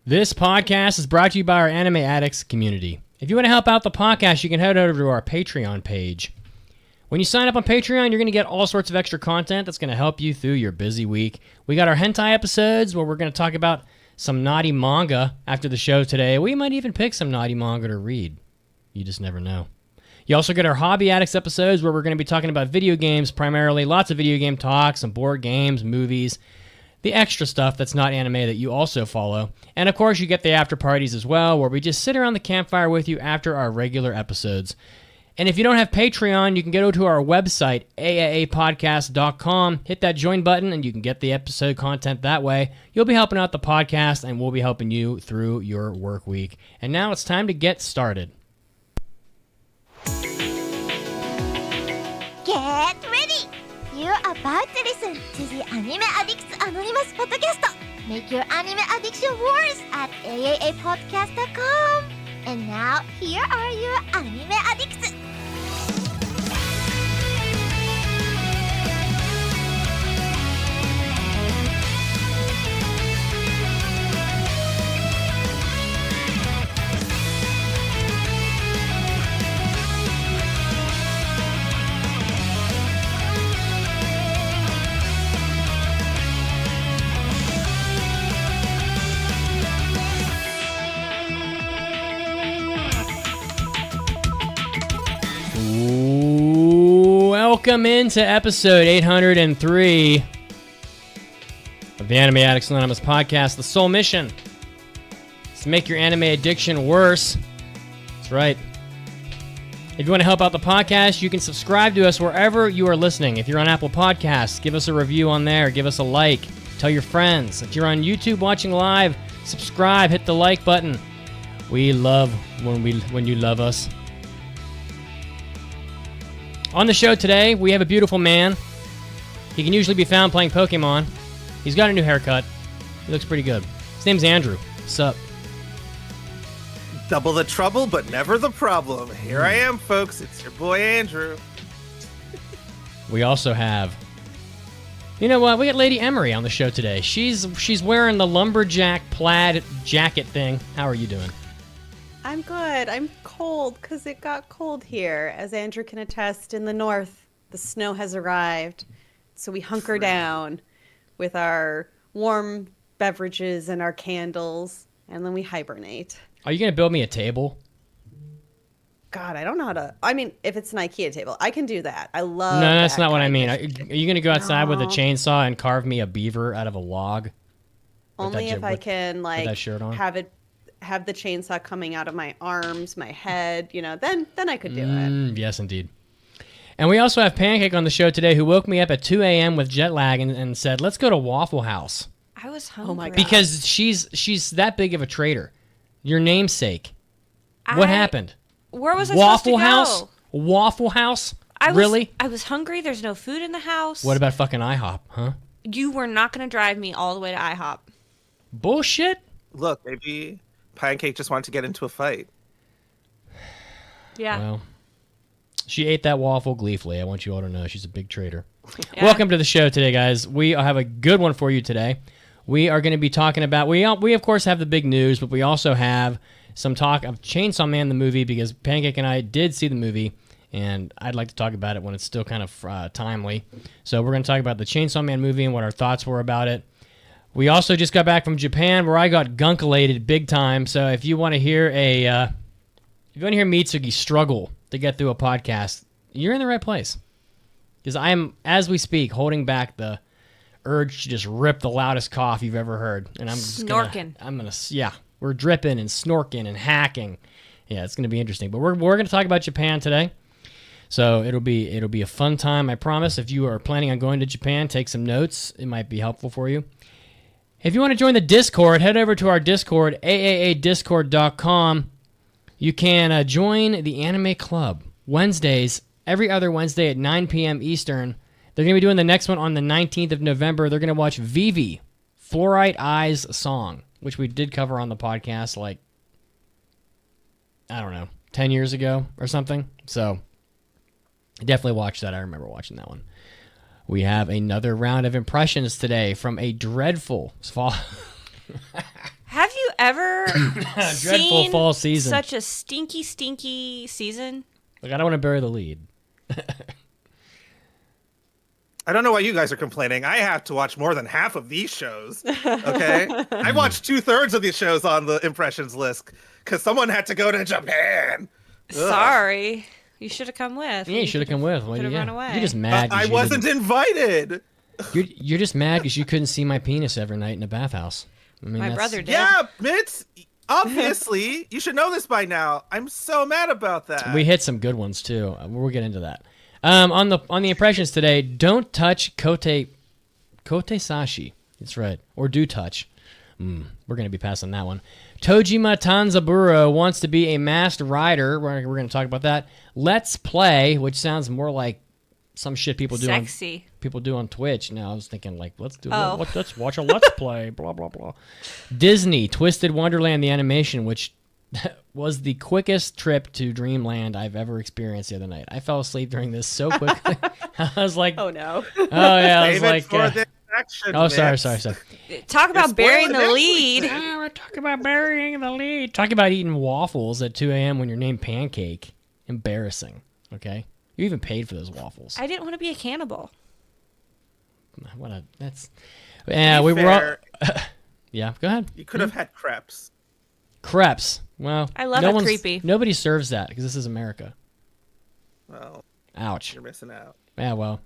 This podcast is brought to you by our Anime Addicts community. If you want to help out the podcast, you can head over to our Patreon page. When you sign up on Patreon, you're going to get all sorts of extra content that's going to help you through your busy week. We got our hentai episodes where we're going to talk about some naughty manga after the show today. We might even pick some naughty manga to read. You just never know. You also get our Hobby Addicts episodes where we're going to be talking about video games primarily. Lots of video game talk, some board games, movies, the extra stuff that's not anime that you also follow. And of course, you get the after parties as well, where we just sit around the campfire with you after our regular episodes. And if you don't have Patreon, you can go to our website, AAAPodcast.com, hit that join button, and you can get the episode content that way. You'll be helping out the podcast, and we'll be helping you through your work week. And now it's time to get started. Get ready! You're about to listen to the Anime Addicts Anonymous Podcast. Make your anime addiction worse at AAAPodcast.com. And now, here are your anime addicts. Welcome into episode 803 of the Anime Addicts Anonymous Podcast. The sole mission is to make your anime addiction worse. That's right. If you want to help out the podcast, you can subscribe to us wherever you are listening. If you're on Apple Podcasts, give us a review on there. Give us a like. Tell your friends. If you're on YouTube watching live, subscribe. Hit the like button. We love when you love us. On the show today, we have a beautiful man. He can usually be found playing Pokemon. He's got a new haircut. He looks pretty good. His name's Andrew. What's up? Double the trouble, but never the problem. Here I am, folks. It's your boy, Andrew. We also have... You know what? We got Lady Emery on the show today. She's wearing the lumberjack plaid jacket thing. How are you doing? I'm good. I'm cold because it got cold here. As Andrew can attest, in the north, the snow has arrived. So we hunker down with our warm beverages and our candles, and then we hibernate. Are you going to build me a table? God, I don't know how to... I mean, if it's an IKEA table, I can do that. I love No, that's that not what I kind mean. of Are you going to go outside with a chainsaw and carve me a beaver out of a log? Only if I can, like, that shirt on? have the chainsaw coming out of my arms, my head, then I could do it. Yes, indeed. And we also have Pancake on the show today, who woke me up at 2 a.m. with jet lag and said, let's go to Waffle House. I was hungry. Oh my God. Because she's that big of a traitor. Your namesake. What happened? Where was I Waffle supposed to House? go? Waffle House? Really? I was hungry. There's no food in the house. What about fucking IHOP, huh? You were not going to drive me all the way to IHOP. Bullshit? Look, maybe Pancake just wanted to get into a fight. Yeah. Well, she ate that waffle gleefully. I want you all to know she's a big traitor. Yeah. Welcome to the show today, guys. We have a good one for you today. We are going to be talking about... We of course, have the big news, but we also have some talk of Chainsaw Man, the movie, because Pancake and I did see the movie, and I'd like to talk about it when it's still kind of timely. So we're going to talk about the Chainsaw Man movie and what our thoughts were about it. We also just got back from Japan, where I got gunkulated big time. So if you want to hear Mitsuki struggle to get through a podcast, you're in the right place. Because I am, as we speak, holding back the urge to just rip the loudest cough you've ever heard, and I'm just Snorking. We're dripping and snorking and hacking. Yeah, it's gonna be interesting. But we're gonna talk about Japan today. So it'll be a fun time, I promise. If you are planning on going to Japan, take some notes. It might be helpful for you. If you want to join the Discord, head over to our Discord, AAADiscord.com. You can join the Anime Club Wednesdays, every other Wednesday at 9 p.m. Eastern. They're going to be doing the next one on the 19th of November. They're going to watch Vivi, Fluorite Eyes Song, which we did cover on the podcast like, I don't know, 10 years ago or something. So definitely watch that. I remember watching that one. We have another round of impressions today from a dreadful fall. Have you ever Dreadful seen fall season. such a stinky, stinky season? Look, I don't want to bury the lead. I don't know why you guys are complaining. I have to watch more than half of these shows. Okay, I watched 2/3 of these shows on the impressions list because someone had to go to Japan. Ugh. Sorry. You should have come with. Yeah, you should have come with. Well, Could've yeah. run away. You're just mad. 'cause I you wasn't didn't- invited. You're just mad because you couldn't see my penis every night in the bathhouse. I mean, My that's- brother did. Yeah, Mitz. Obviously, you should know this by now. I'm so mad about that. We hit some good ones too. We'll get into that. On the impressions today, don't touch kote sashi. That's right. Or do touch. We're going to be passing that one. Tojima Tanzaburo wants to be a masked rider. We're going to talk about that. Let's Play, which sounds more like some shit people do Sexy. on Twitch. No, I was thinking like let's watch a Let's Play. Blah blah blah. Disney Twisted Wonderland the animation, which was the quickest trip to Dreamland I've ever experienced the other night. I fell asleep during this so quickly. I was like, Oh no. oh yeah, I was Save it like, for this section, oh sorry. Mitz. Talk about burying the spoiling lead. everything. We're talking about burying the lead. Talking about eating waffles at 2 a.m. when you're named Pancake. Embarrassing. Okay, you even paid for those waffles. I didn't want to be a cannibal. That's. Yeah, To be we were. All, fair, yeah, go ahead. You could have had crepes. Crepes. Well, I love no it one's- creepy. Nobody serves that because this is America. Well, Ouch. you're missing out. Yeah, well.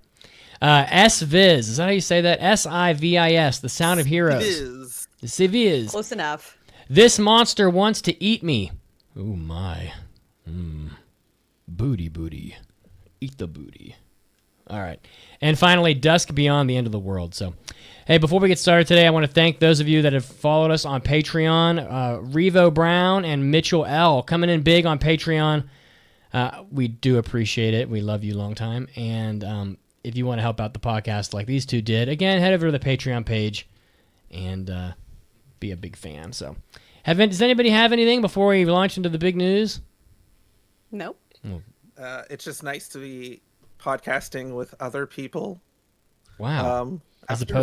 SViz. Is that how you say that? SIVIS. The Sound of Heroes. It is. The Civiz. Close enough. This monster wants to eat me. Oh my. Booty. Eat the booty. All right. And finally, Dusk Beyond the End of the World. So, hey, before we get started today, I want to thank those of you that have followed us on Patreon. Revo Brown and Mitchell L. coming in big on Patreon. We do appreciate it. We love you long time. And if you want to help out the podcast like these two did, again, head over to the Patreon page and be a big fan. So, does anybody have anything before we launch into the big news? Nope. It's just nice to be podcasting with other people. Wow. As after-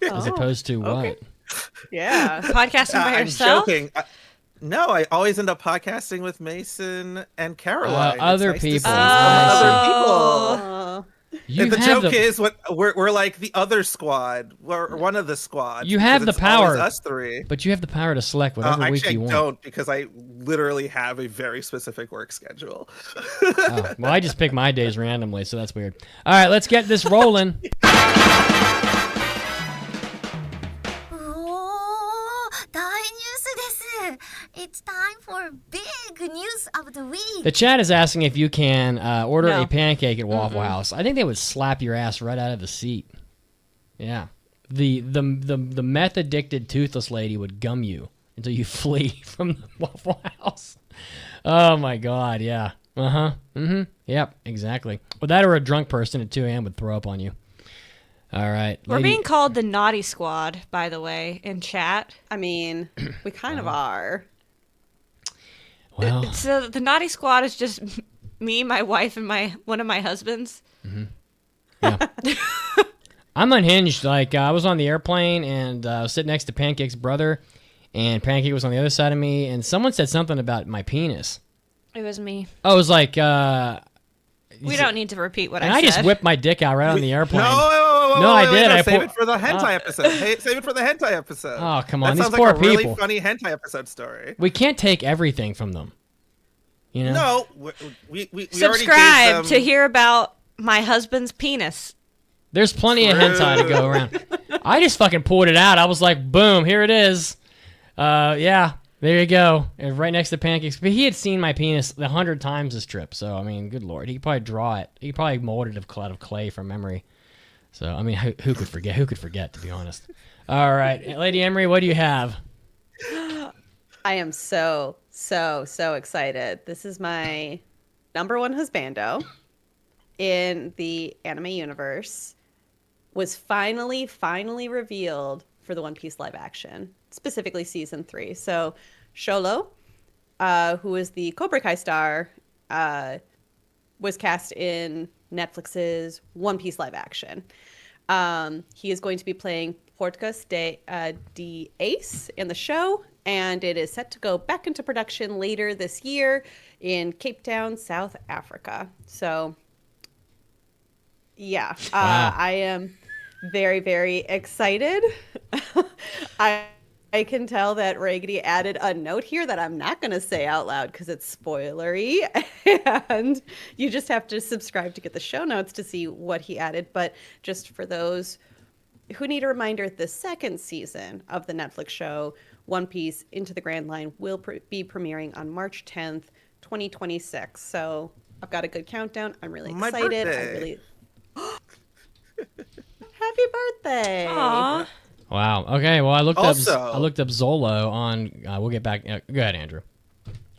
opposed to what? okay. Yeah. Podcasting by I'm yourself? joking. No, I always end up podcasting with Mason and Caroline. It's other nice to people. see some other people. Oh. You And the have joke is, we're like the other squad. We're one of the squads. You have because the it's always power. us three. But you have the power to select whatever week Actually, you I want. don't because I literally have a very specific work schedule. Oh, well, I just pick my days randomly, so that's weird. All right, let's get this rolling. おー、大ニュースです。It's time for big news of the week. The chat is asking if you can order No. a pancake at Waffle House. I think they would slap your ass right out of the seat. Yeah. The meth addicted toothless lady would gum you until you flee from the Waffle House. Oh my god, yeah. Uh-huh. Mm-hmm. Yep, exactly. Well, that or a drunk person at 2 a.m. would throw up on you. All right. We're lady- being called the Naughty Squad, by the way, in chat. I mean, we kind of are. Well, So the Naughty Squad is just me, my wife, and one of my husbands. yeah. I'm unhinged. Like, I was on the airplane and I was sitting next to Pancake's brother, and Pancake was on the other side of me, and someone said something about my penis. It was me. I was like, We don't need to repeat what and I I said. just whipped my dick out right on the airplane. No, No, I did. I save put- it for the hentai episode. Hey, save it for the hentai episode. Oh, come on. That These sounds poor like a really people. funny hentai episode story. We can't take everything from them. You know? No, we already Subscribe gave them... to hear about my husband's penis. There's plenty of hentai to go around. I just fucking pulled it out. I was like, boom, here it is. Yeah, there you go. And right next to Pancakes. But he had seen my penis 100 times this trip. So, I mean, good lord. He could probably draw it. He probably molded it out of clay from memory. So, I mean, who could forget? Who could forget, to be honest? All right. Lady Emery, what do you have? I am so excited. This is my number one husbando in the anime universe. Was finally revealed for the One Piece live action, specifically season 3. So Sholo, who is the Cobra Kai star, was cast in Netflix's One Piece live action. He is going to be playing Portgas de Ace in the show, and it is set to go back into production later this year in Cape Town, South Africa. So, yeah, Wow. I am very, very excited. I can tell that Raggedy added a note here that I'm not going to say out loud because it's spoilery, and you just have to subscribe to get the show notes to see what he added. But just for those who need a reminder, the second season of the Netflix show One Piece Into the Grand Line will be premiering on March 10th, 2026. So I've got a good countdown. I'm really My excited. birthday. Happy birthday! Aw. Wow. Okay. Well, I looked Also- up Zolo on. We'll get back. Go ahead, Andrew.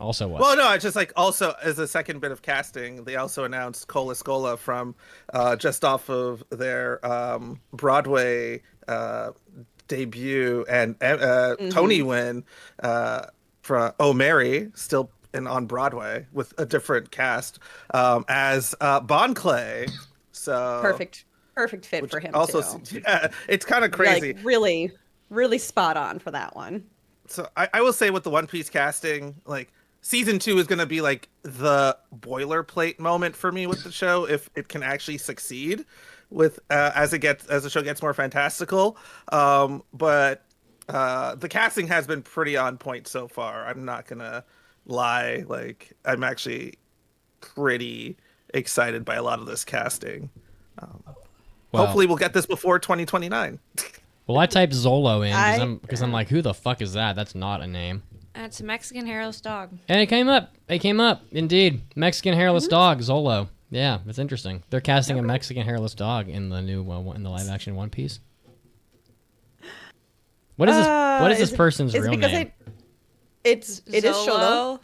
Also, what? Well, no, it's just like also as a second bit of casting, they also announced Cola Scola from just off of their Broadway debut and Tony win from Oh Mary, still on Broadway with a different cast as Bon Clay. So Perfect fit for him also, too. yeah, it's kind of crazy. Like really, really spot on for that one. So I will say with the One Piece casting, like season 2 is going to be like the boilerplate moment for me with the show if it can actually succeed with as the show gets more fantastical. But the casting has been pretty on point so far. I'm not gonna lie, like I'm actually pretty excited by a lot of this casting. Well, Hopefully we'll get this before 2029. Well, I typed Zolo in because I'm like, who the fuck is that? That's not a name. That's a Mexican hairless dog. And it came up. Indeed. Mexican hairless dog, Zolo. Yeah, that's interesting. They're casting a Mexican hairless dog in the new in the live action One Piece. What is this? What is this person's real name? It is Xolo.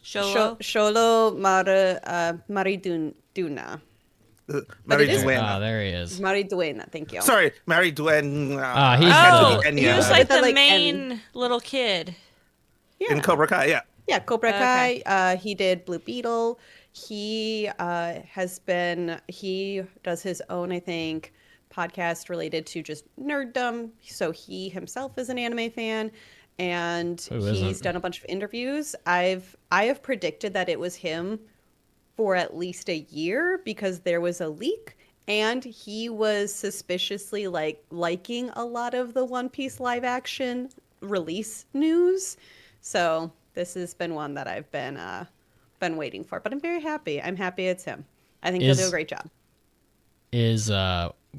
Xolo. Xolo Mariduna. Mariduena. Oh, there he is. Mariduena, thank you. Sorry, Mariduena. He's He was like With the, the like, main little kid. in Cobra Kai, yeah. Yeah, Cobra Kai. Okay. He did Blue Beetle. He does his own, I think, podcast related to just nerddom. So he himself is an anime fan, and Who he's isn't? done a bunch of interviews. I have predicted that it was him for at least a year because there was a leak, and he was suspiciously liking a lot of the One Piece live action release news. So this has been one that I've been waiting for, but I'm very happy. I'm happy it's him. I think he'll do a great job. Is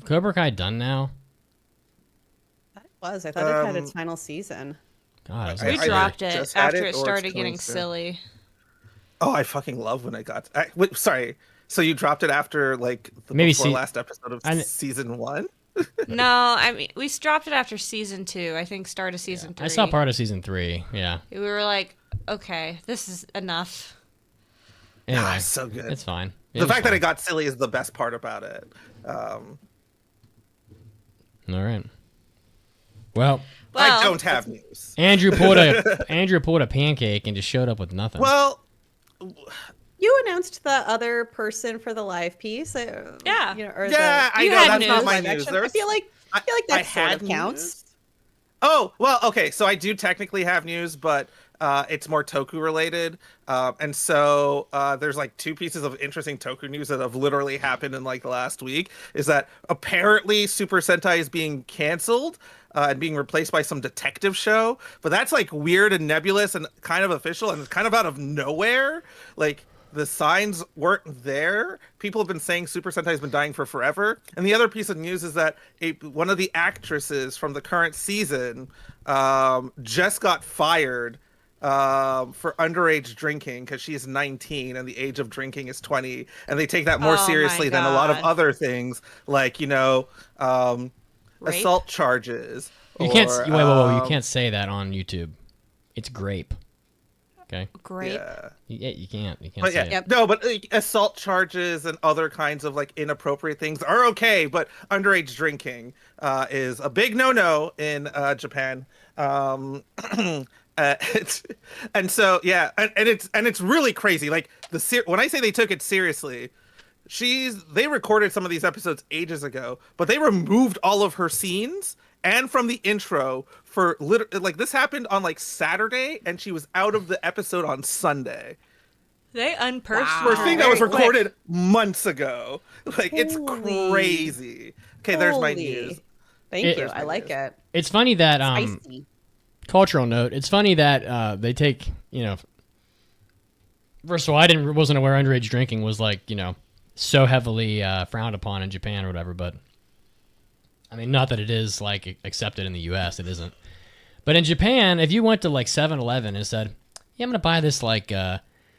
Cobra Kai done now? I thought it had its final season. God, I was I- We like, either dropped it just had after it it or started it's getting going soon. silly. Oh, I fucking love when it got. Sorry. So you dropped it after like the Maybe last episode of season 1? No, I mean we dropped it after season 2. I think start of season 3. I saw part of season 3. Yeah. We were like, okay, this is enough. Anyway, So good. it's fine. The fact that it got silly is the best part about it. All right. Well, I don't have news. Andrew pulled a pancake and just showed up with nothing. Well, You announced the other person for the live piece. Yeah. I know had that's not news. my live news. action. I feel like that sort of news. counts. Oh, well, okay. So I do technically have news, but it's more Toku related. And so there's like 2 pieces of interesting Toku news that have literally happened in like the last week. Is that apparently Super Sentai is being canceled and being replaced by some detective show. But that's like weird and nebulous and kind of official and kind of out of nowhere. Like the signs weren't there. People have been saying Super Sentai has been dying for forever. And the other piece of news is that one of the actresses from the current season just got fired for underage drinking because she's 19 and the age of drinking is 20. And they take that more Oh my seriously than a lot of God. other things like, Rape? assault charges. you can't. or, Wait. You can't say that on YouTube. It's grape. Okay. Great. Yeah. You can't. You can't But say yeah, it. Yep. no, but like, assault charges and other kinds of like inappropriate things are okay, but underage drinking is a big no-no in Japan. And so yeah, and it's really crazy. Like when I say they took it seriously, they recorded some of these episodes ages ago, but they removed all of her scenes and from the intro for like this happened on like Saturday, and she was out of the episode on Sunday. They unpursed For a thing that was very quick. recorded months ago. Like, it's Holy. crazy. Okay, there's my Holy. news. Thank you. I like it. It's funny that Spicy. cultural note. It's funny that they take, first of all, I wasn't aware underage drinking was like, so heavily frowned upon in Japan or whatever, but I mean, not that it is like accepted in the US, it isn't. But in Japan, if you went to like 7-Eleven and said, "Yeah, I'm going to buy this like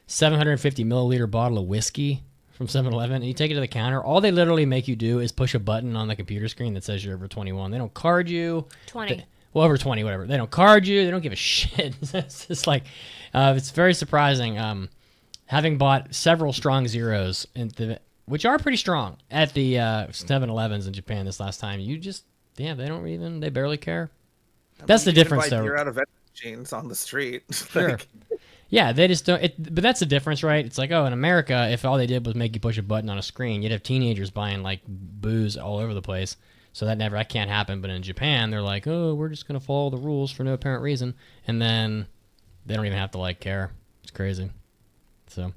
750 milliliter bottle of whiskey from 7-Eleven," and you take it to the counter, all they literally make you do is push a button on the computer screen that says you're over 21. They don't card you. 20. Well, over 20, whatever. They don't card you. They don't give a shit. It's just like, it's very surprising. Having bought several strong zeros, which are pretty strong, at the 7-Elevens in Japan this last time, they barely care. That's the difference, though. You're out of vending machines on the street. Sure. Like, Yeah, they just don't. But that's the difference, right? It's like, in America, if all they did was make you push a button on a screen, you'd have teenagers buying like booze all over the place. So that can't happen. But in Japan, they're like, "Oh, we're just gonna follow the rules for no apparent reason," and then they don't even have to like care. It's crazy. So,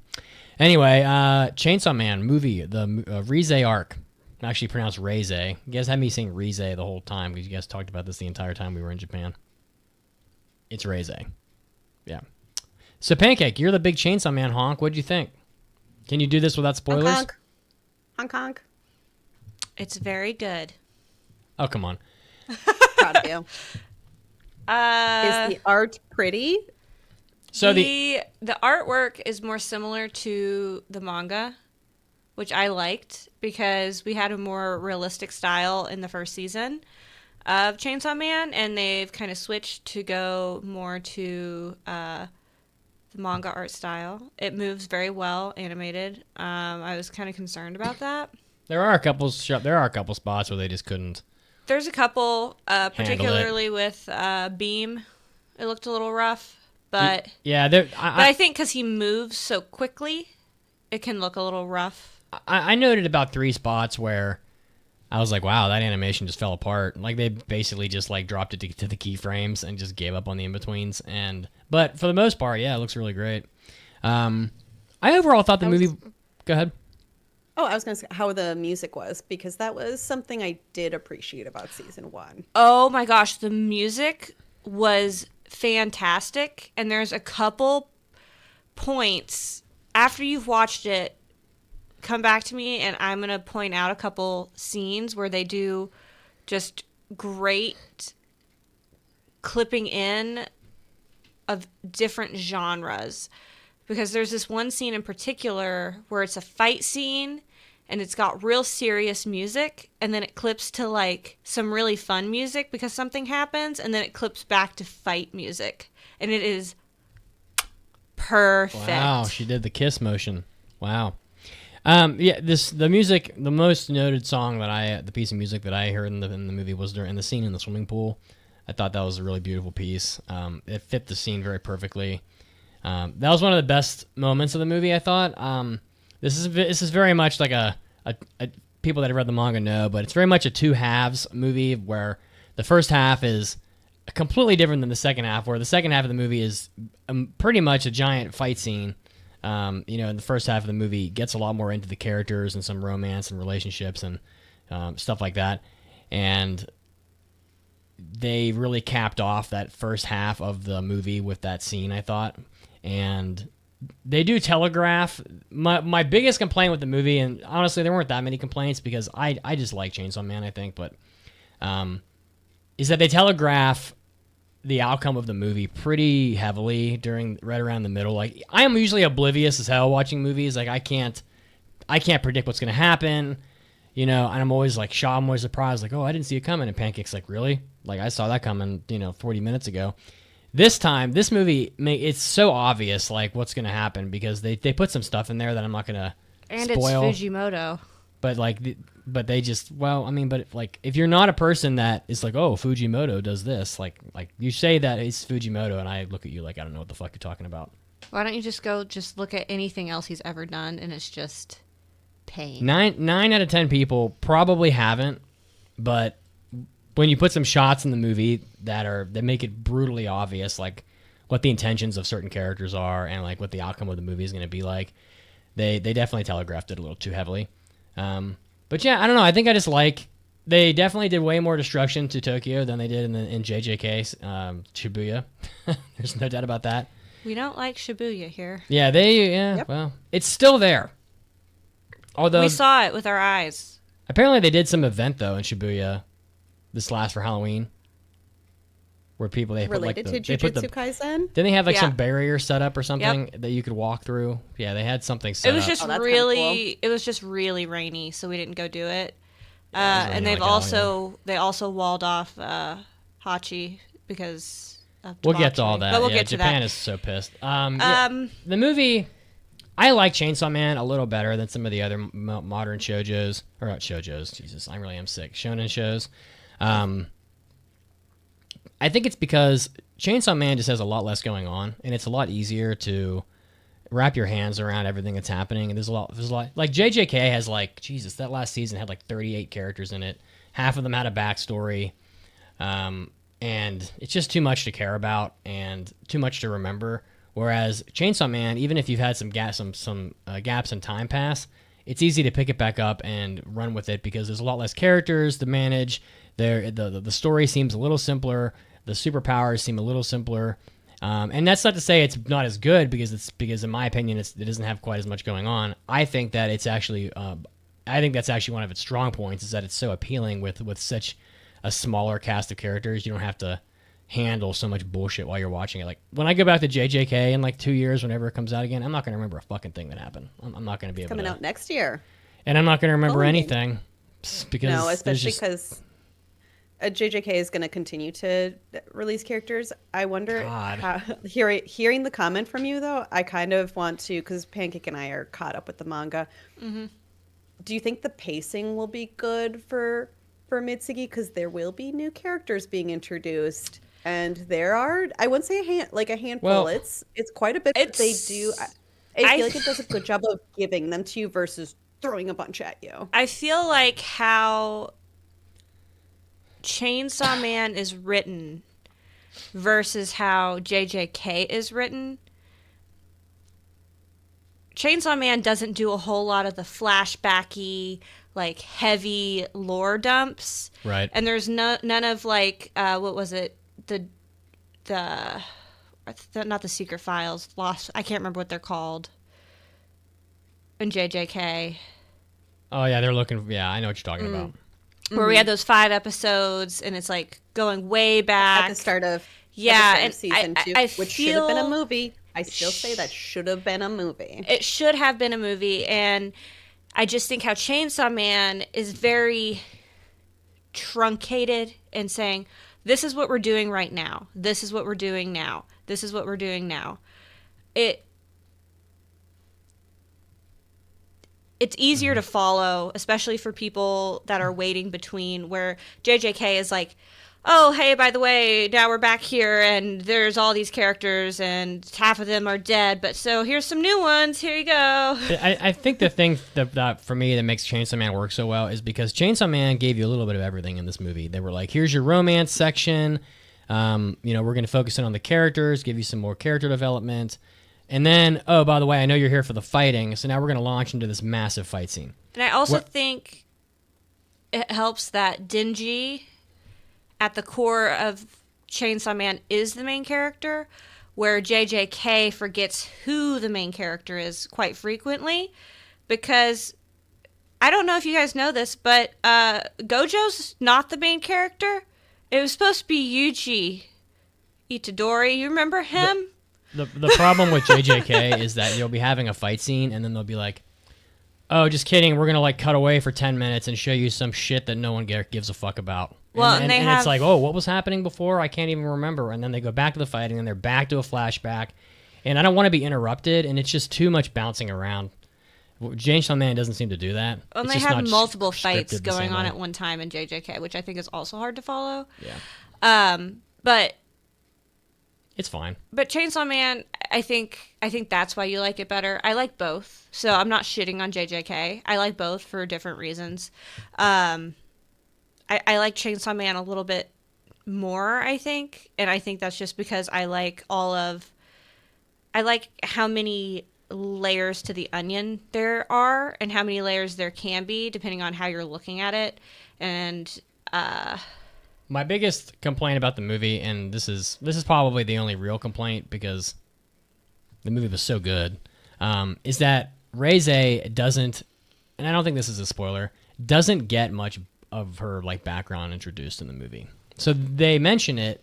anyway, Chainsaw Man movie, the Rize arc, actually pronounced Reize. You guys had me saying Rize the whole time because you guys talked about this the entire time we were in Japan. It's Reize. Yeah. So, Pancake, you're the big Chainsaw Man honk. What'd you think? Can you do this without spoilers? Honk, honk. Honk, honk. It's very good. Oh, come on. Proud of you. Is the art pretty? So the artwork is more similar to the manga, which I liked because we had a more realistic style in the first season of Chainsaw Man, and they've kind of switched to go more to the manga art style. It moves very well animated. I was kind of concerned about that. there are a couple spots where they just couldn't. There's a couple, Handle particularly with Beam. It looked a little rough, but Yeah, I think because he moves so quickly, it can look a little rough. I noted about 3 spots where I was like, wow, that animation just fell apart. Like, they basically just like dropped it to the keyframes and just gave up on the in-betweens. But for the most part, yeah, it looks really great. I overall thought the movie... Go ahead. Oh, I was going to say how the music was, because that was something I did appreciate about season 1. Oh my gosh, the music was fantastic, and there's a couple points after you've watched it, come back to me and I'm going to point out a couple scenes where they do just great clipping in of different genres, because there's this one scene in particular where it's a fight scene and it's got real serious music, and then it clips to like some really fun music because something happens, and then it clips back to fight music, and it is perfect. Wow, she did the kiss motion. Wow. Yeah, the music, the most noted song the piece of music that I heard in the movie was during the scene in the swimming pool. I thought that was a really beautiful piece. It fit the scene very perfectly. That was one of the best moments of the movie, I thought. This is very much like a people that have read the manga know, but it's very much a 2 halves movie where the first half is completely different than the second half, where the second half of the movie is pretty much a giant fight scene. In the first half of the movie gets a lot more into the characters and some romance and relationships and stuff like that. And they really capped off that first half of the movie with that scene, I thought. And they do telegraph. My biggest complaint with the movie, and honestly, there weren't that many complaints because I just like Chainsaw Man, I think, but is that they telegraph the outcome of the movie pretty heavily right around the middle. Like, I am usually oblivious as hell watching movies. Like, I can't predict what's gonna happen, and I'm always like shocked. I'm always surprised, like, oh, I didn't see it coming. And Pancake's like, really? Like, I saw that coming, 40 minutes ago. This time, this movie, it's so obvious, like, what's gonna happen because they put some stuff in there that I'm not gonna spoil. It's Fujimoto. But they just, if you're not a person that is like, oh, Fujimoto does this, like you say that it's Fujimoto, and I look at you like I don't know what the fuck you're talking about. Why don't you just look at anything else he's ever done, and it's just pain. 9 out of 10 people probably haven't, but when you put some shots in the movie that make it brutally obvious, like what the intentions of certain characters are and like what the outcome of the movie is going to be like, they definitely telegraphed it a little too heavily. But yeah, I don't know. I think I just like they definitely did way more destruction to Tokyo than they did in JJK's Shibuya. There's no doubt about that. We don't like Shibuya here. Yeah, Yep. well, it's still there. Although We saw it with our eyes. apparently they did some event though in Shibuya this last for Halloween, where people they Related put like to they put Jujutsu Kaisen? Didn't they have like Yeah. some barrier set up or something that you could walk through? Yeah, they had something set It was up. just Oh, that's kinda really, it was just really rainy, so we didn't go do it. it was And raining they've like hell, also they also walled off Hachi because of We'll get to all debauchery. that. But we'll Yeah, get to Japan that. is so pissed. The movie, I like Chainsaw Man a little better than some of the other modern shoujos or not shoujos. Jesus, I really am sick. Shonen shows. I think it's because Chainsaw Man just has a lot less going on, and it's a lot easier to wrap your hands around everything that's happening. And there's a lot like JJK has like Jesus. That last season had like 38 characters in it. Half of them had a backstory. And it's just too much to care about and too much to remember. Whereas Chainsaw Man, even if you've had some gaps in time pass, it's easy to pick it back up and run with it because there's a lot less characters to manage. The story seems a little simpler. The superpowers seem a little simpler. And that's not to say it's not as good because in my opinion it doesn't have quite as much going on. I think that it's actually that's actually one of its strong points is that it's so appealing with such a smaller cast of characters. You don't have to handle so much bullshit while you're watching it. Like when I go back to JJK in like 2 years, whenever it comes out again, I'm not going to remember a fucking thing that happened. I'm not going to be able Coming to. out next year. And I'm not going to remember Oh, anything because No, there's especially just- because JJK is going to continue to release characters. I wonder God. how. Hearing the comment from you though, I kind of want to because Pancake and I are caught up with the manga. Mm-hmm. Do you think the pacing will be good for Mitsugi because there will be new characters being introduced? And there are, I wouldn't say a handful. Well, it's quite a bit that they do. I feel like it does a good job of giving them to you versus throwing a bunch at you. I feel like how Chainsaw Man is written versus how JJK is written. Chainsaw Man doesn't do a whole lot of the flashbacky, like heavy lore dumps, right. and there's none of like what was it the not the secret files lost. I can't remember what they're called in JJK. Oh yeah, they're looking. Yeah, I know what you're talking about. Where we had those 5 episodes, and it's like going way back At the start of and season 2, I which should have been a feel- movie. I still say that should have been a movie. It should have been a movie, and I just think how Chainsaw Man is very truncated and saying, this is what we're doing right now. This is what we're doing now. This is what we're doing now. It's easier to follow, especially for people that are waiting between, where JJK is like, oh, hey, by the way, now we're back here, and there's all these characters, and half of them are dead, but so here's some new ones, here you go. I think the thing that for me that makes Chainsaw Man work so well is because Chainsaw Man gave you a little bit of everything in this movie. They were like, here's your romance section. We're going to focus in on the characters, give you some more character development. And then, oh, by the way, I know you're here for the fighting, so now we're going to launch into this massive fight scene. And I also think it helps that Denji, at the core of Chainsaw Man, is the main character, where JJK forgets who the main character is quite frequently, because I don't know if you guys know this, but Gojo's not the main character. It was supposed to be Yuji Itadori. You remember him? The problem with JJK is that you'll be having a fight scene, and then they'll be like, oh, just kidding, we're going to like cut away for 10 minutes and show you some shit that no one gives a fuck about. Well, and they it's have- like, oh, what was happening before? I can't even remember. And then they go back to the fighting, and they're back to a flashback. And I don't want to be interrupted, and it's just too much bouncing around. Chainsaw Man doesn't seem to do that. And It's they just have not multiple scripted fights the going same on way. at one time in JJK, which I think is also hard to follow. Yeah, But it's fine. Chainsaw Man, I think that's why you like it better. I like both, so I'm not shitting on JJK. I like both for different reasons. I I like Chainsaw Man a little bit more, I think. And I think that's just because I like how many layers to the onion there are and how many layers there can be depending on how you're looking at it. And my biggest complaint about the movie, and this is probably the only real complaint because the movie was so good, is that Reze doesn't, and I don't think this is a spoiler, doesn't get much of her like background introduced in the movie. So they mention it,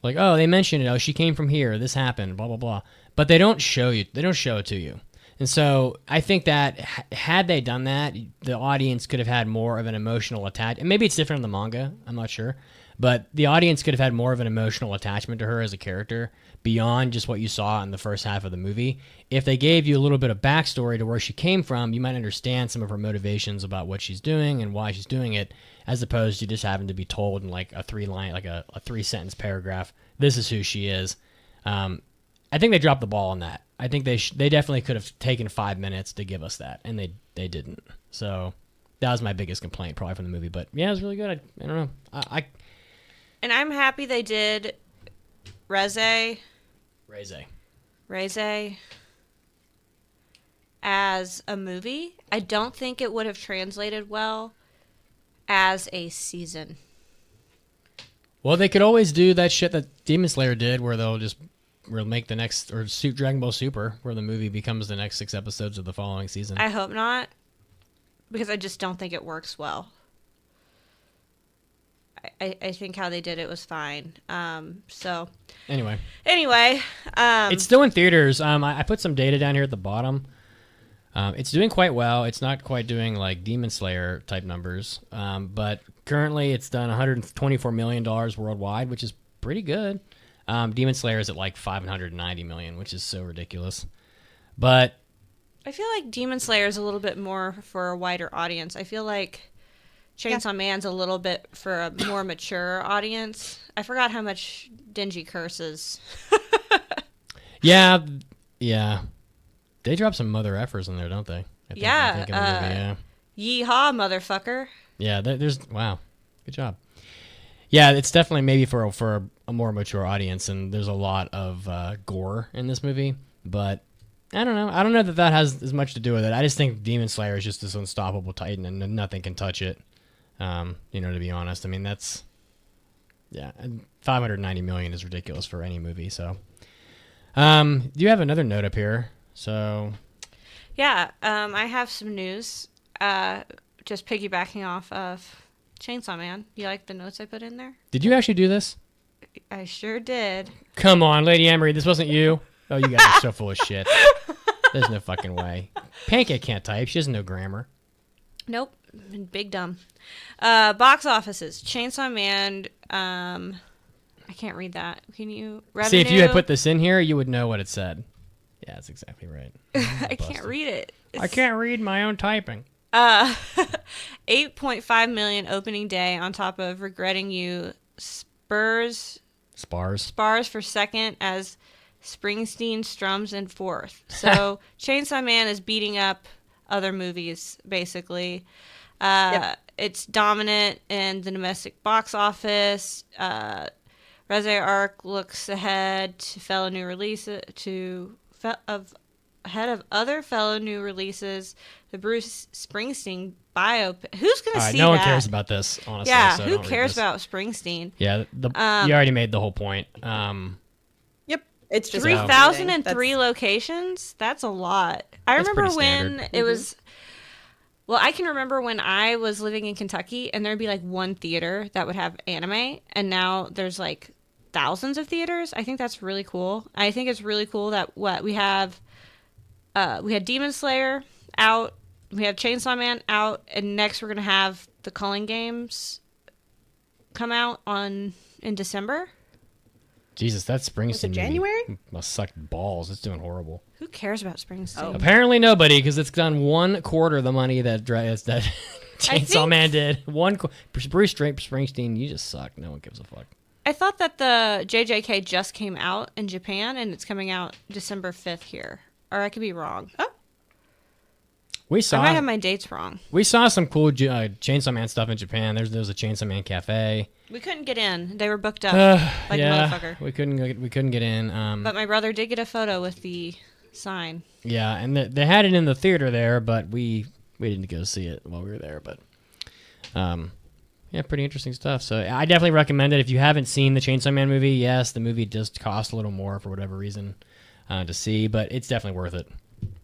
like, oh, they mention it, oh, she came from here, this happened, blah blah blah, but they don't show it to you. And so I think that had they done that, the audience could have had more of an emotional attachment. And maybe it's different in the manga, I'm not sure. But the audience could have had more of an emotional attachment to her as a character beyond just what you saw in the first half of the movie. If they gave you a little bit of backstory to where she came from, you might understand some of her motivations about what she's doing and why she's doing it, as opposed to just having to be told in like a 3-sentence paragraph, this is who she is. I think they dropped the ball on that. I think they definitely could have taken 5 minutes to give us that, and they didn't. So that was my biggest complaint probably from the movie. But yeah, it was really good. I don't know. And I'm happy they did Reze as a movie. I don't think it would have translated well as a season. Well, they could always do that shit that Demon Slayer did, where they'll just make the next, or suit Dragon Ball Super, where the movie becomes the next 6 episodes of the following season. I hope not, because I just don't think it works well. I think how they did it was fine. So anyway, it's still in theaters. I put some data down here at the bottom. It's doing quite well. It's not quite doing like Demon Slayer type numbers, but currently it's done $124 million worldwide, which is pretty good. Demon Slayer is at like $590 million, which is so ridiculous. But I feel like Demon Slayer is a little bit more for a wider audience. I feel like Chainsaw Man's a little bit for a more mature audience. I forgot how much Denji curses. yeah. They drop some mother effers in there, don't they? I think in the movie, Yeehaw, motherfucker. Yeah, there's wow, good job. Yeah, it's definitely maybe for a more mature audience, and there's a lot of gore in this movie. But I don't know. I don't know that has as much to do with it. I just think Demon Slayer is just this unstoppable titan, and nothing can touch it. To be honest, I mean that's $590 million is ridiculous for any movie. So, do you have another note up here? So, yeah, I have some news. Just piggybacking off of Chainsaw Man. You like the notes I put in there? Did you actually do this? I sure did. Come on, Lady Emery, this wasn't you. Oh, you guys are so full of shit. There's no fucking way. Pancake can't type. She doesn't know grammar. Nope. Big dumb. Box offices. Chainsaw Man. I can't read that. Can you? Revenue? See, if you had put this in here, you would know what it said. Yeah, that's exactly right. I can't read it. I can't read my own typing. 8.5 million opening day on top of Regretting You. Spars for second as Springsteen strums in fourth. So Chainsaw Man is beating up other movies, basically. It's dominant in the domestic box office. Reze Arc looks ahead to fellow new releases ahead of other fellow new releases. The Bruce Springsteen biopic. Who's going to see that? No one cares about this, honestly. Yeah, so who cares about Springsteen? Yeah, you already made the whole point. Yep, it's just 3,003 locations. That's a lot. I remember when it was. Well, I can remember when I was living in Kentucky, and there'd be like one theater that would have anime, and now there's like thousands of theaters. I think that's really cool. I think it's really cool that we have. We had Demon Slayer out. We have Chainsaw Man out, and next we're gonna have the Culling Games come out in December. Jesus, that Springsteen Was it January? Must suck balls. It's doing horrible. Who cares about Springsteen? Oh. Apparently nobody, because it's done 1/4 of the money that Chainsaw Man did. Bruce Springsteen, you just suck. No one gives a fuck. I thought that the JJK just came out in Japan, and it's coming out December 5th here. Or I could be wrong. Oh. We I saw might have my dates wrong. we saw some cool Chainsaw Man stuff in Japan. There was a Chainsaw Man cafe. We couldn't get in. They were booked up like a Yeah, motherfucker. we couldn't get in. But my brother did get a photo with the sign. Yeah, and they had it in the theater there, but we didn't go see it while we were there. But yeah, pretty interesting stuff. So I definitely recommend it if you haven't seen the Chainsaw Man movie. Yes, the movie does cost a little more for whatever reason to see, but it's definitely worth it.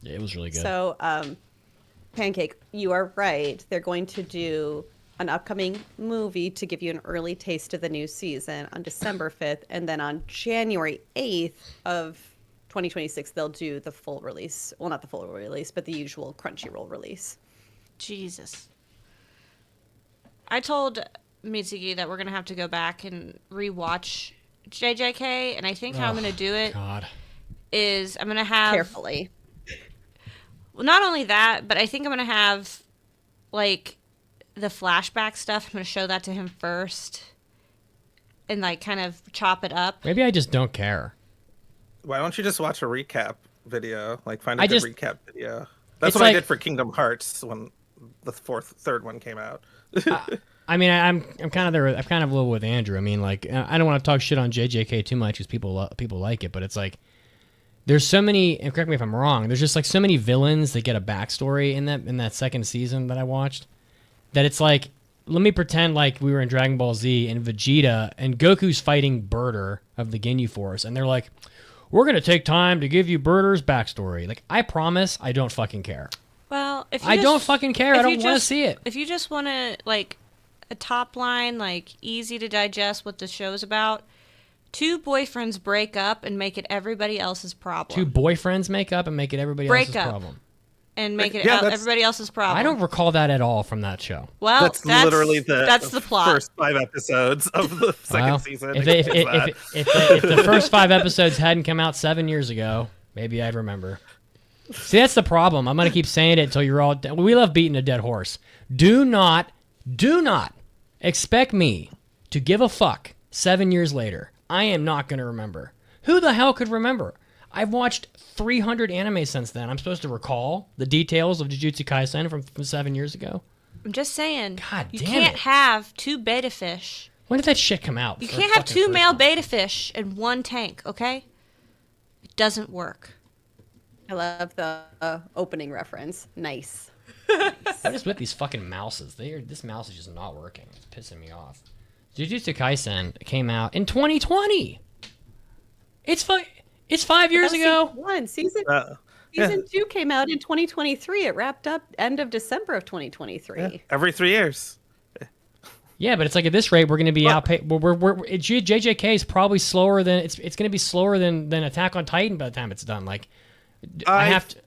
It was really good. So, Pancake, you are right. They're going to do an upcoming movie to give you an early taste of the new season on December 5th. And then on January 8th of 2026, they'll do the full release. Well, not the full release, but the usual Crunchyroll release. Jesus. I told Mitsuki that we're going to have to go back and rewatch JJK, and I think how I'm going to do it God. is I'm going to have... Carefully. Well, not only that, but I think I'm going to have, like, the flashback stuff. I'm going to show that to him first and, like, kind of chop it up. Maybe I just don't care. Why don't you just watch a recap video? Like, find I a good just- recap video. That's It's what I like- did for Kingdom Hearts when the third one came out. I mean, I'm kind of there. I'm kind of a little with Andrew. I mean, like, I don't want to talk shit on JJK too much because people like it, but it's like there's so many. And correct me if I'm wrong. There's just like so many villains that get a backstory in that second season that I watched. That it's like, let me pretend like we were in Dragon Ball Z and Vegeta and Goku's fighting Birder of the Ginyu Force, and they're like, we're gonna take time to give you Birder's backstory. Like, I promise, I don't fucking care. Well, if you I just- don't fucking care. I if don't you want to just- see it. If you just want to, like, a top line, like, easy to digest what the show's about, two boyfriends break up and make it everybody else's problem. Two boyfriends make up and make it everybody Break else's up. problem. And make it Yeah, that's- everybody else's problem. I don't recall that at all from that show. Well, That's literally that's the plot. first 5 episodes of the second Well, season. If the first 5 episodes hadn't come out 7 years ago, maybe I'd remember. See, that's the problem. I'm gonna keep saying it until you're all. We love beating a dead horse. Do not expect me to give a fuck 7 years later. I am not gonna remember. Who the hell could remember? I've watched 300 anime since then. I'm supposed to recall the details of Jujutsu Kaisen from 7 years ago. I'm just saying. God you damn can't it. have two beta fish. When did that shit come out? You For can't have fucking two first male one? beta fish in one tank, okay? It doesn't work. I love the opening reference. Nice. I'm just with these fucking mouses. This mouse is just not working. It's pissing me off. Jujutsu Kaisen came out in 2020. It's 5 years ago. Season Yeah. 2 came out in 2023. It wrapped up end of December of 2023. Yeah, every 3 years. Yeah, but it's like at this rate we're going to be JJK is probably slower than it's going to be slower than Attack on Titan by the time it's done. Like I have to.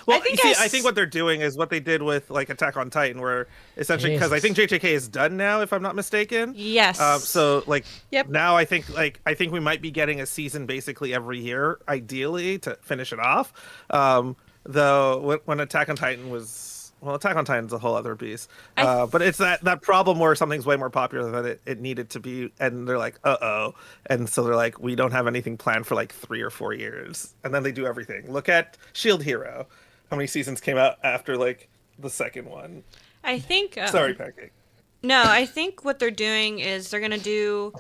Well, think I think what they're doing is what they did with like Attack on Titan, where essentially because I think JJK is done now, if I'm not mistaken. Yes. So like Yep. now I think we might be getting a season basically every year, ideally to finish it off. Though when Attack on Titan was Attack on Titan's a whole other beast. But it's that problem where something's way more popular than it needed to be, and they're like, and so they're like, we don't have anything planned for like 3 or 4 years, and then they do everything. Look at Shield Hero. How many seasons came out after like the second one? I think. Sorry, Pancake. No, I think what they're doing is they're gonna do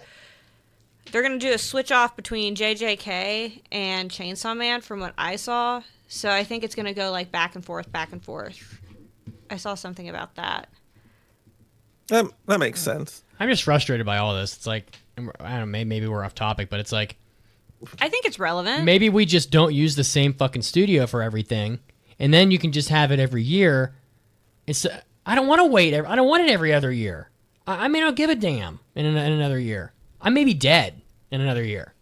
a switch off between JJK and Chainsaw Man from what I saw. So I think it's gonna go like back and forth, back and forth. I saw something about that. That makes sense. I'm just frustrated by all this. It's like I don't know. Maybe we're off topic, but it's like I think it's relevant. maybe we just don't use the same fucking studio for everything, and then you can just have it every year. I don't want to wait. I don't want it every other year. I mean, I'll give a damn in another year. I may be dead in another year.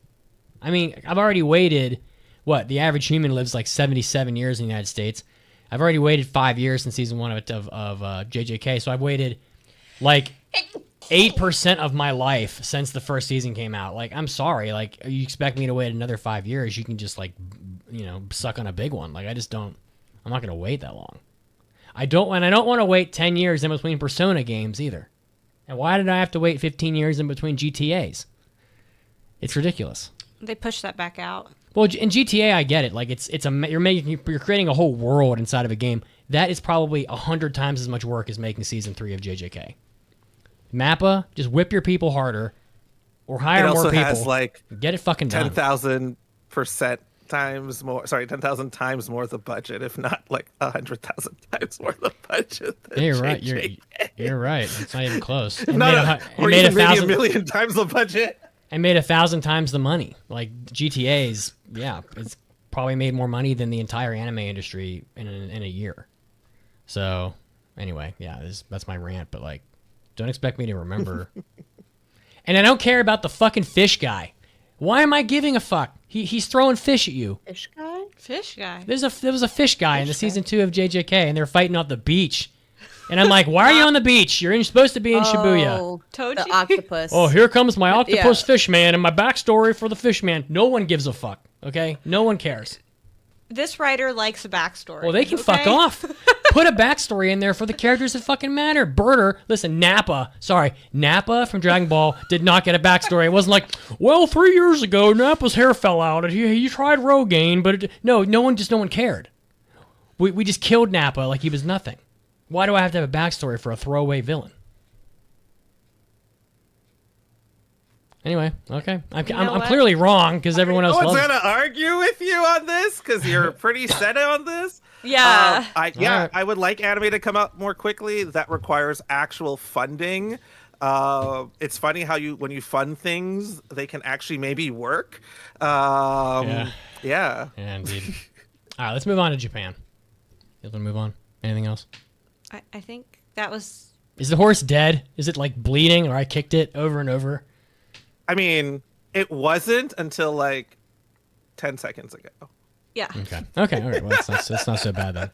I mean, I've already waited. What, the average human lives like 77 years in the United States. I've already waited 5 years since season 1 of JJK, so I've waited like 8% of my life since the first season came out. Like, I'm sorry. Like, you expect me to wait another 5 years? You can just like, suck on a big one. Like, I just don't. I'm not gonna wait that long. I don't want to wait 10 years in between Persona games either. And why did I have to wait 15 years in between GTAs? It's ridiculous. They pushed that back out. Well, in GTA, I get it. Like you're creating a whole world inside of a game. That is probably 100 times as much work as making season 3 of JJK. Mappa, just whip your people harder, or hire more people. It also has like get it fucking done. 10,000% times more. Sorry, 10,000 times more the budget, if not like 100,000 times more the budget. You're right. You're right. It's not even close. It made a million times the budget. And made 1,000 times the money. Like GTA's, it's probably made more money than the entire anime industry in a year. So, anyway, that's my rant. But like, don't expect me to remember. And I don't care about the fucking fish guy. Why am I giving a fuck? He's throwing fish at you. Fish guy? Fish guy. There was a fish guy in the season 2 of JJK, and they're fighting off the beach. And I'm like, why are you on the beach? You're supposed to be in Shibuya. Told the you. octopus. Oh, here comes my octopus fish man and my backstory for the fish man. No one gives a fuck, okay? No one cares. This writer likes a backstory. Well, they can fuck off. Put a backstory in there for the characters that fucking matter. Burter, listen, Nappa from Dragon Ball did not get a backstory. It wasn't like, well, 3 years ago, Nappa's hair fell out and he tried Rogaine, but no one cared. We just killed Nappa like he was nothing. Why do I have to have a backstory for a throwaway villain? Anyway, okay. I'm clearly wrong because everyone else loves it. No one's going to argue with you on this because you're pretty set on this. Yeah. I would like anime to come out more quickly. That requires actual funding. It's funny how when you fund things, they can actually maybe work. Yeah, indeed. All right, let's move on to Japan. You want to move on? Anything else? I think that was... Is the horse dead? Is it like bleeding or I kicked it over and over? I mean, it wasn't until like 10 seconds ago. Yeah. Okay. All right. Well, that's not so bad then.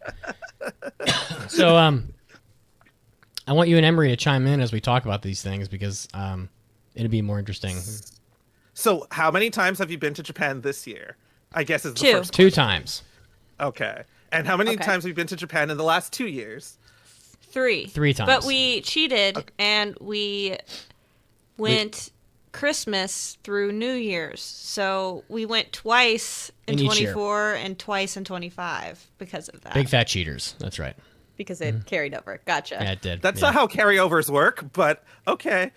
So, I want you and Emery to chime in as we talk about these things because it'd be more interesting. So, how many times have you been to Japan this year? I guess is the first question. 2 times. Okay. And how many times have you been to Japan in the last 2 years? 3. 3 times. But we cheated and we went Christmas through New Year's. So we went twice in 24 and twice in 25 because of that. Big fat cheaters. That's right. Because it carried over. Gotcha. Yeah, it did. That's not how carryovers work, but okay.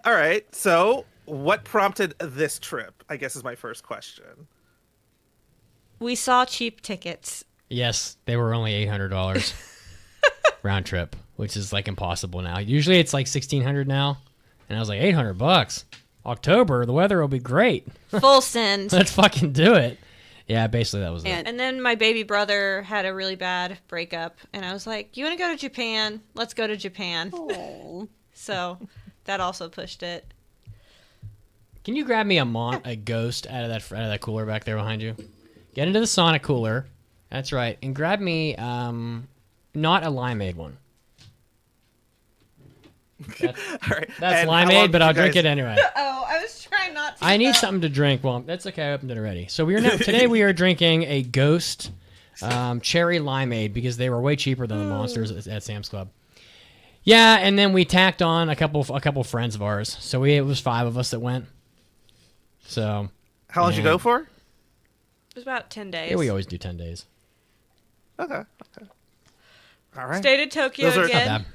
All right. So what prompted this trip, I guess is my first question. We saw cheap tickets. Yes, they were only $800 round trip, which is like impossible now. Usually it's like $1,600 now, and I was like $800. October, the weather will be great. Full send. Let's fucking do it. Yeah, basically that was it. And then my baby brother had a really bad breakup, and I was like, "You want to go to Japan? Let's go to Japan." Oh. So that also pushed it. Can you grab me a ghost out of that cooler back there behind you? Get into the Sonic cooler. That's right. And grab me not a limeade one. All right. That's limeade, but I'll drink it anyway. Oh, I was trying not to. I need something to drink. Well, that's okay. I opened it already. So today we are drinking a Ghost cherry limeade because they were way cheaper than the monsters at Sam's Club. Yeah, and then we tacked on a couple friends of ours. So it was 5 of us that went. So how long did you go for? It was about 10 days. Yeah, we always do 10 days. Okay. All right. Stayed in Tokyo Those are again. Not bad.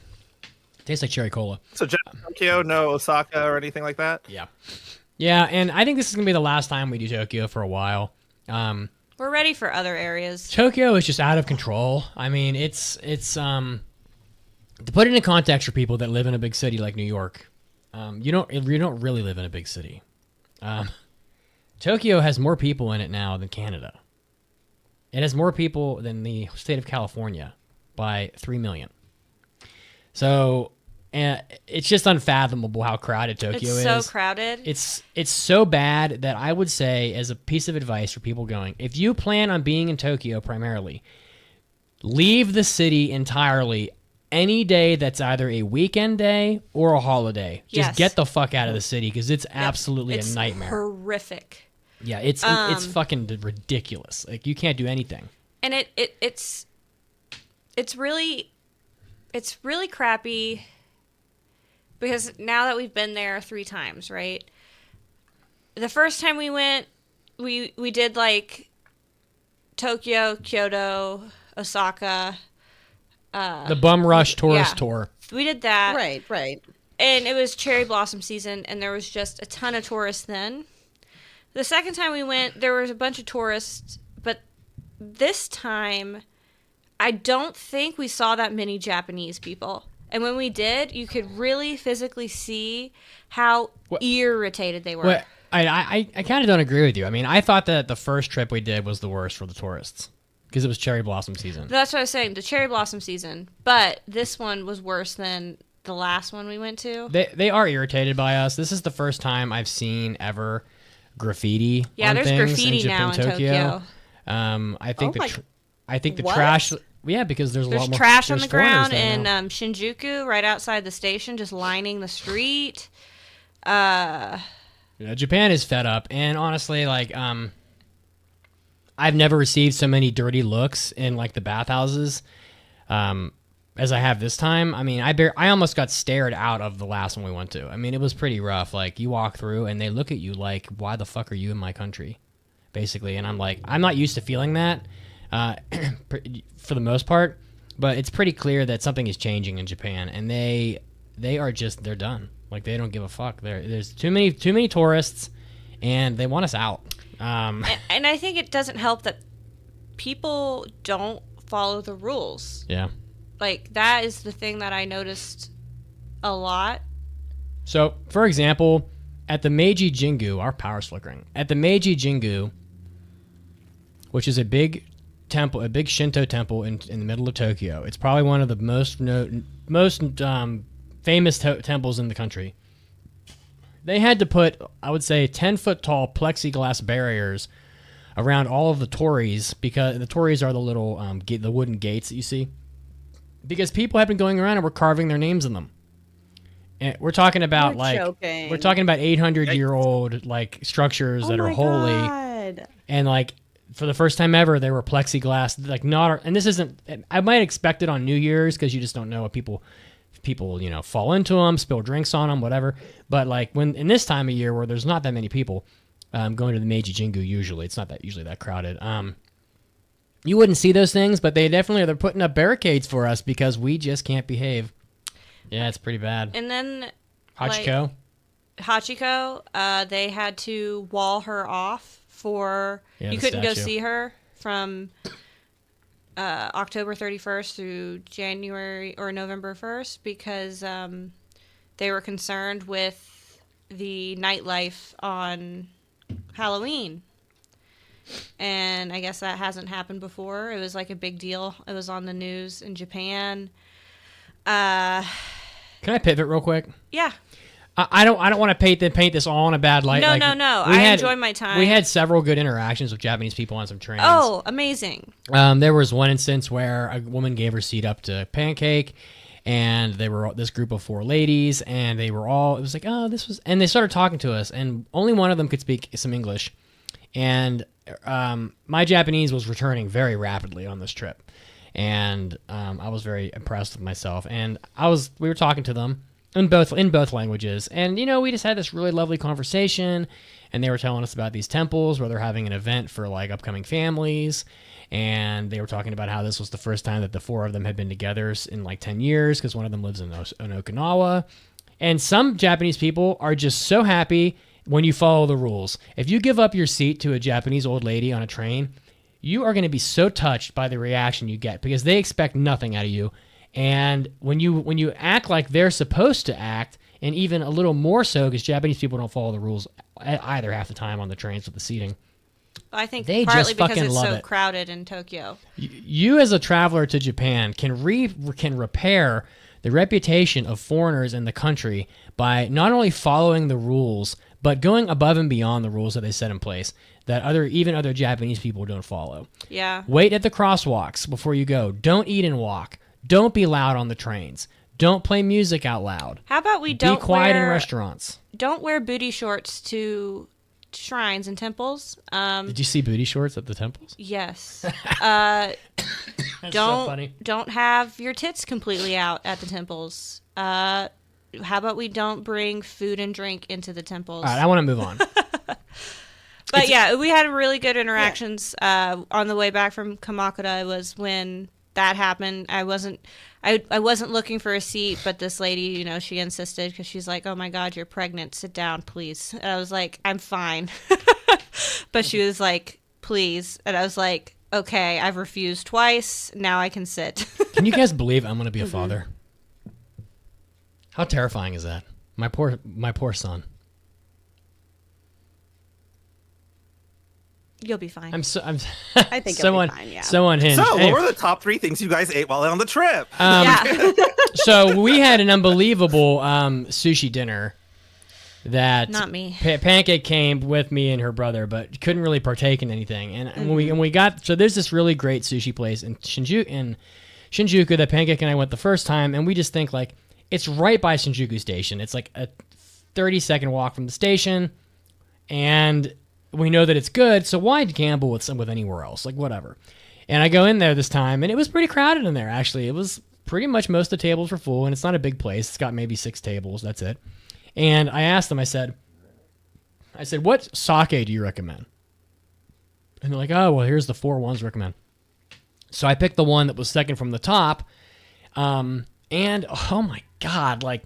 Tastes like cherry cola. So just Tokyo, no Osaka or anything like that? Yeah. Yeah, and I think this is going to be the last time we do Tokyo for a while. We're ready for other areas. Tokyo is just out of control. I mean, it's to put it in context for people that live in a big city like New York, you don't really live in a big city. Tokyo has more people in it now than Canada. It has more people than the state of California by 3 million. So it's just unfathomable how crowded Tokyo is. It's so crowded. It's so bad that I would say, as a piece of advice for people going, if you plan on being in Tokyo primarily, leave the city entirely any day that's either a weekend day or a holiday. Just get the fuck out of the city because it's absolutely a nightmare. It's horrific. Yeah, it's fucking ridiculous. Like, you can't do anything. And it's really crappy because now that we've been there 3 times, right? The first time we went, we did like Tokyo, Kyoto, Osaka. The Bum Rush Tourist yeah. Tour. We did that. Right. And it was cherry blossom season, and there was just a ton of tourists then. The second time we went, there was a bunch of tourists, but this time, I don't think we saw that many Japanese people. And when we did, you could really physically see how irritated they were. Well, I kind of don't agree with you. I mean, I thought that the first trip we did was the worst for the tourists because it was cherry blossom season. That's what I was saying, the cherry blossom season. But this one was worse than the last one we went to. They are irritated by us. This is the first time I've seen ever graffiti. Yeah, on there's things graffiti now in Tokyo. I think the what? trash. Yeah, because there's a lot more trash on the foreigners ground there in now. Shinjuku, right outside the station, just lining the street. Japan is fed up, and honestly, like, I've never received so many dirty looks in like the bathhouses as I have this time. I mean, I almost got stared out of the last one we went to. I mean, it was pretty rough. Like, you walk through and they look at you like, why the fuck are you in my country? Basically. And I'm like, I'm not used to feeling that for the most part, but it's pretty clear that something is changing in Japan, and they're done. Like, they don't give a fuck. There's too many tourists, and they want us out. And I think it doesn't help that people don't follow the rules. Yeah. Like, that is the thing that I noticed a lot. So, for example, at the Meiji Jingu, our power's flickering. At the Meiji Jingu, which is a big temple, a big Shinto temple in the middle of Tokyo. It's probably one of the most famous temples in the country. They had to put, I would say, 10-foot tall plexiglass barriers around all of the tories, because the tories are the little the wooden gates that you see. Because people have been going around and were carving their names in them. And we're talking about joking. we're talking about 800-year-old like structures that are holy. God. And like for the first time ever, there were plexiglass, like not. And this isn't. I might expect it on New Year's because you just don't know what people fall into them, spill drinks on them, whatever. But like when in this time of year where there's not that many people going to the Meiji Jingu, usually it's not usually that crowded. You wouldn't see those things, but they're putting up barricades for us because we just can't behave. Yeah, it's pretty bad. And then Hachiko, they had to wall her off for you couldn't go see her from October 31st through January or November 1st because they were concerned with the nightlife on Halloween. And I guess that hasn't happened before. It was like a big deal. It was on the news in Japan. Can I pivot real quick? Yeah. I don't want to paint this all in a bad light. No. I enjoyed my time. We had several good interactions with Japanese people on some trains. Oh, amazing. There was one instance where a woman gave her seat up to Pancake, and they were this group of 4 ladies, and they were all, it was like, oh, this was, and they started talking to us, and only one of them could speak some English. And my Japanese was returning very rapidly on this trip. And I was very impressed with myself. And we were talking to them in both languages. And, we just had this really lovely conversation. And they were telling us about these temples where they're having an event for like upcoming families. And they were talking about how this was the first time that the 4 of them had been together in like 10 years because one of them lives in Okinawa. And some Japanese people are just so happy when you follow the rules. If you give up your seat to a Japanese old lady on a train, you are going to be so touched by the reaction you get because they expect nothing out of you. And when you act like they're supposed to act, and even a little more so because Japanese people don't follow the rules either half the time on the trains with the seating. I think they partly just because fucking it's love so it. crowded in Tokyo. You as a traveler to Japan can repair the reputation of foreigners in the country by not only following the rules, but going above and beyond the rules that they set in place that even other Japanese people don't follow. Yeah. Wait at the crosswalks before you go. Don't eat and walk. Don't be loud on the trains. Don't play music out loud. How about we don't be quiet in wear restaurants? Don't wear booty shorts to shrines and temples. Did you see booty shorts at the temples? Yes. That's so funny. Don't have your tits completely out at the temples. How about we don't bring food and drink into the temples? All right, I want to move on. But yeah, we had really good interactions on the way back from Kamakura. Was when that happened. I wasn't looking for a seat, but this lady, she insisted because she's like, "Oh my God, you're pregnant. Sit down, please." And I was like, "I'm fine," but she was like, "Please," and I was like, "Okay, I've refused twice. Now I can sit." Can you guys believe I'm gonna be a father? How terrifying is that? My poor son. You'll be fine. I'm I think you'll be fine, yeah. So unhinged. So, Anyway. what were the top 3 things you guys ate while on the trip? Yeah. So we had an unbelievable sushi dinner that Not me. Pancake came with me and her brother, but couldn't really partake in anything. And when we got, so there's this really great sushi place in Shinjuku that Pancake and I went the first time, and we just think like it's right by Shinjuku Station. It's like a 30-second walk from the station, and we know that it's good, so why gamble with anywhere else? Like, whatever. And I go in there this time, and it was pretty crowded in there, actually. It was pretty much most of the tables were full, and it's not a big place. It's got maybe 6 tables. That's it. And I asked them, I said, what sake do you recommend? And they're like, oh, well, here's the 4 ones recommend. So I picked the one that was second from the top, and oh my God, like,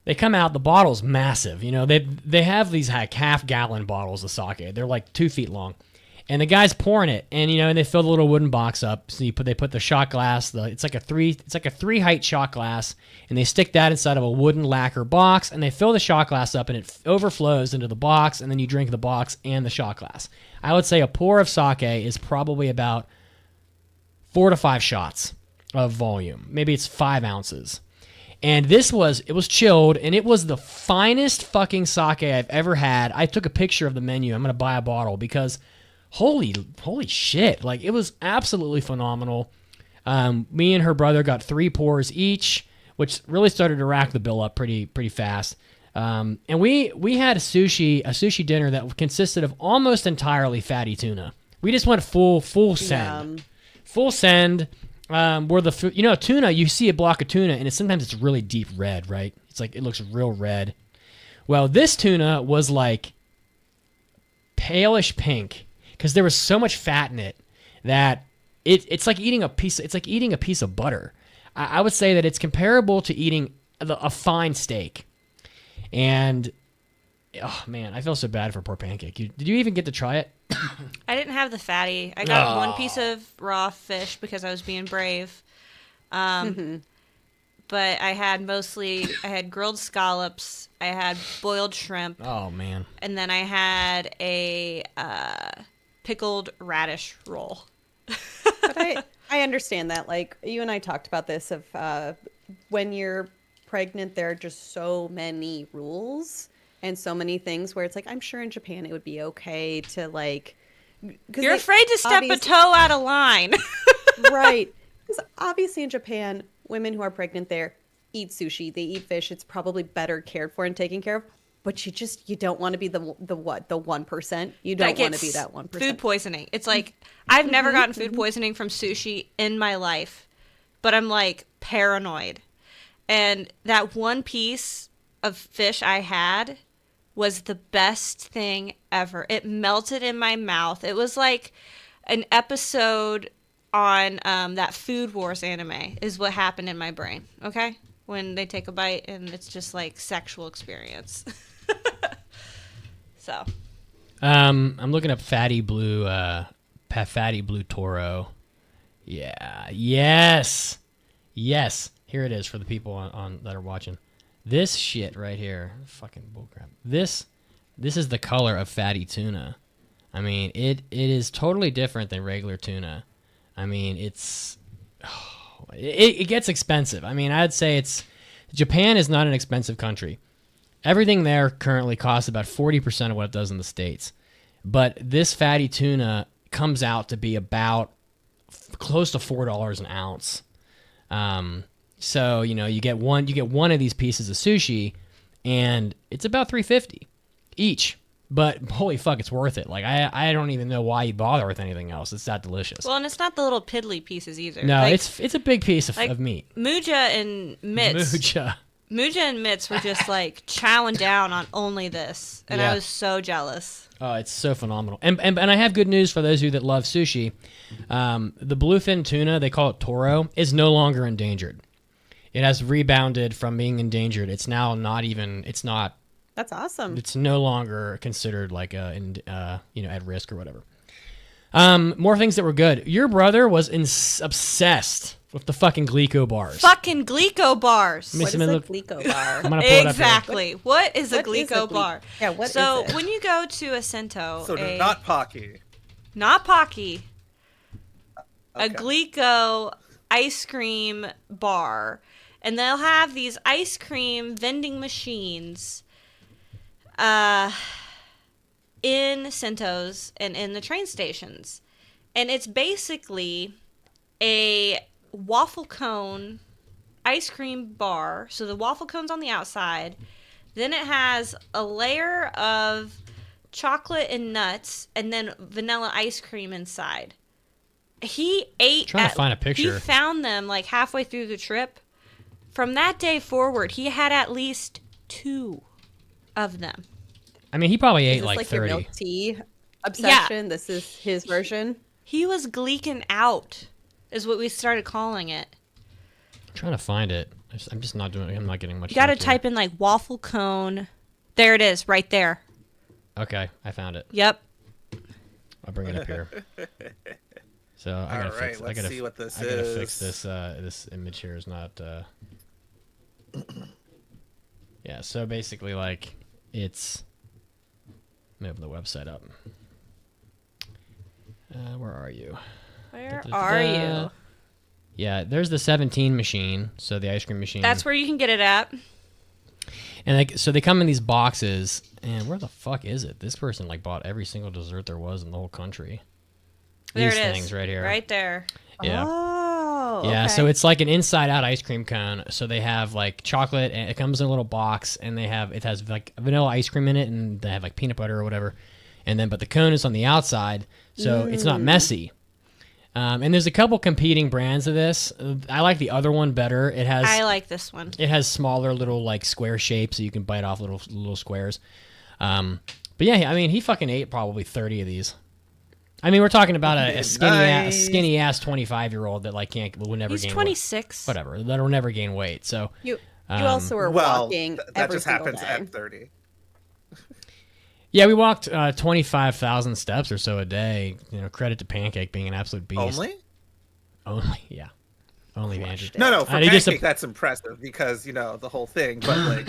they come out, the bottle's massive. They have these half-gallon bottles of sake. They're like 2 feet long. And the guy's pouring it, and and they fill the little wooden box up. So they put the shot glass, it's like a 3-height shot glass, and they stick that inside of a wooden lacquer box, and they fill the shot glass up, and it overflows into the box, and then you drink the box and the shot glass. I would say a pour of sake is probably about 4 to 5 shots of volume. Maybe it's 5 ounces. And it was chilled, and it was the finest fucking sake I've ever had. I took a picture of the menu. I'm going to buy a bottle because holy shit. Like, it was absolutely phenomenal. Me and her brother got 3 pours each, which really started to rack the bill up pretty fast. And we had a sushi dinner that consisted of almost entirely fatty tuna. We just went full send. Yum. Full send. Where the food, tuna, you see a block of tuna, and sometimes it's really deep red, right? It's like, it looks real red. Well, this tuna was like palish pink because there was so much fat in it that it's like eating a piece of butter. I would say that it's comparable to eating a fine steak. And oh man, I feel so bad for poor Pancake. Did you even get to try it? I didn't have the fatty. I got 1 piece of raw fish because I was being brave. But I had grilled scallops. I had boiled shrimp. Oh man. And then I had a pickled radish roll. But I understand that. Like, you and I talked about this of when you're pregnant, there are just so many rules and so many things where it's like, I'm sure in Japan it would be okay to like... You're afraid to step a toe out of line. Right. Because obviously in Japan, women who are pregnant there eat sushi, they eat fish. It's probably better cared for and taken care of. But you don't want to be the 1%. You don't want to be that 1%. Food poisoning. It's like, I've never gotten food poisoning from sushi in my life, but I'm like paranoid. And that 1 piece of fish I had was the best thing ever. It melted in my mouth. It was like an episode on that Food Wars anime is what happened in my brain, okay? When they take a bite and it's just like sexual experience. So. I'm looking up Fatty Blue Toro. Yeah. Yes. Here it is for the people on that are watching. This shit right here, fucking bullcrap. This is the color of fatty tuna. I mean, it is totally different than regular tuna. I mean, it gets expensive. I mean, I'd say Japan is not an expensive country. Everything there currently costs about 40% of what it does in the States. But this fatty tuna comes out to be about close to $4 an ounce. So, you get one of these pieces of sushi, and it's about $3.50 each. But holy fuck, it's worth it. Like, I don't even know why you bother with anything else. It's that delicious. Well, and it's not the little piddly pieces either. No, like, it's a big piece of meat. Muja and Mitts. Muja and Mitz were just like chowing down on only this, and Yeah. I was so jealous. Oh, it's so phenomenal. And I have good news for those of you that love sushi. The bluefin tuna, they call it toro, is no longer endangered. It has rebounded from being endangered. It's now not even. It's not. That's awesome. It's no longer considered like at risk or whatever. More things that were good. Your brother was obsessed with the fucking Glico bars. Fucking Glico bars. Let me What see is them a look- Glico bar? I'm gonna pull it up here. Exactly. What is a What is a Glico Gle- bar? Yeah, what is so it? when you go to a Cento, So not Pocky. not Pocky, a Okay. Glico ice cream bar, and they'll have these ice cream vending machines in Centos and in the train stations. And it's basically a waffle cone ice cream bar. So the waffle cone's on the outside. Then it has a layer of chocolate and nuts, and then vanilla ice cream inside. He ate. Trying to find a picture. He found them like halfway through the trip. From that day forward, he had at least 2 of them. I mean, he probably Is ate this like your 30. milk tea obsession? This is his version. He was gleeking out, is what we started calling it. I'm trying to find it. I'm just not doing. I'm not getting much. You got to luck here. type in like waffle cone. There it is, right there. Okay, I found it. Yep. I'll bring it up here. So I gotta All fix. right, let's see what this I gotta is. fix this. This image here is not. Yeah. So basically, like, it's. Let me open the website up. Where are you? Where Da-da-da-da. are you? Yeah, there's the 17 machine. So the ice cream machine. That's where you can get it at. And so they come in these boxes. And where the fuck is it? This person like bought every single dessert there was in the whole country. There These it is. things right here. Right there. Yeah. Oh, Yeah, okay. so it's like an inside-out ice cream cone. So they have like chocolate, and it comes in a little box, and it has like vanilla ice cream in it, and they have like peanut butter or whatever. And then, but the cone is on the outside, so it's not messy. And there's a couple competing brands of this. I like the other one better. I like this one. It has smaller little like square shapes, so you can bite off little squares. But yeah, I mean, he fucking ate probably 30 of these. I mean, we're talking about a skinny ass 25-year-old that like will never He's gain 26. weight. Whatever, that'll never gain weight. So You also were Well, walking that every just single happens day. at 30. yeah, we walked 25,000 steps or so a day. You know, credit to Pancake being an absolute beast. Only, yeah, only Andrew. No, for he just- Pancake, that's impressive because, the whole thing. But, like,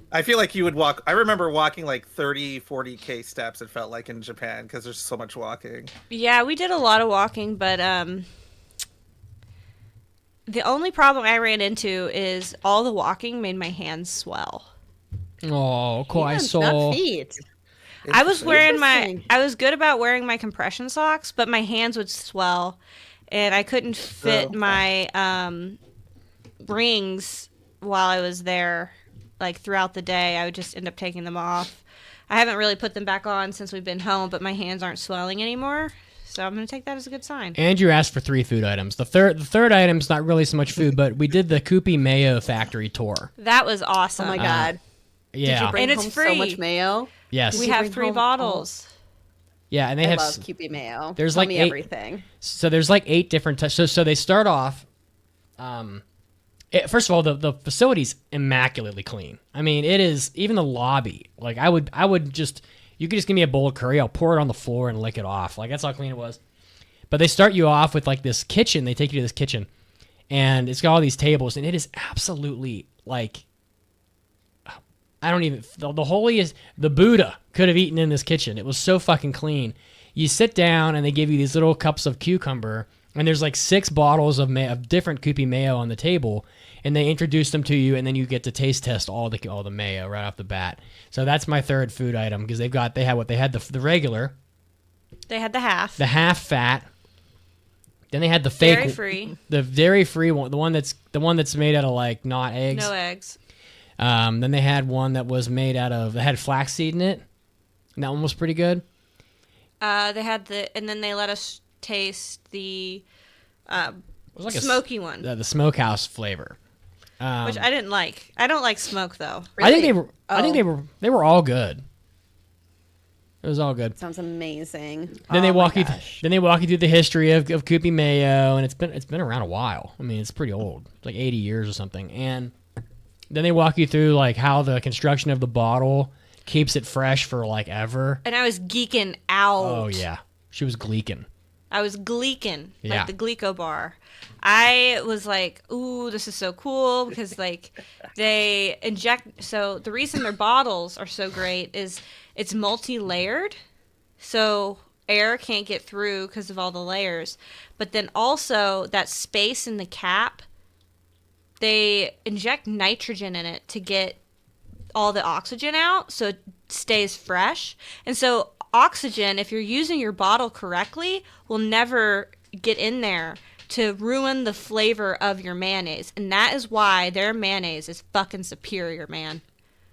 I feel like you would walk. I remember walking like 30, 40K steps, it felt like in Japan because there's so much walking. Yeah, we did a lot of walking, but the only problem I ran into is all the walking made my hands swell. Oh, quite Hands, so. not feet. I was wearing Interesting. I was good about wearing my compression socks, but my hands would swell, and I couldn't fit Oh. my rings while I was there. Like throughout the day, I would just end up taking them off. I haven't really put them back on since we've been home, but my hands aren't swelling anymore. So I'm gonna take that as a good sign. Andrew asked for 3 food items. The third item's not really so much food, but we did the Koopy Mayo factory tour. That was awesome. Oh my god! Yeah. Did you bring And it's home free. so much mayo? Yes. We you have bring 3 home- bottles. Yeah, and they I have. love Kewpie mayo. there's Tell like me 8 everything. So there's like 8 different types. So they start off. First of all, the facility's immaculately clean. I mean, it is, even the lobby. Like I would just, you could just give me a bowl of curry, I'll pour it on the floor and lick it off. Like that's how clean it was. But they start you off with like this kitchen. They take you to this kitchen, and it's got all these tables, and it is absolutely like, I don't even, the holiest, the Buddha could have eaten in this kitchen. It was so fucking clean. You sit down, and they give you these little cups of cucumber, and there's like 6 bottles of different Koopy mayo on the table, and they introduce them to you, and then you get to taste test all the mayo right off the bat. So that's my third food item, because they had the regular, They had the half. the half fat, then they had the fake, Dairy free. the dairy free one, the one that's made out of like not eggs. No eggs. Then they had one that was made out of, that had flaxseed in it, and that one was pretty good. They had and then they let us taste the It was like smoky one. The smokehouse flavor. which I didn't like. I don't like smoke though. I think they were all good. It was all good. Sounds amazing. Then they walk you. Gosh. Then they walk you through the history of Koopy Mayo, and it's been around a while. I mean, it's pretty old. It's like 80 years or something. And then they walk you through like how the construction of the bottle keeps it fresh for like ever. And I was geeking out. Oh yeah, she was gleeking. I was gleeking, Yeah. like the Gleeco bar. I was like, ooh, this is so cool because like they inject. So the reason their bottles are so great is it's multi-layered, so air can't get through because of all the layers. But then also that space in the cap, they inject nitrogen in it to get all the oxygen out so it stays fresh. And so oxygen, if you're using your bottle correctly, will never get in there to ruin the flavor of your mayonnaise. And that is why their mayonnaise is fucking superior, man.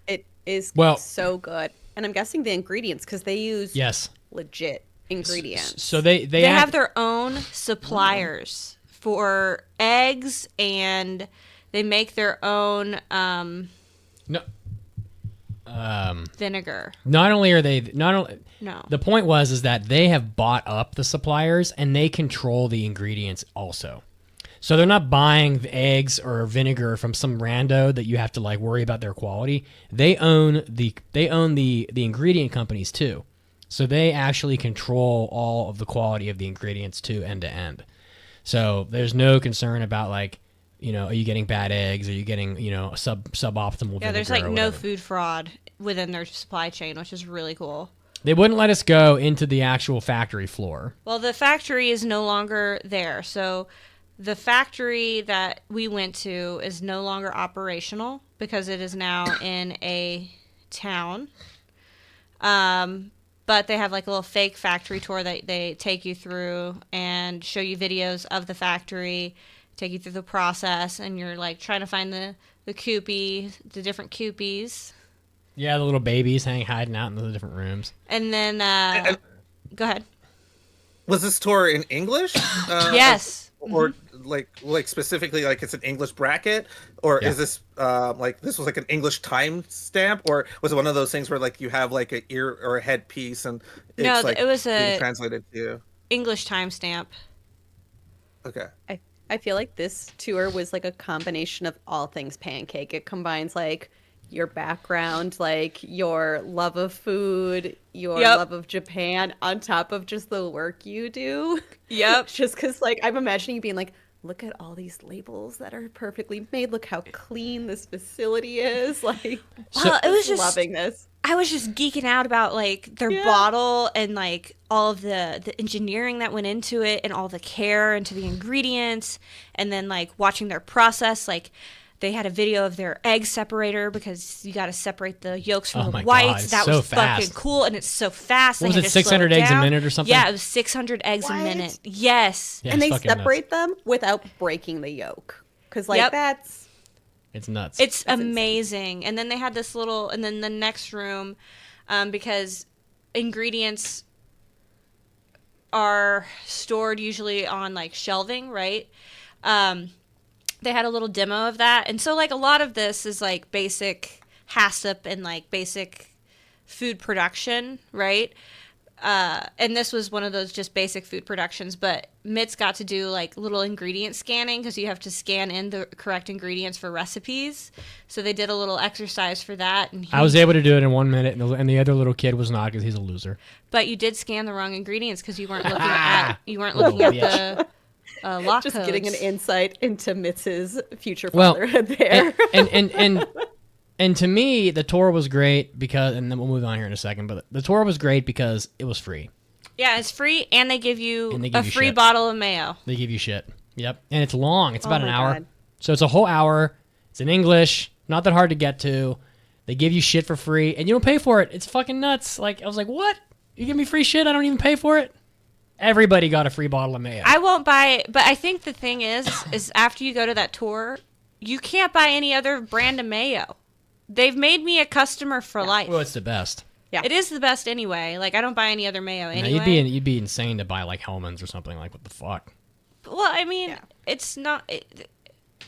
It is Well- so good. And I'm guessing the ingredients, because they use Yes. legit ingredients. So they They have their own suppliers for eggs, and they make their own no. vinegar. Not only are they No. the point is that they have bought up the suppliers and they control the ingredients also. So they're not buying the eggs or vinegar from some rando that you have to like worry about their quality. They own the ingredient companies too. So they actually control all of the quality of the ingredients too, end to end. So there's no concern about like, are you getting bad eggs? Are you getting, suboptimal vinegar? Yeah, there's like or no whatever. food fraud within their supply chain, which is really cool. They wouldn't let us go into the actual factory floor. Well, the factory is no longer there. So the factory that we went to is no longer operational because it is now in a town. But they have like a little fake factory tour that they take you through and show you videos of the factory, take you through the process, and you're like trying to find the Koopy, the different Koopies. Yeah, the little babies hiding out in the different rooms. And then, go ahead. Was this tour in English? Yes. Or like specifically like it's an English bracket, or Yeah. is this like this was like an English time stamp, or was it one of those things where like you have like an ear or a headpiece and it's No, like it was being a translated to you? English timestamp. Okay. I feel like this tour was like a combination of all things pancake. It combines like your background, like your love of food, your Yep. love of Japan, on top of just the work you do. Yep. Just because, like, I'm imagining you being like, look at all these labels that are perfectly made. Look how clean this facility is. Like, Well, it was just loving this. I was just geeking out about like their Yeah. bottle and like all of the engineering that went into it and all the care into the ingredients, and then like watching their process. Like they had a video of their egg separator because you got to separate the yolks from Oh the my God, whites. it's That so was fucking fast. cool, and it's so fast. What was They it, had to slow 600 eggs a down. minute or something? Yeah, it was 600 eggs a What? minute. Yes. Yeah, And it's they fucking nuts. separate them without breaking the yolk. Because, like, Yep. that's... It's nuts. It's That's insane. amazing. And then they had this little, and then the next room, because ingredients are stored usually on like shelving, right? They had a little demo of that. And so like a lot of this is like basic HACCP and like basic food production, right? And this was one of those just basic food productions, but Mitz got to do like little ingredient scanning because you have to scan in the correct ingredients for recipes. So they did a little exercise for that. And I was able to do it in 1 minute, and the other little kid was not because he's a loser. but you did scan the wrong ingredients because you weren't looking at the lock Just codes. getting an insight into Mitz's future Well, fatherhood there. And to me, the tour was great because, and then we'll move on here in a second, but the tour was great because it was free. Yeah, it's free, and they give you And they give a you free shit. bottle of mayo. They give you shit. Yep. And it's long. It's about Oh an my hour. God. So it's a whole hour. It's in English. Not that hard to get to. They give you shit for free, and you don't pay for it. It's fucking nuts. Like, I was like, what? You give me free shit? I don't even pay for it? Everybody got a free bottle of mayo. I won't buy it, but I think the thing is after you go to that tour, you can't buy any other brand of mayo. They've made me a customer for life. Well, it's the best. Yeah. It is the best anyway. Like I don't buy any other mayo Now, anyway. you'd be insane to buy like Hellman's or something. Like, what the fuck? Well, I mean, Yeah. it's not.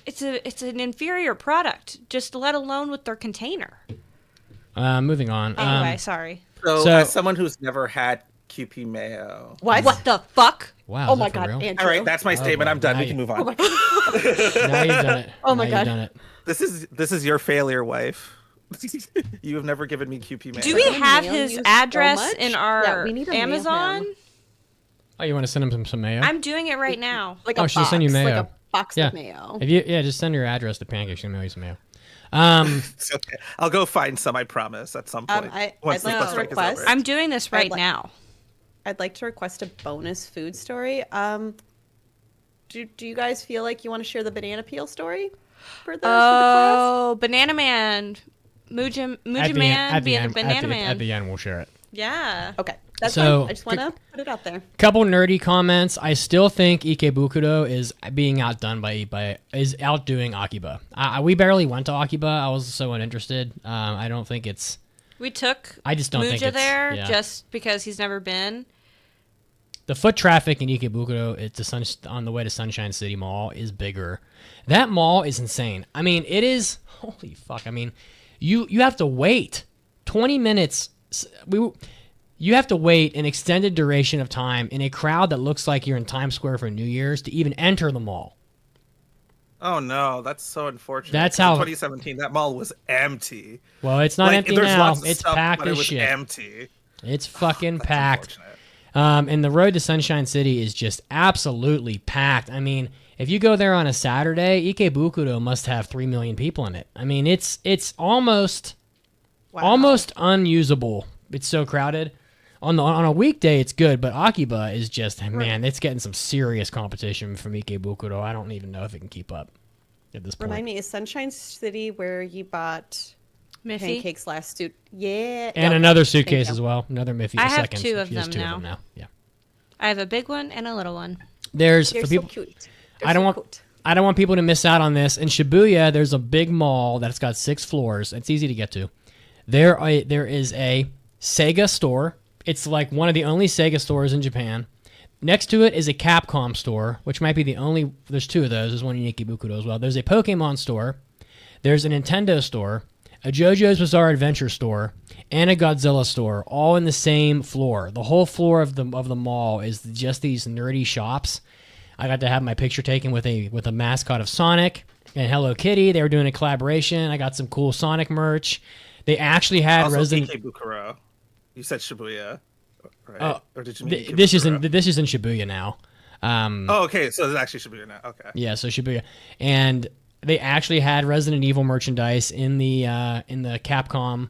it's an inferior product, just let alone with their container. Moving on. Anyway, sorry. So, as someone who's never had QP mayo. What the fuck? Wow. Oh is my that for god, real? Andrew. All right, that's my statement. I'm done. We can move on. Now you've done it. Oh my Now God. You've done it. This is your failure, wife. You have never given me QP mayo. Do we have mail his you so address much? in Yeah, our we need to mail Amazon? him. Oh, you want to send him some mayo? I'm doing it right now. Like Oh, a she'll box, send you mayo. like a box Yeah. of mayo. If you, just send your address to Pancake. She'll mail you some mayo. It's okay. I'll go find some. I promise. At some point, once I'd the like to strike is request- over. I'm doing this right now. I'd like to request a bonus food story. Do you guys feel like you want to share the banana peel story for the class? Oh, Banana Man. Muja Man being a Banana Man. At the end, we'll share it. Yeah. Okay, that's So- fine. I just want to put it out there. Couple nerdy comments. I still think Ikebukuro is being outdone is outdoing Akiba. We barely went to Akiba. I was so uninterested. I don't think it's. We took I just don't think Muja it's there yeah. just because he's never been. The foot traffic in Ikebukuro, on the way to Sunshine City Mall, is bigger. That mall is insane. I mean, it is. Holy fuck! I mean, you have to wait 20 minutes. You have to wait an extended duration of time in a crowd that looks like you're in Times Square for New Year's to even enter the mall. Oh no, that's so unfortunate. That's In how- 2017, that mall was empty. Well, it's not empty there's now. lots of It's stuff, packed but it as was shit. empty. It's fucking That's packed. unfortunate. And the road to Sunshine City is just absolutely packed. I mean, if you go there on a Saturday, Ikebukuro must have 3 million people in it. I mean, it's almost unusable. It's so crowded. On a weekday, it's good, but Akiba is just, man, it's getting some serious competition from Ikebukuro. I don't even know if it can keep up at this point. Remind me, is Sunshine City where you bought Miffy. pancakes last suit? Yeah. And okay. another Thank suitcase you. as well. Another Miffy. I a have second. two of She has them two now. of them now. Yeah. I have a big one and a little one. There's They're for so people. cute. I don't want. I don't want people to miss out on this. In Shibuya, there's a big mall that's got 6 floors. It's easy to get to. There is a Sega store. It's like one of the only Sega stores in Japan. Next to it is a Capcom store, which might be the only. There's 2 of those. There's one in Ikebukuro as well. There's a Pokemon store. There's a Nintendo store, a JoJo's Bizarre Adventure store, and a Godzilla store, all in the same floor. The whole floor of the mall is just these nerdy shops. I got to have my picture taken with a mascot of Sonic and Hello Kitty. They were doing a collaboration. I got some cool Sonic merch. They actually had Also, Resident. Ikebukuro. You said Shibuya, right? Or did you mean This is Ikebukuro? in Shibuya now. Oh, okay. So it's actually Shibuya now. Okay. Yeah, so Shibuya, and they actually had Resident Evil merchandise in the Capcom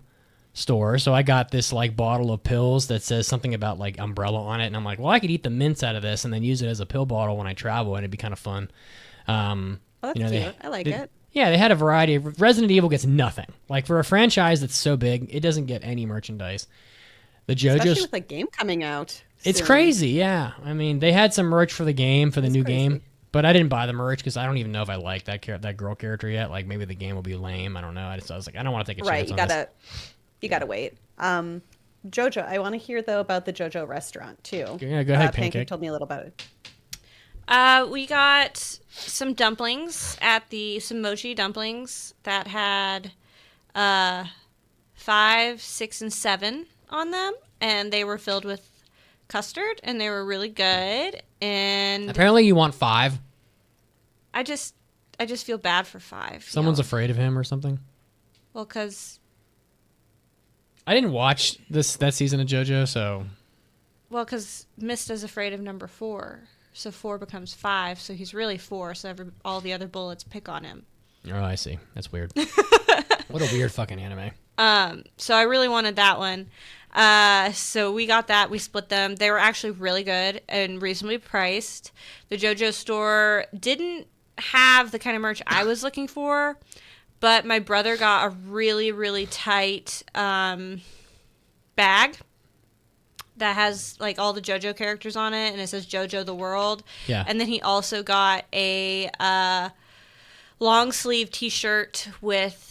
store. So I got this like bottle of pills that says something about like Umbrella on it, and I'm like, well, I could eat the mints out of this and then use it as a pill bottle when I travel, and it'd be kind of fun. Oh, that's cute. I like it. Yeah, they had a variety of. Resident Evil gets nothing. Like for a franchise that's so big, it doesn't get any merchandise. The Especially JoJo's. with a game coming out. It's soon. crazy, yeah. I mean, they had some merch for the game, for the new crazy. game, but I didn't buy the merch because I don't even know if I like that girl character yet. Like maybe the game will be lame. I don't know. I was like, I don't want to take a Right, chance on this. you gotta wait. Jojo, I want to hear though about the Jojo restaurant too. Yeah, go ahead, Pancake. told me a little about it. We got some dumplings some mochi dumplings that had 5, 6, and 7 on them, and they were filled with custard, and they were really good. And Apparently, you want 5. I just feel bad for 5. Someone's afraid of him or something. Well, because I didn't watch that season of JoJo, so Mist is afraid of number 4, so 4 becomes 5, so he's really 4. So all the other bullets pick on him. oh, I see. That's weird. What a weird fucking anime. So I really wanted that one. So we got that. We split them. They were actually really good and reasonably priced. The JoJo store didn't have the kind of merch I was looking for, but my brother got a really, really tight bag that has like all the JoJo characters on it, and it says JoJo the World. Yeah. And then he also got a long sleeve T-shirt with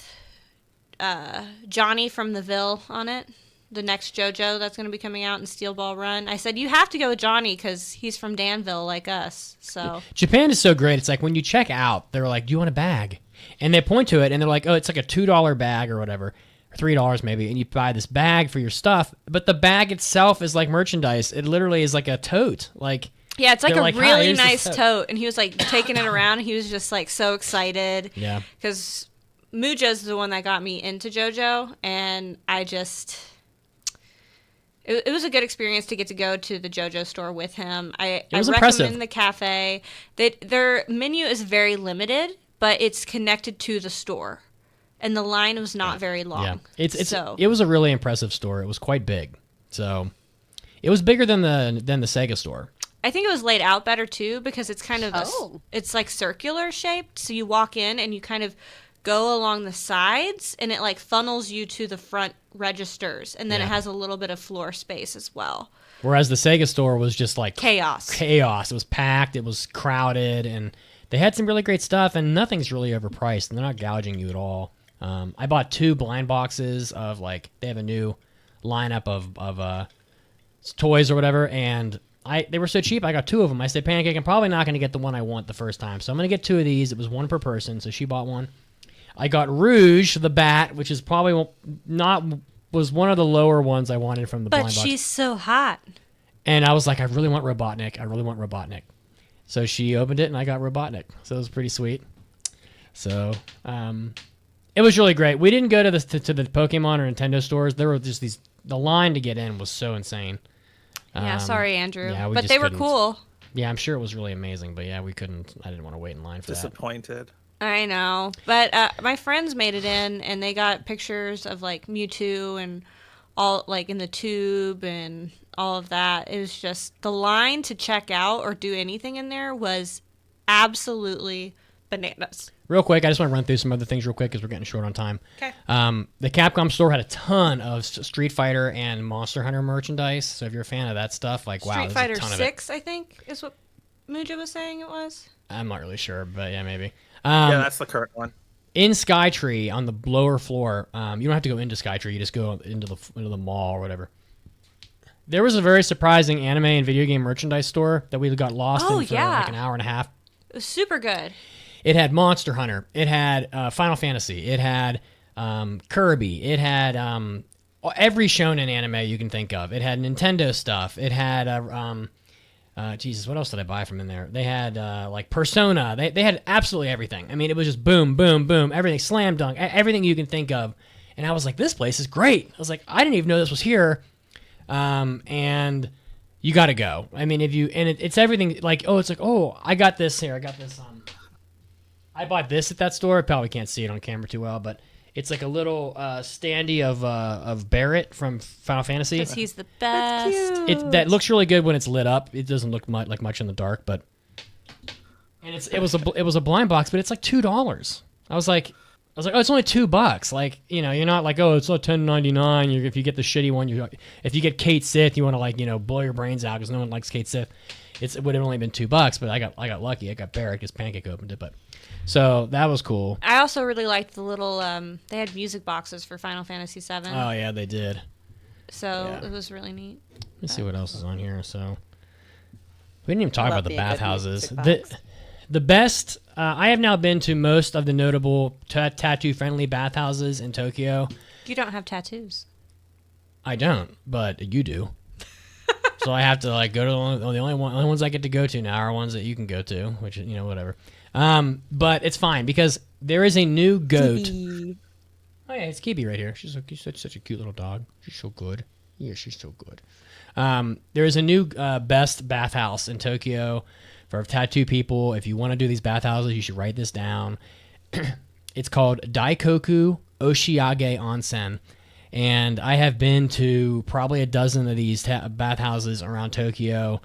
Johnny from the Ville on it. the next JoJo that's going to be coming out in Steel Ball Run. I said, you have to go with Johnny because he's from Danville like us. So Japan is so great. It's like when you check out, they're like, do you want a bag? And they point to it, and they're like, oh, it's like a $2 bag or whatever, or $3 maybe, and you buy this bag for your stuff, but the bag itself is like merchandise. It literally is like a tote. Like, yeah, it's like a like, "Hi, really here's this nice tote." tote. And he was like taking it around. He was just like so excited. Yeah. Because Mujo's the one that got me into JoJo, and I just... It was a good experience to get to go to the JoJo store with him. I was recommend impressive. the cafe. Their menu is very limited, but it's connected to the store. And the line was not very long. Yeah. It was a really impressive store. It was quite big. So it was bigger than the Sega store. I think it was laid out better too because it's kind of it's like circular shaped. So you walk in and you kind of go along the sides and it like funnels you to the front registers, and then it has a little bit of floor space as well. Whereas the Sega store was just like Chaos. It was packed. It was crowded, and they had some really great stuff, and nothing's really overpriced, and they're not gouging you at all. I bought 2 blind boxes of like they have a new lineup of toys or whatever, and they were so cheap. I got 2 of them. I said, Pancake, I'm probably not going to get the one I want the first time, so I'm going to get 2 of these. It was 1 per person, so she bought 1. I got Rouge the Bat, which is probably was one of the lower ones I wanted from the blind box. But she's so hot. And I was like, I really want Robotnik. So she opened it, and I got Robotnik. So it was pretty sweet. So it was really great. We didn't go to the Pokemon or Nintendo stores. There were just the line to get in was so insane. Yeah, sorry, Andrew. Yeah, but they were cool. Yeah, I'm sure it was really amazing. But yeah, we couldn't. I didn't want to wait in line for that. Disappointed. I know. But my friends made it in, and they got pictures of like Mewtwo and all like in the tube and all of that. It was just the line to check out or do anything in there was absolutely bananas. Real quick, I just want to run through some other things real quick because we're getting short on time. Okay. The Capcom store had a ton of Street Fighter and Monster Hunter merchandise. So if you're a fan of that stuff, like, wow, Street there's a Fighter ton of 6, I think, is what Mujo was saying it was. I'm not really sure, but yeah, maybe. Yeah, that's the current one. In Skytree, on the lower floor, you don't have to go into Skytree. You just go into the mall or whatever. There was a very surprising anime and video game merchandise store that we got lost in for like an hour and a half. It was super good. It had Monster Hunter. It had Final Fantasy. It had Kirby. It had every shonen anime you can think of. It had Nintendo stuff. It had Jesus, what else did I buy from in there? They had like Persona. They had absolutely everything. I mean, it was just boom, boom, boom, everything, slam dunk, everything you can think of. And I was like, this place is great. I was like, I didn't even know this was here. And you got to go. I mean, it's everything like, it's like, I got this here. I got this. I bought this at that store. I probably can't see it on camera too well, but it's like a little standee of Barrett from Final Fantasy. Because he's the best. That looks really good when it's lit up. It doesn't look like much in the dark, but it was a blind box, but it's like $2. I was like, it's only $2. Like, you're not like, it's not $10.99. If you get the shitty one, if you get Kate Sith, you want to like, blow your brains out because no one likes Kate Sith. It would have only been $2, but I got lucky. I got Barrett because Pancake opened it, but. So that was cool. I also really liked the little, they had music boxes for Final Fantasy VII. Oh, yeah, they did. So it was really neat. Let me see what else is on here. So we didn't even talk about the bathhouses. The best, I have now been to most of the notable tattoo-friendly bathhouses in Tokyo. You don't have tattoos. I don't, but you do. So I have to like go to the only ones I get to go to now are ones that you can go to, which whatever. But it's fine because there is a new goat. Kibi. Oh yeah, it's Kibi right here. She's such a cute little dog. She's so good. Yeah, she's so good. There is a new best bathhouse in Tokyo for tattoo people. If you want to do these bathhouses, you should write this down. It's called Daikoku Oshiage Onsen. And I have been to probably a dozen of these bathhouses around Tokyo.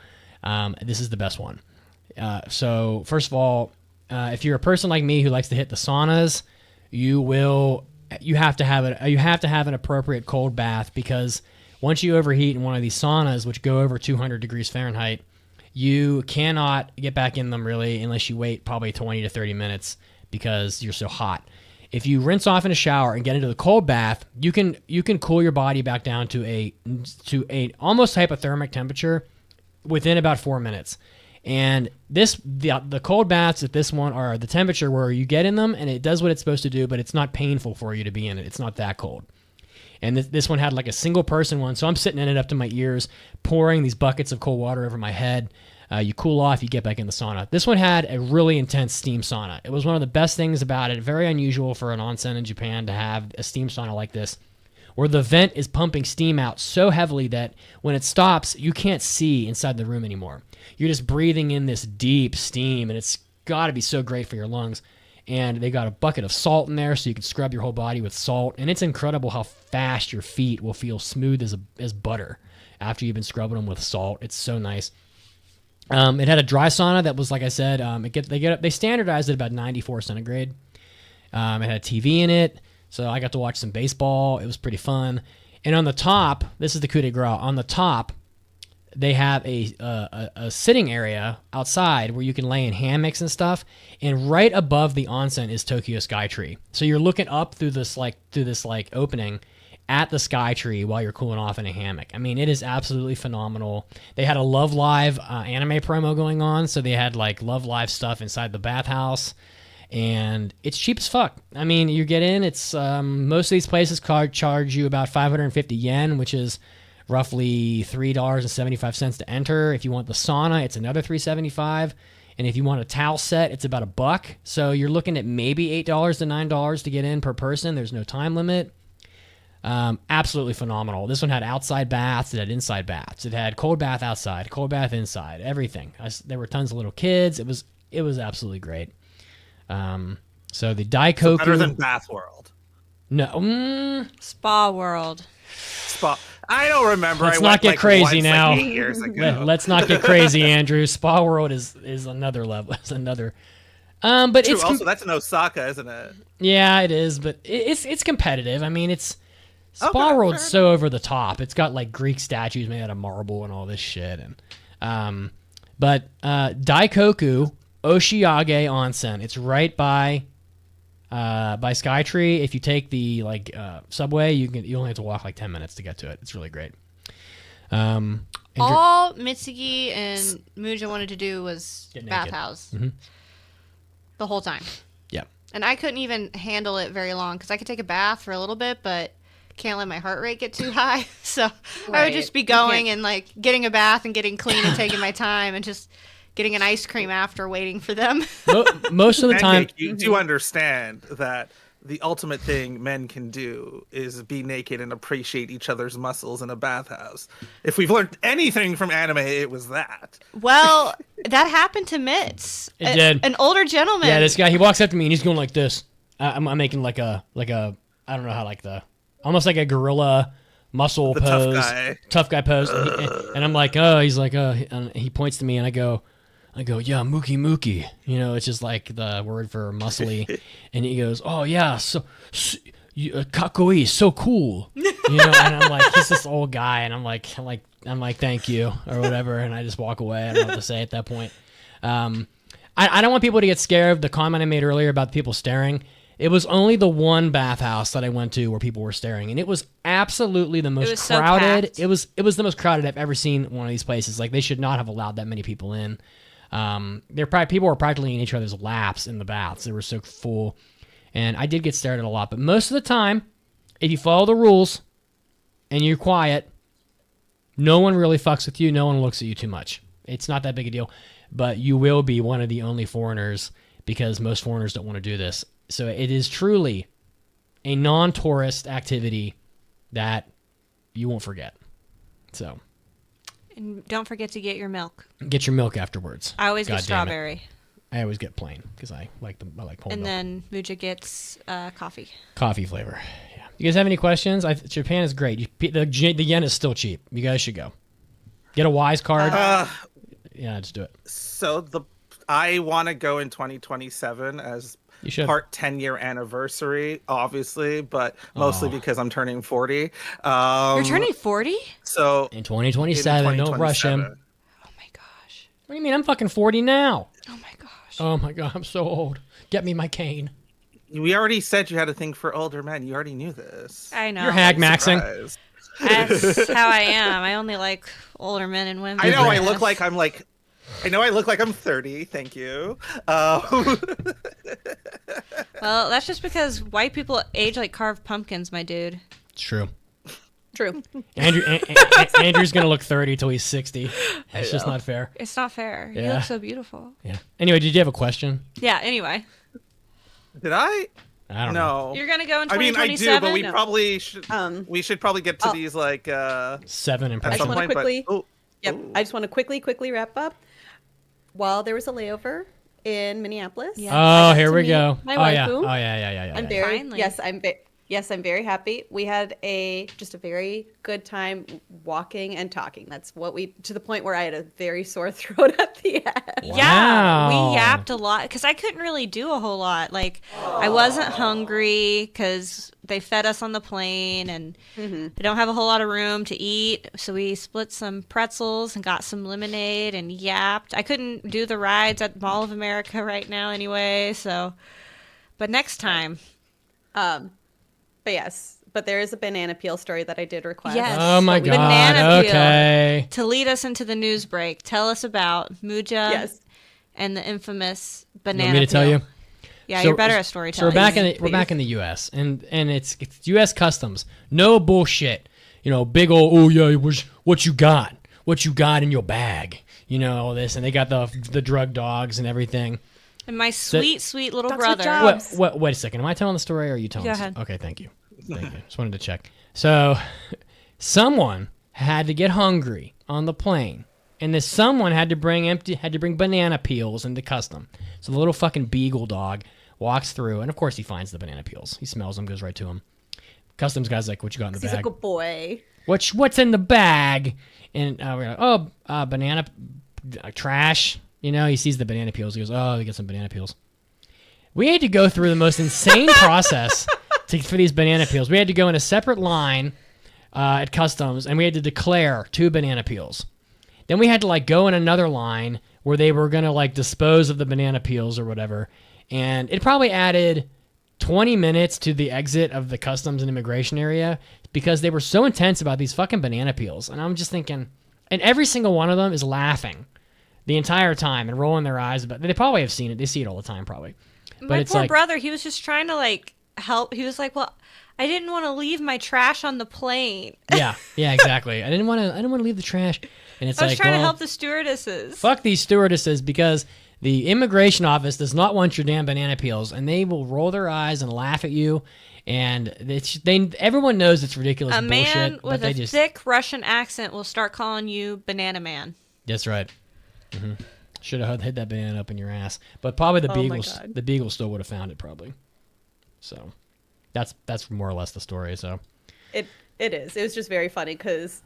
This is the best one. So first of all, if you're a person like me who likes to hit the saunas, you have to have an appropriate cold bath because once you overheat in one of these saunas, which go over 200 degrees Fahrenheit, you cannot get back in them really unless you wait probably 20 to 30 minutes because you're so hot. If you rinse off in a shower and get into the cold bath, you can cool your body back down to a almost hypothermic temperature within about 4 minutes. And the cold baths at this one are the temperature where you get in them and it does what it's supposed to do, but it's not painful for you to be in it. It's not that cold. And this one had like a single person one, so I'm sitting in it up to my ears, pouring these buckets of cold water over my head. You cool off, you get back in the sauna. This one had a really intense steam sauna. It was one of the best things about it. Very unusual for an onsen in Japan to have a steam sauna like this, where the vent is pumping steam out so heavily that when it stops, you can't see inside the room anymore. You're just breathing in this deep steam, and it's got to be so great for your lungs. And they got a bucket of salt in there so you can scrub your whole body with salt. And it's incredible how fast your feet will feel smooth as butter after you've been scrubbing them with salt. It's so nice. It had a dry sauna that was, like I said, they standardized it about 94 centigrade. It had a TV in it, so I got to watch some baseball. It was pretty fun. And on the top, this is the coup de grace. On the top, they have a sitting area outside where you can lay in hammocks and stuff. And right above the onsen is Tokyo Skytree. So you're looking up through this opening at the Skytree while you're cooling off in a hammock. I mean, it is absolutely phenomenal. They had a Love Live anime promo going on, so they had like Love Live stuff inside the bathhouse, and it's cheap as fuck. I mean, you get in, it's most of these places charge you about 550 yen, which is roughly $3.75 to enter. If you want the sauna, it's another $3.75. And if you want a towel set, it's about $1. So you're looking at maybe $8 to $9 to get in per person. There's no time limit. Absolutely phenomenal. This one had outside baths. It had inside baths. It had cold bath outside, cold bath inside, everything. There were tons of little kids. It was absolutely great. So the Daikoku... Better than Bath World. No. Spa World. Spa. I don't remember. Let's not get crazy once, now. 8 years ago. Let's not get crazy, Andrew. Spa World is another level. It's another... but True, it's... also, that's in Osaka, isn't it? Yeah, it is, but it's competitive. I mean, it's... Spa Okay, World's so over the top. It's got like Greek statues made out of marble and all this shit. And but Daikoku Oshiage Onsen. It's right by Skytree. If you take the subway, you only have to walk like 10 minutes to get to it. It's really great. All Mitsuki and Muja wanted to do was Get naked. bathhouse Mhm. the whole time. Yeah. And I couldn't even handle it very long because I could take a bath for a little bit, but can't let my heart rate get too high. So I would Right. just be going and like getting a bath and getting clean and taking my time and just getting an ice cream after waiting for them. Most of the time, Pancake, you do understand that the ultimate thing men can do is be naked and appreciate each other's muscles in a bathhouse. If we've learned anything from anime, it was that. Well, that happened to Mitz. It did. An older gentleman. yeah, this guy, he walks up to me and he's going like this. I'm making like a I don't know how, like almost like a gorilla muscle The pose, tough guy pose. And I'm like, oh, he's like, and he points to me and I go, yeah, mookie mookie. You know, it's just like the word for muscly. And he goes, oh yeah, so kakoi, so cool. You know, and I'm like, he's this old guy, and I'm like, thank you or whatever, and I just walk away. I don't know what to say at that point. I don't want people to get scared of the comment I made earlier about people staring. It was only the one bathhouse that I went to where people were staring, and it was absolutely the most so crowded. packed. It was the most crowded I've ever seen one of these places. Like, they should not have allowed that many people in. People were practically in each other's laps in the baths. They were so full, and I did get stared at a lot. But most of the time, if you follow the rules and you're quiet, no one really fucks with you. No one looks at you too much. It's not that big a deal, but you will be one of the only foreigners because most foreigners don't want to do this. So it is truly a non-tourist activity that you won't forget. So And don't forget to get your milk. get your milk afterwards. I always God get damn it. strawberry. I always get plain because I like whole And milk. then Muja gets coffee. Coffee flavor. Yeah. You guys have any questions? Japan is great. The yen is still cheap. You guys should go. Get a Wise card. Yeah, just do it. So I want to go in 2027 as You should. part 10-year anniversary, obviously, but mostly because I'm turning 40. You're turning 40? So In 2027, don't rush him. Oh my gosh. What do you mean? I'm fucking 40 now. Oh my gosh. Oh my god, I'm so old. Get me my cane. We already said you had a thing for older men. You already knew this. I know. You're hag maxing. Surprise. That's how I am. I only like older men and women. I know. I guess. look like I'm like. I know. I look like I'm 30. Thank you. Well, that's just because white people age like carved pumpkins, my dude. It's true. True. Andrew's gonna look 30 till he's 60. It's just not fair. It's not fair. You Yeah. look so beautiful. Yeah. Anyway, did you have a question? Yeah. Anyway, Did I? I don't know. No. you're gonna go in I mean, 2027. I do, but we No. probably should. We should probably get to these like 7 at impressions. some wanna point. quickly- But, Yep. I just want to quickly wrap up. While there was a layover in Minneapolis. Yeah. Oh, got here to we meet go. my Oh yeah. waifu. Oh yeah. I'm very Finally. I'm very happy. We had just a very good time walking and talking. That's what to the point where I had a very sore throat at the end. Yeah, Wow. we yapped a lot because I couldn't really do a whole lot. Like, I wasn't hungry because they fed us on the plane, and we don't have a whole lot of room to eat. So we split some pretzels and got some lemonade and yapped. I couldn't do the rides at Mall of America right now anyway. So, but next time, But yes, but there is a banana peel story that I did request. Yes. Oh my Banana god. peel. Okay. to lead us into the news break, tell us about Muja Yes. and the infamous You banana want me to tell peel. you? Yeah, So- you're better at So storytelling. we're back in the U.S. and it's U.S. Customs. No bullshit. You know, big old. Oh yeah, what you got? What you got in your bag? You know all this, and they got the drug dogs and everything. And my sweet little Ducks with brother. jobs. Wait a second. Am I telling the story or are you telling Go the ahead. story? Okay, thank you. Just wanted to check. So, someone had to get hungry on the plane, and this someone had to bring banana peels into custom. So the little fucking beagle dog walks through, and of course he finds the banana peels. He smells them, goes right to him. Customs guy's like, "What you got in the He's a bag? good boy. What's in the bag?" And we're like, banana trash. You know, he sees the banana peels. He goes, "Oh, we get some banana peels." We had to go through the most insane process for these banana peels. We had to go in a separate line at customs, and we had to declare 2 banana peels. Then we had to like go in another line where they were gonna like dispose of the banana peels or whatever, and it probably added 20 minutes to the exit of the customs and immigration area because they were so intense about these fucking banana peels. And I'm just thinking, and every single one of them is laughing the entire time and rolling their eyes, but they probably have seen it. They see it all the time, probably. But My it's poor like, brother, he was just trying to like help. He was like, "Well, I didn't want to leave my trash on the plane. yeah, exactly. I didn't want to leave the trash. And it's I was like, trying to well, help the stewardesses." fuck these stewardesses because the immigration office does not want your damn banana peels, and they will roll their eyes and laugh at you. And everyone knows it's ridiculous A bullshit, man but with they a just thick Russian accent will start calling you Banana Man. that's right. Should have hid that banana up in your ass, but probably the Oh my beagles. God. The beagle still would have found it probably. So, that's more or less the story. So, It is. It was just very funny because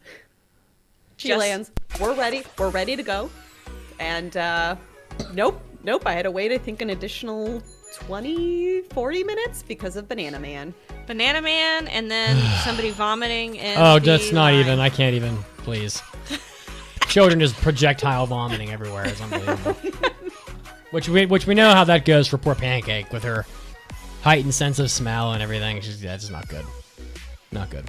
she Just- lands. We're ready to go, and nope. I had to wait. I think an additional 40 minutes because of Banana Man. Banana Man, and then somebody vomiting in oh, the that's not line. even. I can't even. Please, children just projectile vomiting everywhere. It's unbelievable. which we know how that goes for poor Pancake with her heightened sense of smell and everything. That's just not good. Not good.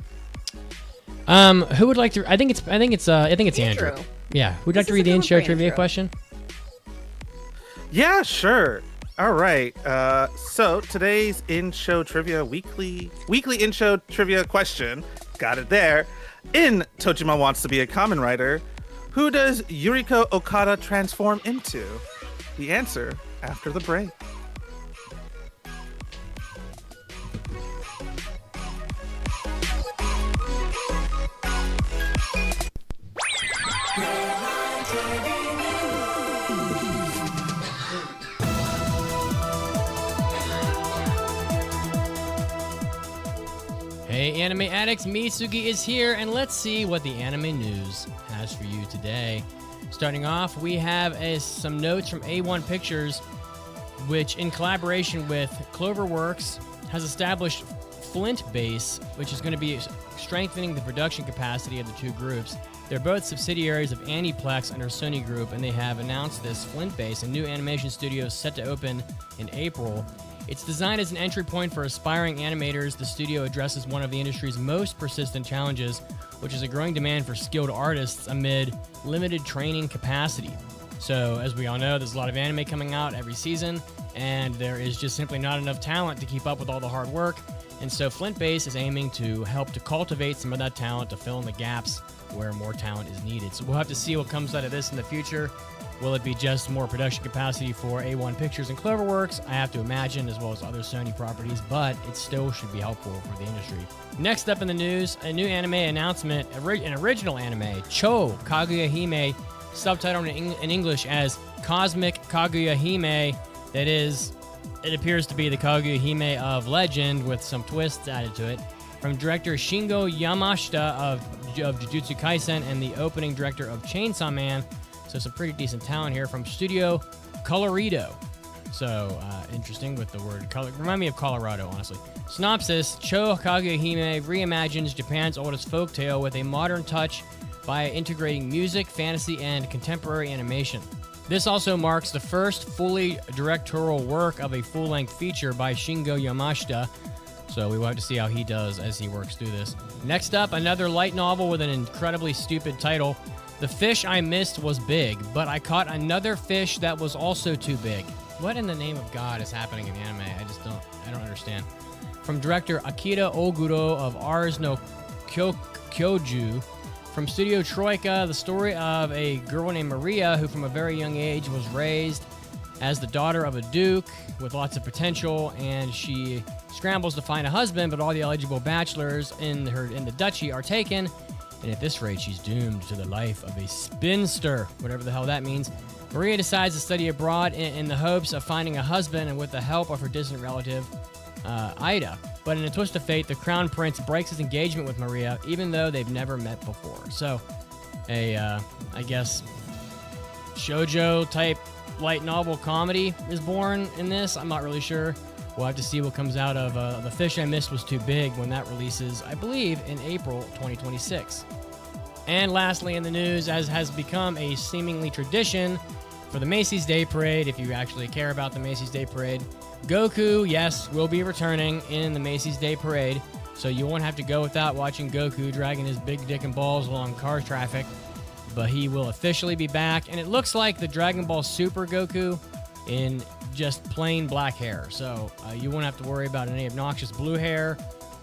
Who would like to? I think it's Andrew. Andrew. Yeah, who'd like This to is read a the good one in-show for trivia Andrew. question? Yeah, sure. All right. So today's in-show trivia weekly in-show trivia question. Got it there. In Tojima Wants to Be a Kamen Rider, who does Yuriko Okada transform into? The answer after the break. Hey, Anime Addicts, Mitsugi is here, and let's see what the anime news has for you today. Starting off, we have some notes from A1 Pictures, which, in collaboration with Cloverworks, has established Flint Base, which is going to be strengthening the production capacity of the two groups. They're both subsidiaries of Aniplex under Sony Group, and they have announced this Flint Base, a new animation studio set to open in April. It's designed as an entry point for aspiring animators. The studio addresses one of the industry's most persistent challenges, which is a growing demand for skilled artists amid limited training capacity. So, as we all know, there's a lot of anime coming out every season, and there is just simply not enough talent to keep up with all the hard work. And so Flint Base is aiming to help to cultivate some of that talent to fill in the gaps where more talent is needed. So we'll have to see what comes out of this in the future. Will it be just more production capacity for A1 Pictures and Cloverworks? I have to imagine, as well as other Sony properties, but it still should be helpful for the industry. Next up in the news, a new anime announcement, an original anime, Cho Kaguya Hime, subtitled in English as Cosmic Kaguya Hime. That is, it appears to be the Kaguya Hime of Legend with some twists added to it. From director Shingo Yamashita of Jujutsu Kaisen and the opening director of Chainsaw Man. So some pretty decent talent here from Studio Colorido. So interesting with the word color. Remind me of Colorado, honestly. Synopsis: Cho Kaguya Hime reimagines Japan's oldest folktale with a modern touch by integrating music, fantasy, and contemporary animation. This also marks the first fully directorial work of a full-length feature by Shingo Yamashita. So we will have to see how he does as he works through this. Next up, another light novel with an incredibly stupid title. The fish I missed was big, but I caught another fish that was also too big. What in the name of God is happening in anime? I don't understand. From director Akira Oguro of Ars no Kyoju. From Studio Troika, the story of a girl named Maria who from a very young age was raised as the daughter of a duke with lots of potential, and she scrambles to find a husband, but all the eligible bachelors in the duchy are taken. And at this rate, she's doomed to the life of a spinster, whatever the hell that means. Maria decides to study abroad in the hopes of finding a husband and with the help of her distant relative, Ida. But in a twist of fate, the crown prince breaks his engagement with Maria, even though they've never met before. So, I guess, shoujo-type light novel comedy is born in this. I'm not really sure. We'll have to see what comes out of The Fish I Missed Was Too Big when that releases, I believe, in April 2026. And lastly in the news, as has become a seemingly tradition for the Macy's Day Parade, if you actually care about the Macy's Day Parade, Goku, yes, will be returning in the Macy's Day Parade, so you won't have to go without watching Goku dragging his big dick and balls along car traffic, but he will officially be back, and it looks like the Dragon Ball Super Goku in just plain black hair, so you won't have to worry about any obnoxious blue hair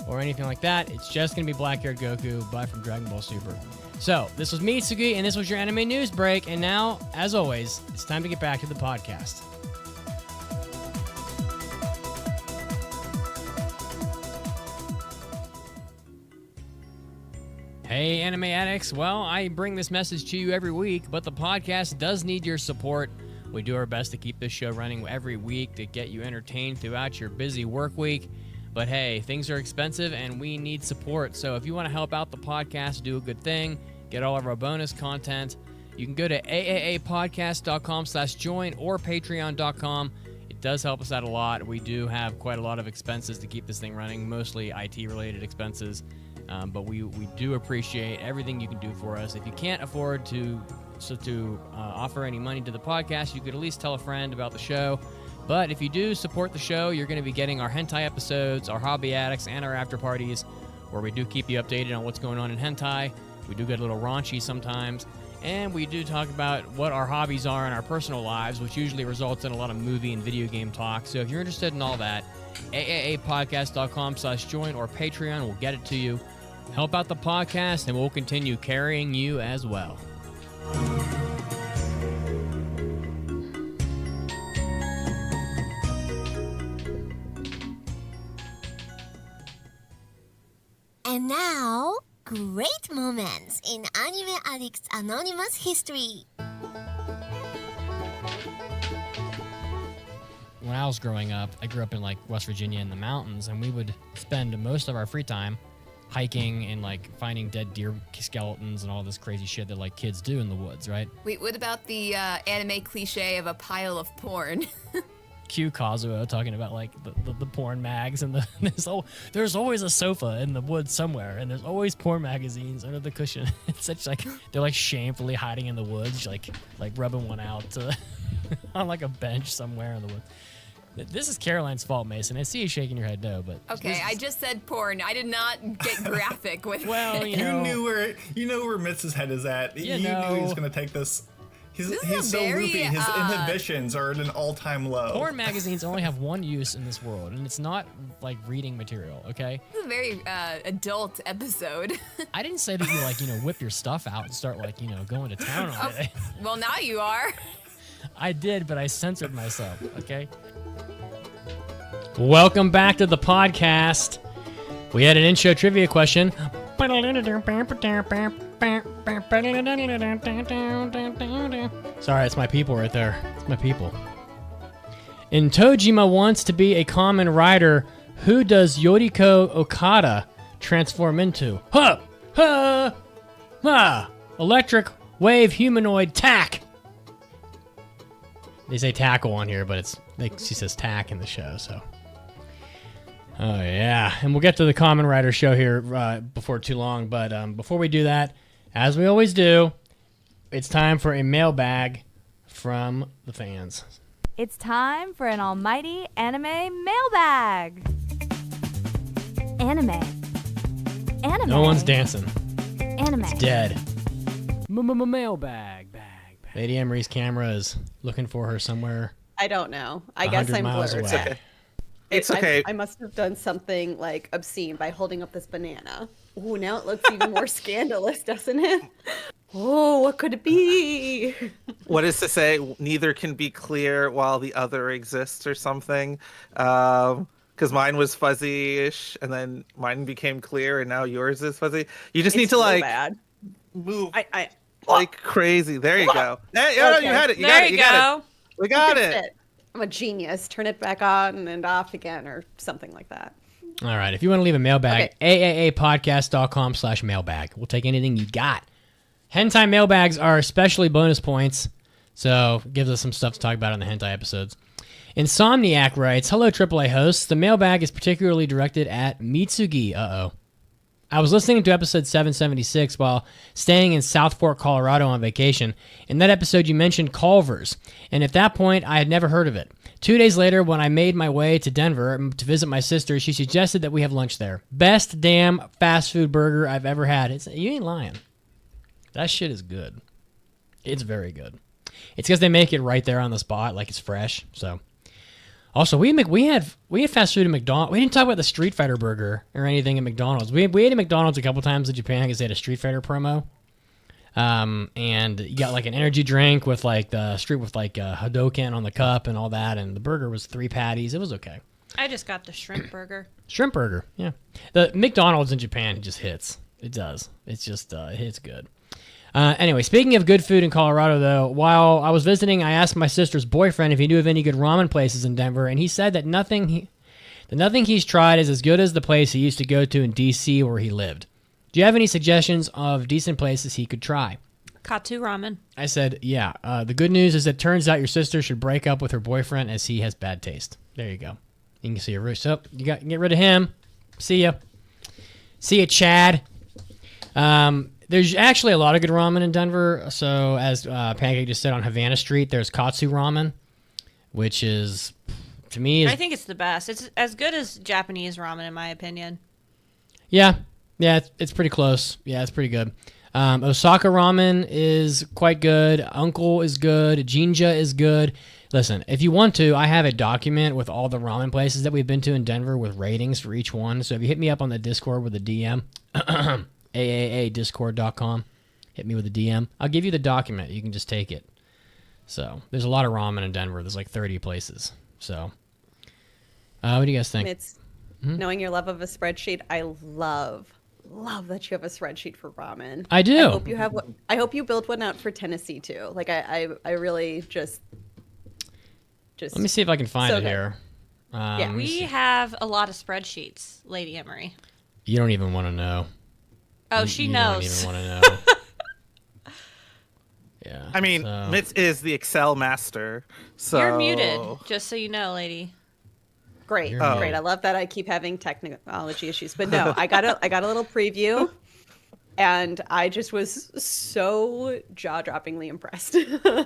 or anything like that. It's just going to be black-haired Goku, but from Dragon Ball Super. So, this was me, Tsugi, and this was your anime news break, and now, as always, it's time to get back to the podcast. Hey, Anime Addicts. Well, I bring this message to you every week, but the podcast does need your support. We do our best to keep this show running every week to get you entertained throughout your busy work week. But hey, things are expensive and we need support. So if you want to help out the podcast, do a good thing, get all of our bonus content, you can go to AAAPodcast.com/join or Patreon.com. It does help us out a lot. We do have quite a lot of expenses to keep this thing running, mostly IT-related expenses. But we do appreciate everything you can do for us. If you can't afford to offer any money to the podcast, you could at least tell a friend about the show. But if you do support the show, you're going to be getting our hentai episodes, our hobby addicts, and our after parties, where we do keep you updated on what's going on in hentai. We do get a little raunchy sometimes, and we do talk about what our hobbies are in our personal lives, which usually results in a lot of movie and video game talk. So if you're interested in all that, AAAPodcast.com/join or Patreon will get it to you. Help out the podcast, and we'll continue carrying you as well. And now, great moments in Anime Addicts Anonymous history. When I was growing up, I grew up in like West Virginia in the mountains, and we would spend most of our free time hiking and like finding dead deer skeletons and all this crazy shit that like kids do in the woods, right? Wait, what about the anime cliche of a pile of porn? Cue Kazuo talking about like the porn mags and there's always a sofa in the woods somewhere, and there's always porn magazines under the cushion. It's such like they're like shamefully hiding in the woods, like rubbing one out on like a bench somewhere in the woods. This is Caroline's fault, Mason. I see you shaking your head no, but Okay, I just said porn. I did not get graphic with well, it. you know, You know where Mitz's head is at. You knew he was gonna take this. He's is so very, loopy. His inhibitions are at an all-time low. porn magazines only have one use in this world, and it's not like reading material. Okay, This is a very adult episode. I didn't say that you whip your stuff out and start going to town on it. Well, now you are. I did, but I censored myself. Okay. Welcome back to the podcast. We had an intro trivia question. Sorry, it's my people right there. It's my people. In Tojima Wants to Be a Common Rider, who does Yoriko Okada transform into? Ha! Ha! Ha! Electric wave humanoid tack. They say tackle on here, but she says tack in the show, so. Oh, yeah. And we'll get to the Common Rider show here before too long. But before we do that, as we always do, it's time for a mailbag from the fans. It's time for an almighty anime mailbag. Anime. No one's dancing. Anime. It's dead. Mailbag. Lady Emery's camera is looking for her somewhere. I don't know. I guess 100 I'm miles blurred. away. Okay. It's okay. I must have done something like obscene by holding up this banana. Ooh, now it looks even more scandalous, doesn't it? Oh, what could it be? What is to say? Neither can be clear while the other exists, or something. Because mine was fuzzy-ish, and then mine became clear, and now yours is fuzzy. You just need to so like bad. move I like crazy. There you go. Hey, oh, no, you Okay. had it. You There got it. you You got go. it. We got fixed it. it. I'm a genius. Turn it back on and off again, or something like that. All right. If you want to leave a mailbag, AAAPodcast.com/mailbag. We'll take anything you got. Hentai mailbags are especially bonus points, so it gives us some stuff to talk about on the hentai episodes. Insomniac writes, hello, AAA hosts. The mailbag is particularly directed at Mitsugi. Uh-oh. I was listening to episode 776 while staying in South Fork, Colorado on vacation. In that episode, you mentioned Culver's, and at that point, I had never heard of it. 2 days later, when I made my way to Denver to visit my sister, she suggested that we have lunch there. Best damn fast food burger I've ever had. You ain't lying. That shit is good. It's very good. It's because they make it right there on the spot, like it's fresh. So, also we had fast food at McDonald's. We didn't talk about the Street Fighter burger or anything at McDonald's. We ate at McDonald's a couple times in Japan because they had a Street Fighter promo. And you got like an energy drink with like the street with like a Hadoken on the cup and all that, and the burger was 3 patties. It was okay. I just got the shrimp burger. Shrimp burger, yeah. The McDonald's in Japan just hits. It does. It's just it hits good. Anyway, speaking of good food in Colorado, though, while I was visiting, I asked my sister's boyfriend if he knew of any good ramen places in Denver, and he said that nothing he's tried is as good as the place he used to go to in D.C. where he lived. Do you have any suggestions of decent places he could try? Katsu ramen. I said, yeah. The good news is it turns out your sister should break up with her boyfriend as he has bad taste. There you go. You can see her. So you got get rid of him. See ya. See ya, Chad. There's actually a lot of good ramen in Denver. So as Pancake just said, on Havana Street, there's Katsu ramen, which is, to me, I think it's the best. It's as good as Japanese ramen, in my opinion. Yeah, it's pretty close. Yeah, it's pretty good. Osaka ramen is quite good. Uncle is good. Jinja is good. Listen, if you want to, I have a document with all the ramen places that we've been to in Denver with ratings for each one. So if you hit me up on the Discord with a DM, AAADiscord.com, hit me with a DM. I'll give you the document. You can just take it. So there's a lot of ramen in Denver. There's like 30 places. So what do you guys think? It's knowing your love of a spreadsheet. I love that you have a spreadsheet for ramen. I do. I hope you have. I hope you build one out for Tennessee too. Like I really just. Let me see if I can find so it good. here. Yeah. We have a lot of spreadsheets, Lady Emery. You don't even want to know. Oh, she You knows. don't even want to know. Yeah. I mean, so- Mitz is the Excel master. So You're muted, just so you know, lady. Great, You're great. muted. I love that I keep having technology issues, but no, I got a little preview, and I just was so jaw-droppingly impressed. Yeah,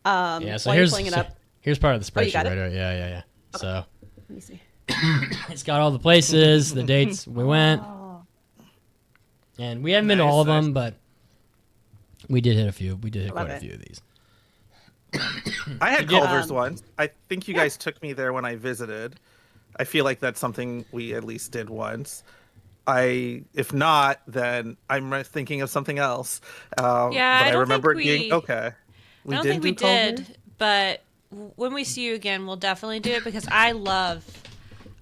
so while you're pulling it up, Here's part of the spreadsheet, got it? right? Yeah. Okay. So Let me see. it's got all the places, the dates we went, and we haven't been to all of them, but we did hit a few. We did hit quite a few of these. I had Culver's once. I think you guys took me there when I visited. I feel like that's something we at least did once. If not, then I'm thinking of something else. I don't remember think it being okay. I don't think we did, but when we see you again, we'll definitely do it because I love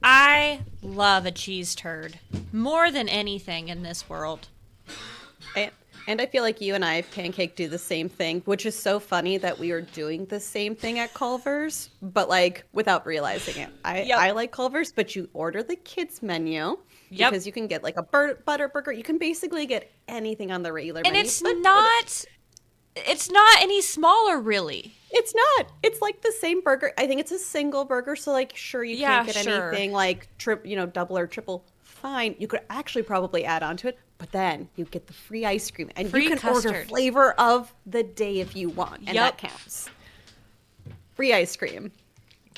a cheese turd more than anything in this world. And I feel like you and I, Pancake, do the same thing, which is so funny that we are doing the same thing at Culver's, but like without realizing it. I like Culver's, but you order the kids menu because you can get like a butter burger. You can basically get anything on the regular menu. And it's not any smaller, really. It's not. It's like the same burger. I think it's a single burger, so like sure you can't get anything like double or triple. Fine, you could actually probably add on to it, but then you get the free ice cream and you can order flavor of the day if you want, and that counts. Free ice cream.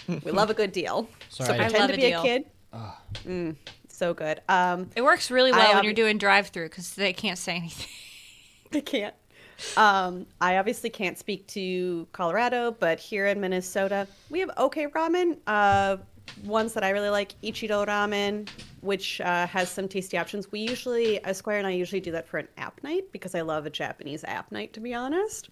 We love a good deal. Sorry, so pretend to be a kid. So good. It works really well when you're doing drive-through because they can't say anything. They can't. I obviously can't speak to Colorado, but here in Minnesota, we have okay ramen. Ones that I really like, Ichido Ramen, which has some tasty options. We usually, Esquire and I usually do that for an app night because I love a Japanese app night, to be honest.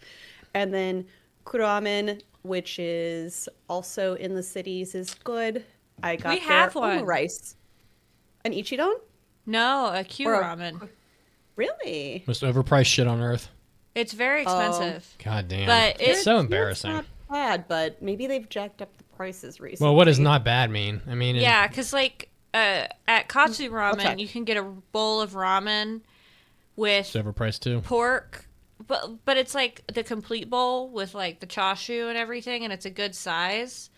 And then Kuramen, which is also in the cities, is good. I got have one. Rice. An Ichidon? No, a Q ramen. Really? Most overpriced shit on earth. It's very expensive. God damn. But it's so embarrassing. It's not bad, but maybe they've jacked up the prices recently. Well, what does not bad mean? I mean, because like at Katsu Ramen, you can get a bowl of ramen with it's overpriced too. Pork, but it's like the complete bowl with like the chashu and everything, and it's a good size.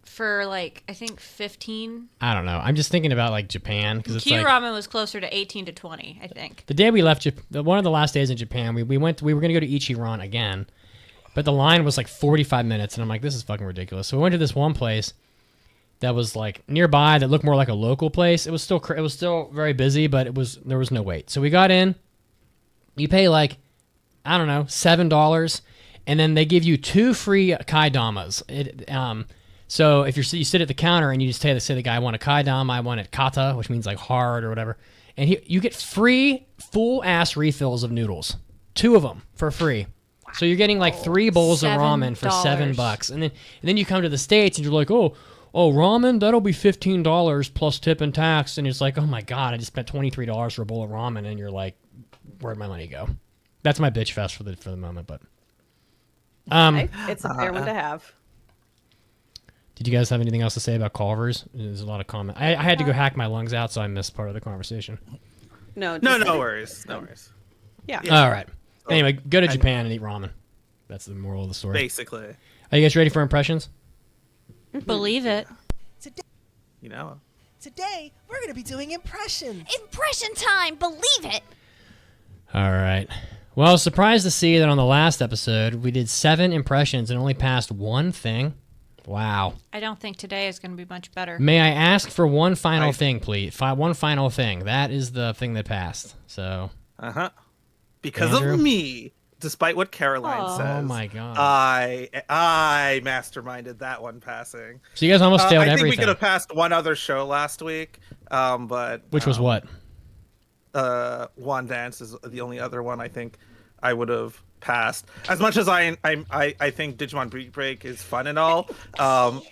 For like I think 15. I don't know. I'm just thinking about like Japan because it's Q like ramen was closer to 18 to 20, I think. The day we left, one of the last days in Japan, we were going to go to Ichiran again, but the line was like 45 minutes, and I'm like, this is fucking ridiculous. So we went to this one place that was like nearby that looked more like a local place. It was still very busy, but there was no wait. So we got in. You pay like I don't know $7, and then they give you 2 free kaidamas. So if you sit at the counter and you just say the guy, I want a kaidama, I want a kata, which means like hard or whatever, and you get free full-ass refills of noodles. 2 of them for free. So you're getting like 3 bowls of ramen for $7. And then you come to the States and you're like, oh, ramen, that'll be $15 plus tip and tax. And it's like, oh my God, I just spent $23 for a bowl of ramen. And you're like, where'd my money go? That's my bitch fest for the moment, but. It's a fair one to have. Did you guys have anything else to say about Culver's? There's a lot of comment. I had to go hack my lungs out, so I missed part of the conversation. No worries. No worries. Yeah. All right. Anyway, go to Japan and eat ramen. That's the moral of the story. Basically. Are you guys ready for impressions? Believe it. Today, we're going to be doing impressions. Impression time, believe it. All right. Well, surprised to see that on the last episode, we did 7 impressions and only passed 1 thing. Wow. I don't think today is going to be much better. May I ask for one final thing, please? One final thing. That is the thing that passed. So. Because Andrew? of me, despite what Caroline says. Oh my God. I masterminded that one passing. So you guys almost failed everything. I think we could have passed one other show last week, but which was what? One Dance is the only other one I think I would have passed. As much as I think Digimon Beat Break is fun and all,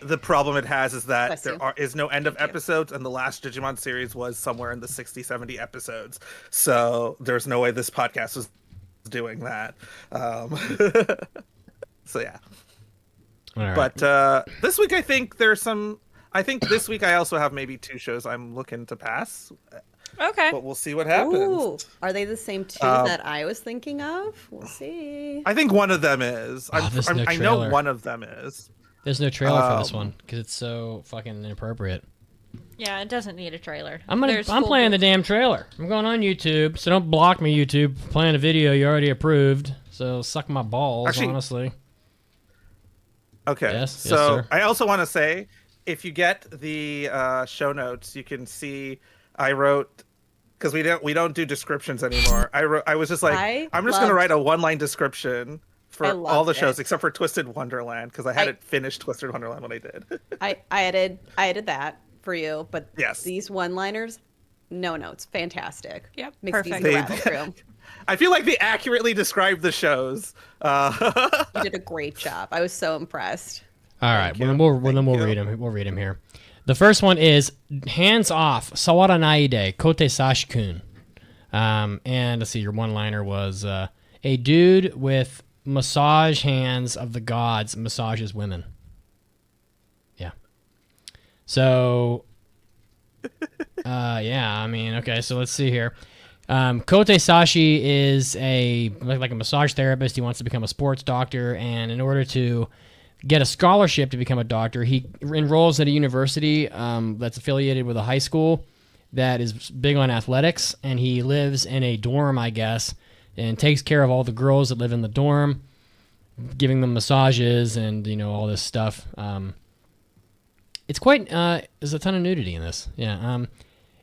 the problem it has is that there is no end of episodes, and the last Digimon series was somewhere in the 60-70 episodes. So there's no way this podcast was doing that. So yeah. All right. But this week I think there's some. I think this week I also have maybe 2 shows I'm looking to pass. Okay. But we'll see what happens. Ooh, are they the same 2 that I was thinking of? We'll see. I think one of them is. I know one of them is. There's no trailer for this one because it's so fucking inappropriate. Yeah, it doesn't need a trailer. I'm playing the damn trailer. I'm going on YouTube, so don't block me, YouTube. I'm playing a video you already approved, so suck my balls, honestly. Okay. Yes, So sir. I also want to say, if you get the show notes, you can see I wrote, because we don't do descriptions anymore. I was just like, I'm just gonna write a one-line description for all the shows except for Twisted Wonderland, because I hadn't finished Twisted Wonderland when I did. I added that for you, but yes, these one-liners, no notes, fantastic. Yep, makes perfect. me rattle through. I feel like they accurately described the shows. You did a great job. I was so impressed. All right, well, we'll read them. We'll read them here. The first one is Hands Off, Sawara Naide, Kote Sashi-kun. And let's see, your one-liner was, a dude with massage hands of the gods massages women. Yeah. So, yeah, I mean, okay, so let's see here. Kote Sashi is like a massage therapist. He wants to become a sports doctor, and in order to get a scholarship to become a doctor, he enrolls at a university that's affiliated with a high school that is big on athletics, and he lives in a dorm, I guess, and takes care of all the girls that live in the dorm, giving them massages and, all this stuff. It's quite, there's a ton of nudity in this. Yeah.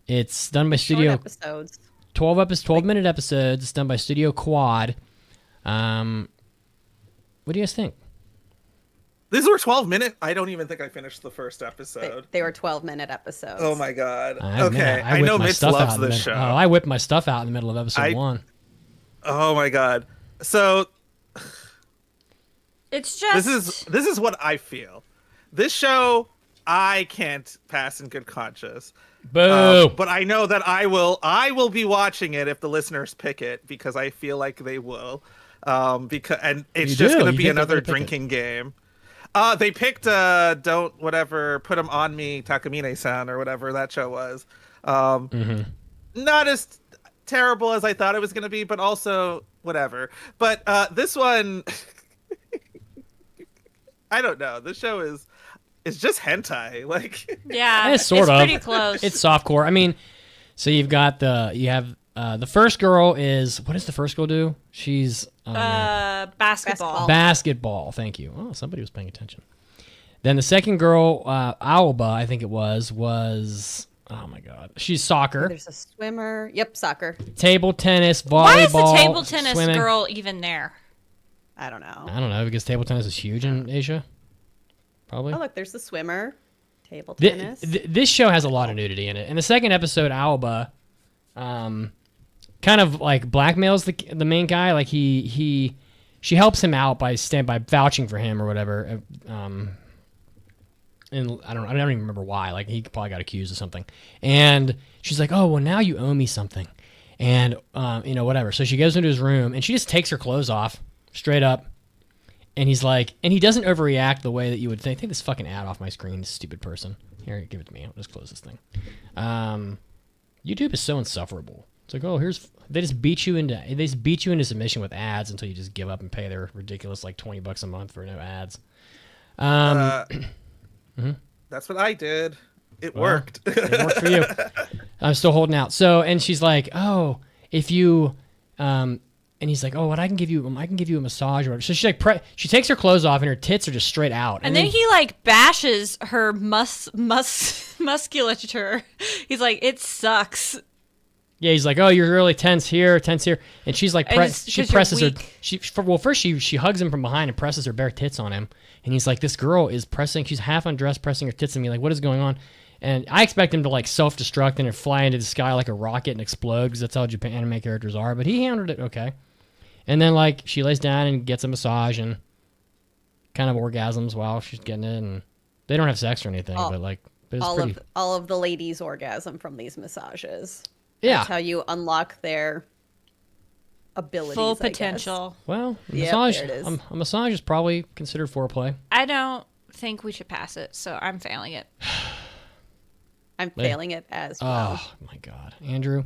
It's done by Studio... Short episodes. 12-minute episodes. It's done by Studio Quad. What do you guys think? These were 12-minute. I don't even think I finished the first episode. They were 12-minute episodes. Oh my god. Okay, I know Mitch loves this show. Oh, I whipped my stuff out in the middle of episode 1. Oh my god. So it's just this is what I feel. This show I can't pass in good conscience. Boo! But I know that I will be watching it if the listeners pick it, because I feel like they will. And it's just going to be another drinking game. They picked Don't Whatever Put 'Em On Me, Takamine-san, or whatever that show was. Not as terrible as I thought it was going to be, but also whatever. But this one, I don't know. This show is just hentai. Like, yeah, it's pretty close. It's softcore. I mean, so you have the first girl is, what does the first girl do? She's basketball. Basketball. Thank you. Oh, somebody was paying attention. Then the second girl, Aoba, I think it was oh my god, she's soccer. There's a swimmer. Yep, soccer. Table tennis, volleyball. Why is the table tennis swimming. girl even there? I don't know. I don't know, because table tennis is huge in Asia. Probably. Oh, look, there's the swimmer. Table tennis. This show has a lot of nudity in it. In the second episode, Aoba, kind of like blackmails the main guy. Like she helps him out by vouching for him or whatever. And I don't even remember why. Like, he probably got accused of something. And she's like, "Oh, well, now you owe me something," and whatever. So she goes into his room and she just takes her clothes off straight up. And he's like, and he doesn't overreact the way that you would think. Take this fucking ad off my screen, this stupid person. Here, give it to me. I'll just close this thing. YouTube is so insufferable. It's like, oh, they just beat you into submission with ads until you just give up and pay their ridiculous like $20 a month for no ads. That's what I did. It worked. It worked for you. I'm still holding out. So, and she's like, oh, if you, and he's like, oh, what I can give you a massage or whatever. So she takes her clothes off and her tits are just straight out. And then he like bashes her musculature. He's like, it sucks. Yeah, he's like, oh, you're really tense here. And she's like, she presses her. First she hugs him from behind and presses her bare tits on him. And he's like, this girl is pressing, she's half undressed, pressing her tits on me. Like, what is going on? And I expect him to like self-destruct and fly into the sky like a rocket and explode, because that's how Japan anime characters are. But he handled it okay. And then like she lays down and gets a massage and kind of orgasms while she's getting it. And they don't have sex or anything, but it's pretty. All of the ladies orgasm from these massages. Yeah. That's how you unlock their abilities. Full potential. Well, massage. There it is. A massage is probably considered foreplay. I don't think we should pass it, so I'm failing it. I'm failing it as well. Oh my god, Andrew.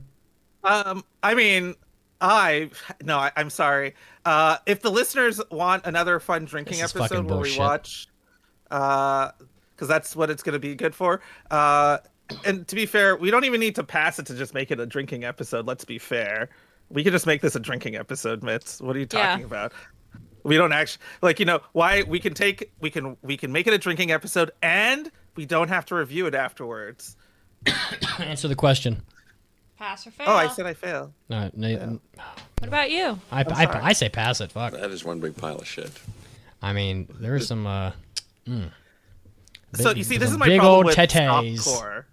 I mean, I'm sorry. If the listeners want another fun drinking episode where we watch, because that's what it's going to be good for. And to be fair, we don't even need to pass it to just make it a drinking episode. Let's be fair. We could just make this a drinking episode, Mitz. What are you talking about? We don't actually like, why we can make it a drinking episode and we don't have to review it afterwards. Answer the question. Pass or fail. Oh, I said I fail. No. What about you? I say pass it. Fuck. That is one big pile of shit. I mean, there is some. So you see, this is my big problem old with tetes. softcore.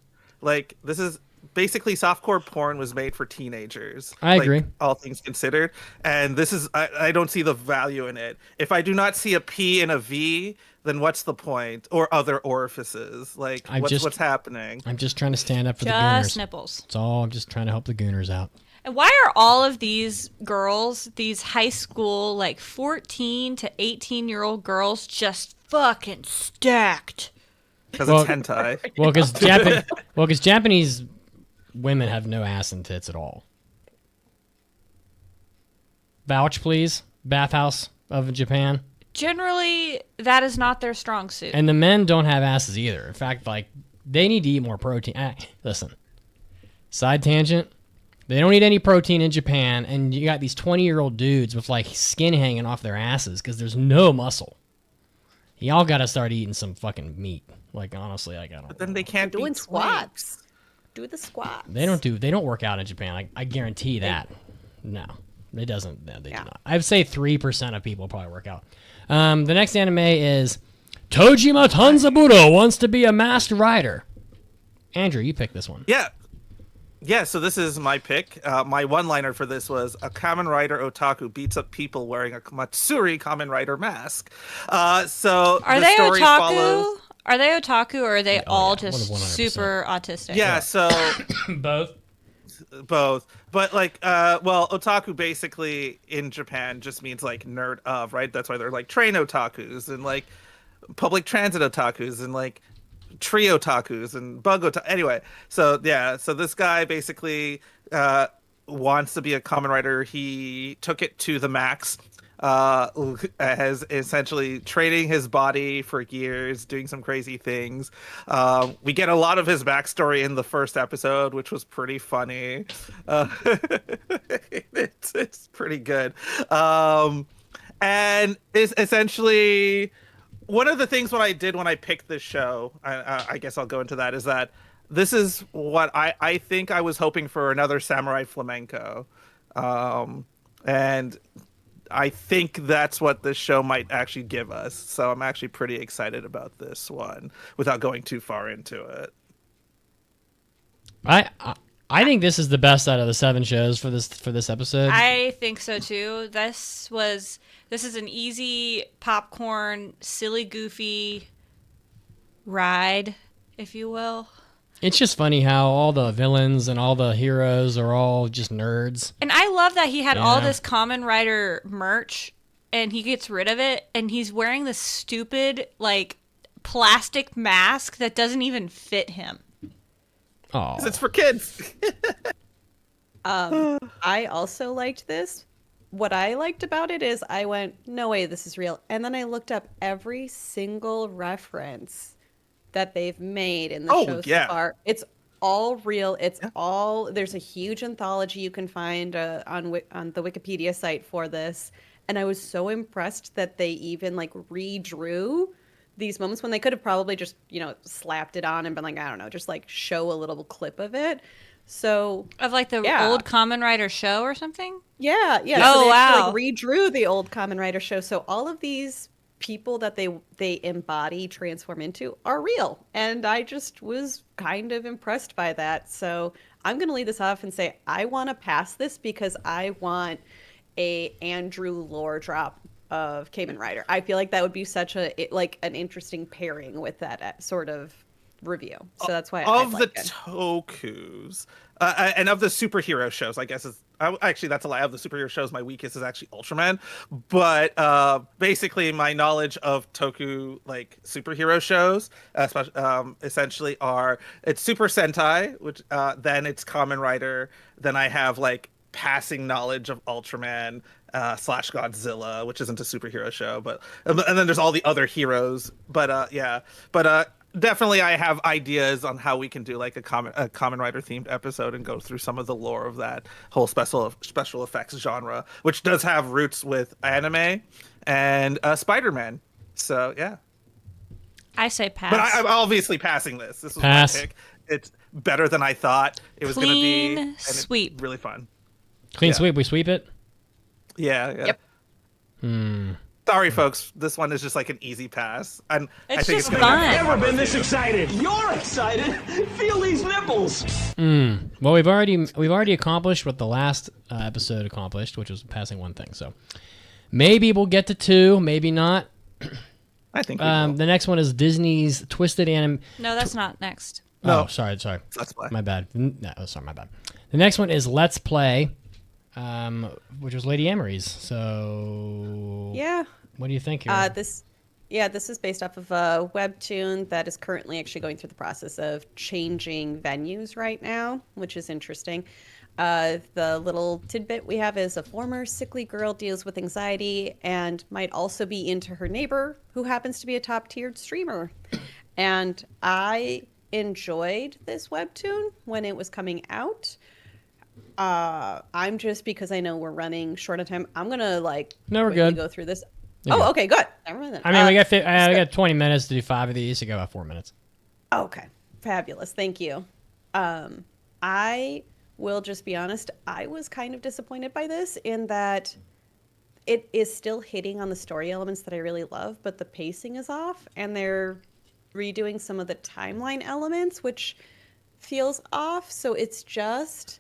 Like, this is basically softcore porn was made for teenagers. I agree. All things considered, and this is I don't see the value in it. If I do not see a P and a V, then what's the point? Or other orifices? Like, what's happening? I'm just trying to stand up for the Just gooners. nipples. That's all. I'm just trying to help the gooners out. And why are all of these girls, these high school, like 14 to 18-year-old girls, just fucking stacked? Because it's hentai. Well, because Japanese women have no ass and tits at all. Vouch, please. Bathhouse of Japan. Generally, that is not their strong suit. And the men don't have asses either. In fact, like, they need to eat more protein. Listen, side tangent. They don't eat any protein in Japan, and you got these 20-year-old dudes with, like, skin hanging off their asses because there's no muscle. Y'all got to start eating some fucking meat. Like, honestly, I don't. But then they can't doing be squats. Do the squats. They don't work out in Japan. I guarantee that. No, it doesn't. No, they do not. I'd say 3% of people probably work out. The next anime is Tojima Tanzaburo wants to be a masked rider. Andrew, you pick this one. Yeah, so this is my pick. My one-liner for this was, a Kamen Rider otaku beats up people wearing a Matsuri Kamen Rider mask. So are the story story otaku? follows... Are they otaku or are they all just 100%. super autistic? Yeah, so... Both. But, like, otaku basically in Japan just means, like, nerd of, right? That's why they're, like, train otakus and, like, public transit otakus and, like, tree otakus and bug otaku. Anyway, so this guy basically wants to be a Kamen Rider. He took it to the max. Has essentially training his body for years, doing some crazy things. We get a lot of his backstory in the first episode, which was pretty funny. It's pretty good. And is essentially one of the things what I did when I picked this show, I guess I'll go into that, is that this is what I think I was hoping for, another Samurai Flamenco. And I think that's what this show might actually give us. So I'm actually pretty excited about this one without going too far into it. I think this is the best out of the 7 shows for this episode. I think so too. This is an easy popcorn, silly, goofy ride, if you will. It's just funny how all the villains and all the heroes are all just nerds. And I love that he had all this Kamen Rider merch and he gets rid of it and he's wearing this stupid, like, plastic mask that doesn't even fit him. Oh, it's for kids. I also liked this. What I liked about it is I went, no way, this is real. And then I looked up every single reference that they've made in the show so far. It's all real. It's all, there's a huge anthology you can find on the Wikipedia site for this. And I was so impressed that they even, like, redrew these moments when they could have probably just, slapped it on and been like, I don't know, just, like, show a little clip of it. So of, like, the old Kamen Rider show or something? Yeah. Oh, so they wow. actually, like, redrew the old Kamen Rider show. So all of these people that they embody, transform into, are real. And I just was kind of impressed by that. So I'm going to lead this off and say I want to pass this because I want a Andrew lore drop of Kamen Rider. I feel like that would be such an interesting pairing with that sort of review. So that's why of the tokus and of the superhero shows, I guess actually that's a lie. Of the superhero shows, my weakest is actually Ultraman. But basically, my knowledge of toku, like, superhero shows, essentially it's Super Sentai, which then it's Kamen Rider. Then I have, like, passing knowledge of Ultraman / Godzilla, which isn't a superhero show, but and then there's all the other heroes. But definitely I have ideas on how we can do, like, a Kamen Rider themed episode and go through some of the lore of that whole special effects genre, which does have roots with anime. and Spider-Man. So yeah. I say pass. But I'm obviously passing this. This was Pass. my pick. It's better than I thought it was going to be. Clean sweep. Really fun. Clean Yeah. sweep. We sweep it. Yeah. Yep. Sorry, folks. This one is just like an easy pass. And I It's think just it's gonna fun. be Never been this excited. You're excited. Feel these nipples. Well, we've already accomplished what the last episode accomplished, which was passing one thing. So maybe we'll get to 2, maybe not. I think we will. The next one is Disney's Twisted Anim. No, that's not next. No. Oh, sorry. Let's play. My bad. No, sorry, my bad. The next one is Let's Play, which was Lady Emery's. So Yeah. what do you think here? This is based off of a webtoon that is currently actually going through the process of changing venues right now, which is interesting. The little tidbit we have is a former sickly girl deals with anxiety and might also be into her neighbor, who happens to be a top-tiered streamer. And I enjoyed this webtoon when it was coming out. I'm just, because I know we're running short on time, I'm gonna No, we're quickly good. go through this. You're Oh, good. okay, good. Never mind then. I mean, we got 20 minutes to do 5 of these. So go about 4 minutes. Okay, fabulous. Thank you. I will just be honest. I was kind of disappointed by this in that it is still hitting on the story elements that I really love, but the pacing is off, and they're redoing some of the timeline elements, which feels off. So it's just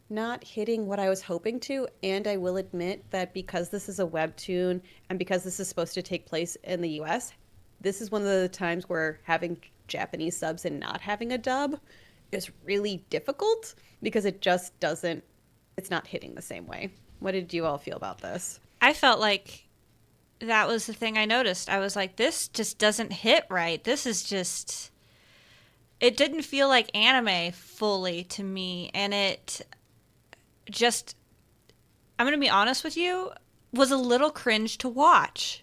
not hitting what I was hoping to. And I will admit that because this is a webtoon and because this is supposed to take place in the US, this is one of the times where having Japanese subs and not having a dub is really difficult because it just doesn't, it's not hitting the same way. What did you all feel about this? I felt like that was the thing I noticed. I was like, this just doesn't hit right. This is just, it didn't feel like anime fully to me. And it just, I'm going to be honest with you, was a little cringe to watch.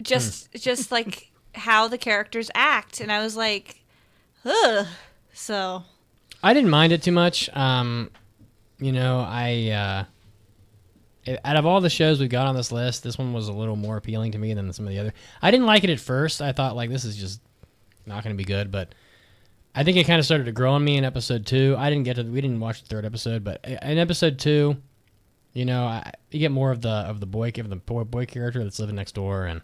Just like how the characters act. And I was like, ugh. So I didn't mind it too much. Out of all the shows we've got on this list, this one was a little more appealing to me than some of the other. I didn't like it at first. I thought, like, this is just not going to be good, but I think it kind of started to grow on me in episode 2. We didn't watch the 3rd episode, but in episode 2, you get more of the boy character that's living next door, and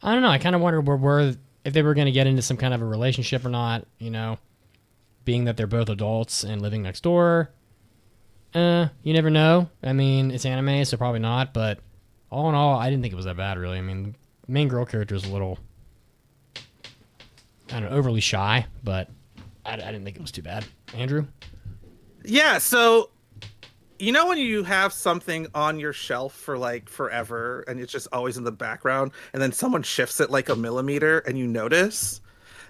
I don't know. I kind of wondered if they were going to get into some kind of a relationship or not. Being that they're both adults and living next door. You never know. I mean, it's anime, so probably not. But all in all, I didn't think it was that bad, really. I mean, the main girl character is a little, I don't know, overly shy, but I didn't think it was too bad. Andrew? Yeah, so when you have something on your shelf for like forever and it's just always in the background and then someone shifts it like a millimeter and you notice?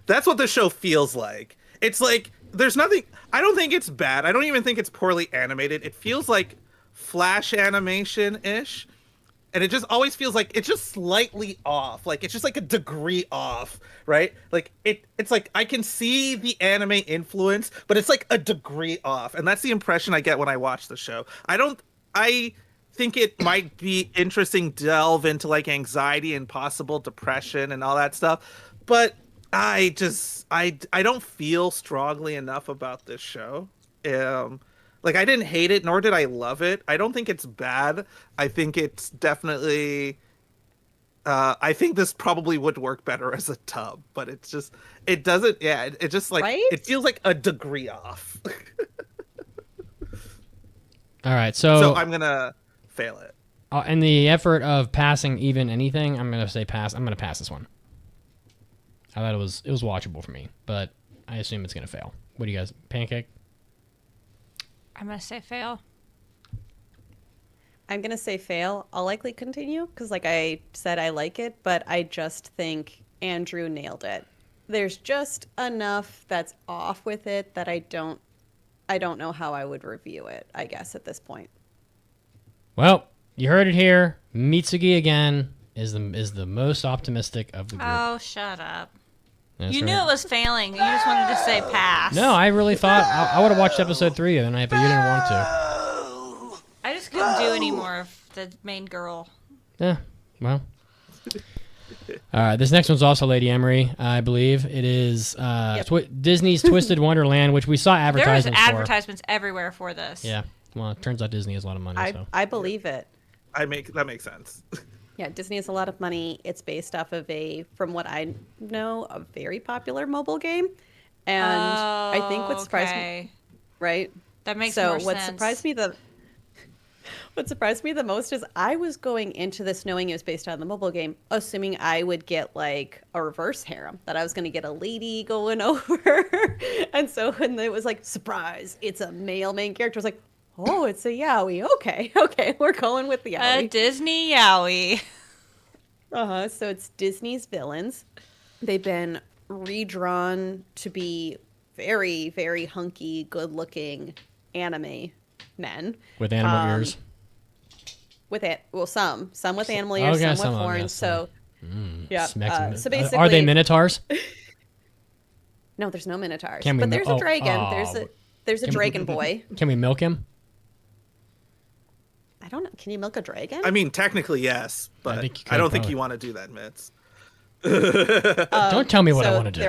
That's what the show feels like. It's like there's nothing, I don't think it's bad. I don't even think it's poorly animated. It feels like Flash animation-ish. And it just always feels like it's just slightly off. Like it's just like a degree off, right? Like it's like I can see the anime influence, but it's like a degree off. And that's the impression I get when I watch the show. I think it might be interesting to delve into like anxiety and possible depression and all that stuff. But I don't feel strongly enough about this show. Like, I didn't hate it, nor did I love it. I don't think it's bad. I think it's definitely... I think this probably would work better as a tub, but it's just... It doesn't... Yeah, it just, like... Right? It feels like a degree off. All right, so... So I'm going to fail it. In the effort of passing even anything, I'm going to say pass. I'm going to pass this one. I thought it was watchable for me, but I assume it's going to fail. What do you guys... Pancake? I'm going to say fail. I'm going to say fail. I'll likely continue because, like I said, I like it, but I just think Andrew nailed it. There's just enough that's off with it that I don't know how I would review it, I guess, at this point. Well, you heard it here. Mitsugi, again, is the most optimistic of the group. Oh, shut up. That's You right. knew it was failing. You just wanted to say pass. No, I really thought... I would have watched episode 3 the other night, but you didn't want to. I just couldn't do any more of the main girl. Yeah, well. This next one's also Lady Emery, I believe. It is Disney's Twisted Wonderland, which we saw advertisements There's advertisements everywhere for this. Yeah. Well, it turns out Disney has a lot of money. I believe it. That makes sense. Yeah, Disney has a lot of money. It's based off of from what I know, a very popular mobile game. And I think what surprised me, right? That makes more sense. What surprised me the most is I was going into this knowing it was based on the mobile game, assuming I would get like a reverse harem, that I was going to get a lady going over. And so when it was like, surprise, it's a male main character, I was like, oh, it's a yaoi. Okay, we're going with the yaoi. A Disney yaoi. So it's Disney's villains. They've been redrawn to be very, very hunky, good-looking anime men. With animal ears. Some with animal ears, some with horns. So basically, are they minotaurs? No, there's no minotaurs. But there's a dragon. There's a dragon boy. Can we milk him? I don't know. Can you milk a dragon? I mean, technically yes, but I don't think you want to do that, Mitz. Don't tell me what I want to do.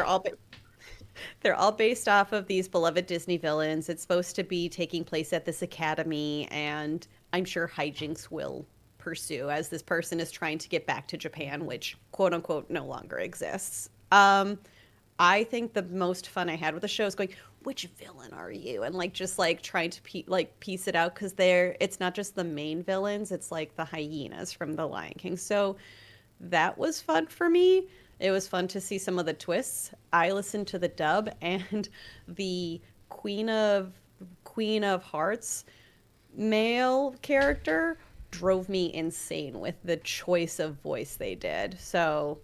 They're all based off of these beloved Disney villains. It's supposed to be taking place at this academy, and I'm sure hijinks will pursue as this person is trying to get back to Japan, which quote unquote no longer exists. I think the most fun I had with the show is going, which villain are you? And just trying to piece it out, because it's not just the main villains, it's like the hyenas from The Lion King. So that was fun for me. It was fun to see some of the twists. I listened to the dub, and the Queen of Hearts male character drove me insane with the choice of voice they did. So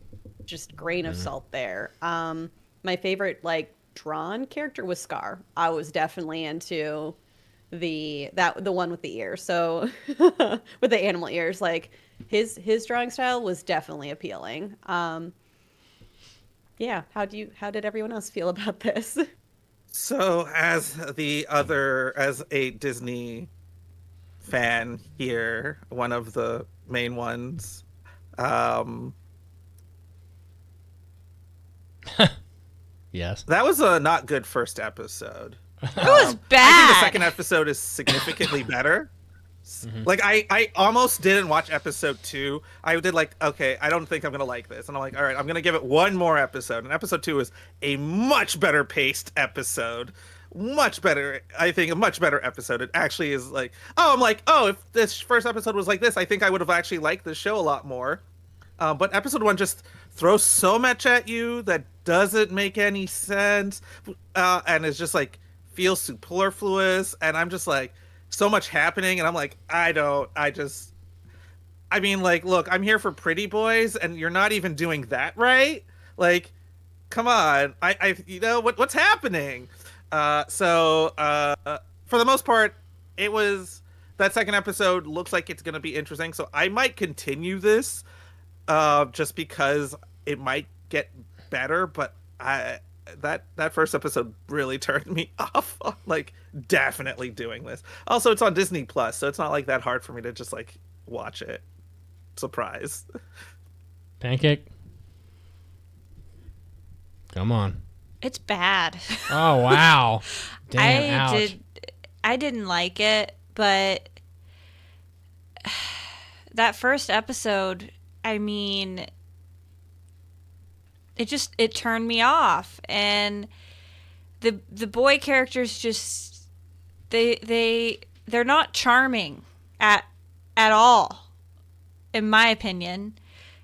just grain of salt there. My favorite drawn character was Scar. I was definitely into the one with the ears. So with the animal ears, his drawing style was definitely appealing. Yeah, how did everyone else feel about this? So as a Disney fan here, one of the main ones, yes, that was a not good first episode. It was bad. I think the second episode is significantly better. Mm-hmm. I almost didn't watch episode 2. I did okay, I don't think I'm gonna like this, and I'm all right, I'm gonna give it one more episode. And episode 2 is a much better paced episode, much better. I think a much better episode. It actually is if this first episode was like this, I think I would have actually liked the show a lot more. But episode 1 just throws so much at you that doesn't make any sense, and it's just feels superfluous, and I'm just so much happening, and I'm look, I'm here for pretty boys, and you're not even doing that right. Come on, what's happening? So for the most part, that second episode looks like it's going to be interesting. So I might continue this, just because it might get better. But that first episode really turned me off on definitely doing this. Also, it's on Disney Plus, so it's not that hard for me to just watch it. Surprise. Pancake. Come on. It's bad. Oh wow. Damn, I didn't like it, but that first episode, I mean, it turned me off, and the boy characters just they're not charming at all, in my opinion.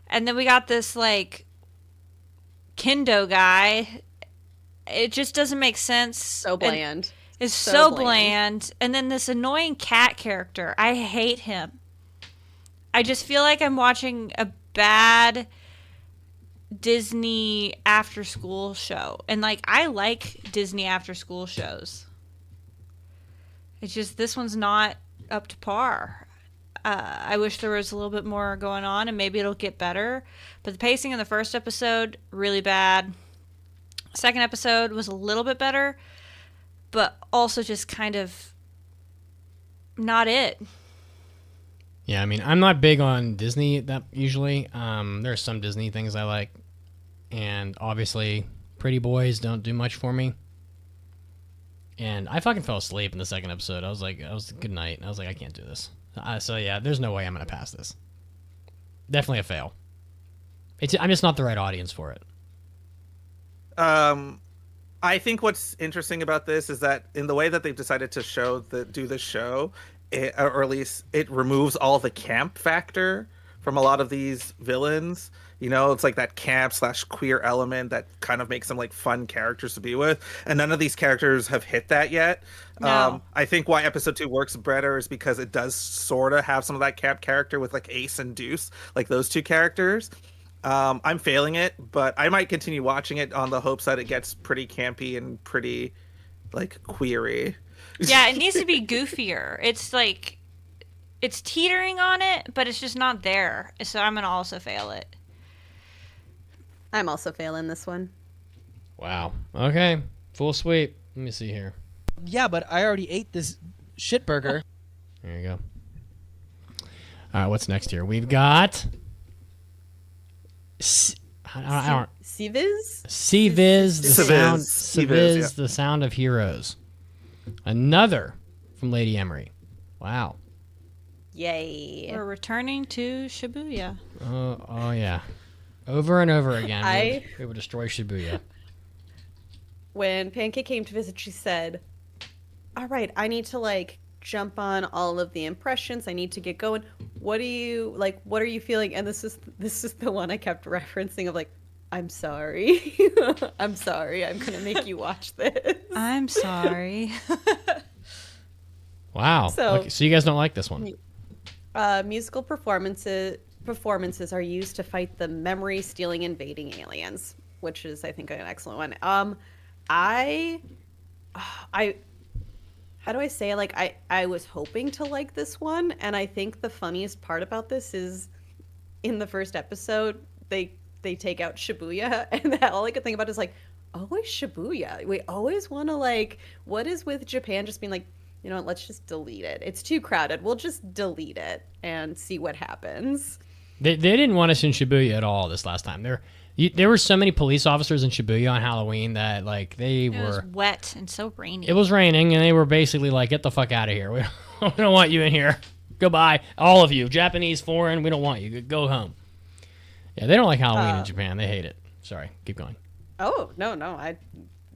And then we got this Kendo guy. It just doesn't make sense. So bland. It's so bland. And then this annoying cat character. I hate him. I just feel like I'm watching a bad Disney after school show. And I like Disney after school shows. It's just this one's not up to par. I wish there was a little bit more going on, and maybe it'll get better. But the pacing in the first episode, really bad. Second episode was a little bit better, but also just kind of not it. Yeah, I mean, I'm not big on Disney that usually. There are some Disney things I like, and obviously, Pretty Boys don't do much for me. And I fucking fell asleep in the second episode. I was good night. I was like, I can't do this. So yeah, there's no way I'm gonna pass this. Definitely a fail. I'm just not the right audience for it. I think what's interesting about this is that in the way that they've decided to do this show, or at least it removes all the camp factor from a lot of these villains. You know, it's like that camp/queer element that kind of makes them like fun characters to be with. And none of these characters have hit that yet. No. I think why episode 2 works better is because it does sort of have some of that camp character with like Ace and Deuce, like those two characters. I'm failing it, but I might continue watching it on the hopes that it gets pretty campy and pretty like queery. Yeah, it needs to be goofier. It's like, it's teetering on it, but it's just not there. So I'm going to also fail it. I'm also failing this one. Wow. Okay. Full sweep. Let me see here. Yeah, but I already ate this shit burger. There you go. All right, what's next here? We've got CViz, the Sound of Heroes. Another from Lady Emery. Wow. Yay. We're returning to Shibuya. Oh yeah. Over and over again. We would destroy Shibuya. When Pancake came to visit, she said, all right, I need to like jump on all of the impressions. I need to get going. What are you feeling? And this is the one I kept referencing of like, I'm sorry. I'm sorry. I'm going to make you watch this. I'm sorry. Wow. So you guys don't like this one? Musical performances are used to fight the memory-stealing invading aliens, which is, I think, an excellent one. How do I say? Like, I was hoping to like this one, and I think the funniest part about this is in the first episode, they take out Shibuya, and all I could think about is like, always Shibuya. We always want to like, what is with Japan just being like, you know what, let's just delete it. It's too crowded. We'll just delete it and see what happens. They didn't want us in Shibuya at all this last time. There were so many police officers in Shibuya on Halloween that like it was wet and so rainy. It was raining, and they were basically like, "Get the fuck out of here. We don't want you in here. Goodbye, all of you, Japanese, foreign. We don't want you. Go home." Yeah, they don't like Halloween in Japan. They hate it. Sorry, keep going. Oh no,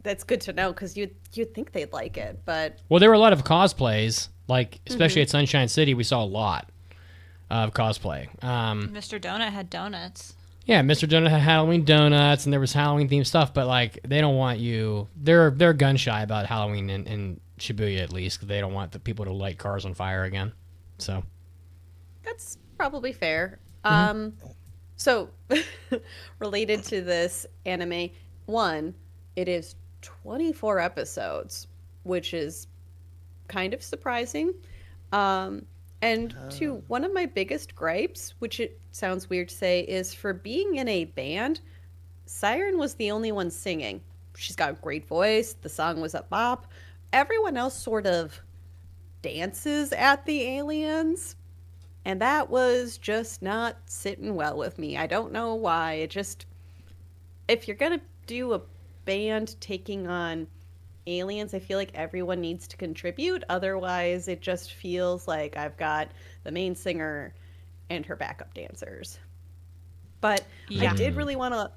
that's good to know because you'd think they'd like it, but well, there were a lot of cosplays, like especially at Sunshine City. We saw a lot of cosplay. Mr. Donut had donuts. Yeah, Mr. Donut had Halloween donuts, and there was Halloween themed stuff. But like, they don't want you. They're gun shy about Halloween in Shibuya at least. 'Cause they don't want the people to light cars on fire again. So that's probably fair. So related to this anime, one, it is 24 episodes, which is kind of surprising. And two, one of my biggest gripes, which it sounds weird to say, is for being in a band, Siren was the only one singing. She's got a great voice. The song was a bop. Everyone else sort of dances at the aliens. And that was just not sitting well with me. I don't know why. It just, if you're going to do a band taking on aliens, I feel like everyone needs to contribute. Otherwise, it just feels like I've got the main singer and her backup dancers. But yeah. I did really want to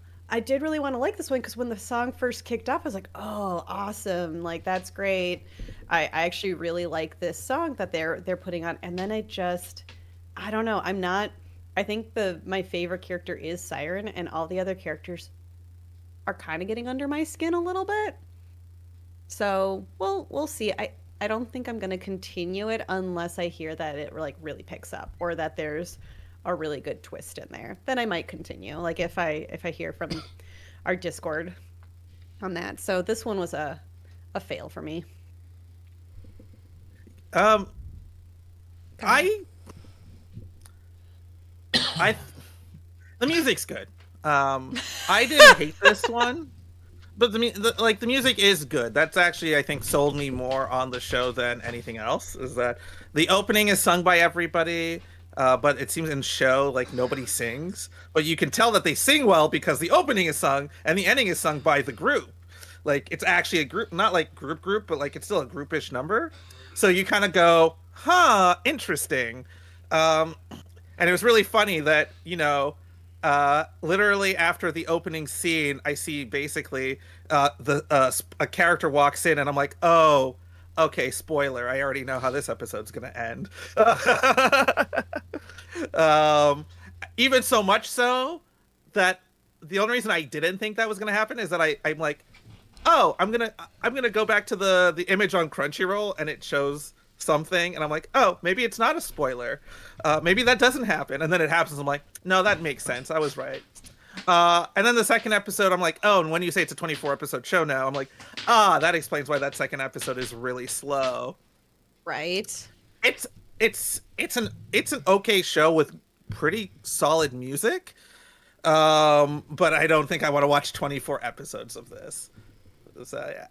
like this one because when the song first kicked off, I was like, oh, awesome. Like, that's great. I actually really like this song that they're putting on. And then I don't know. I think my favorite character is Siren, and all the other characters are kind of getting under my skin a little bit. So we'll see. I don't think I'm going to continue it unless I hear that it like really picks up or that there's a really good twist in there. Then I might continue. Like if I hear from our Discord on that. So this one was a fail for me. The music's good. I didn't hate this one. But the music is good. That's actually, I think, sold me more on the show than anything else. Is that the opening is sung by everybody. but it seems in show like nobody sings. But you can tell that they sing well because the opening is sung and the ending is sung by the group. Like it's actually a group, not like group, but like it's still a groupish number. So you kind of go, huh, interesting. And it was really funny that, literally after the opening scene, I see basically a character walks in and I'm like, oh, okay, spoiler. I already know how this episode's going to end. Even so much so that the only reason I didn't think that was going to happen is that I'm like, oh, I'm gonna go back to the image on Crunchyroll and it shows something and I'm like, oh, maybe it's not a spoiler. Maybe that doesn't happen. And then it happens. I'm like, no, that makes sense. I was right. And then the second episode, I'm like, oh, and when you say it's a 24 episode show now, I'm like, that explains why that second episode is really slow. Right. It's an okay show with pretty solid music. But I don't think I want to watch 24 episodes of this. So yeah.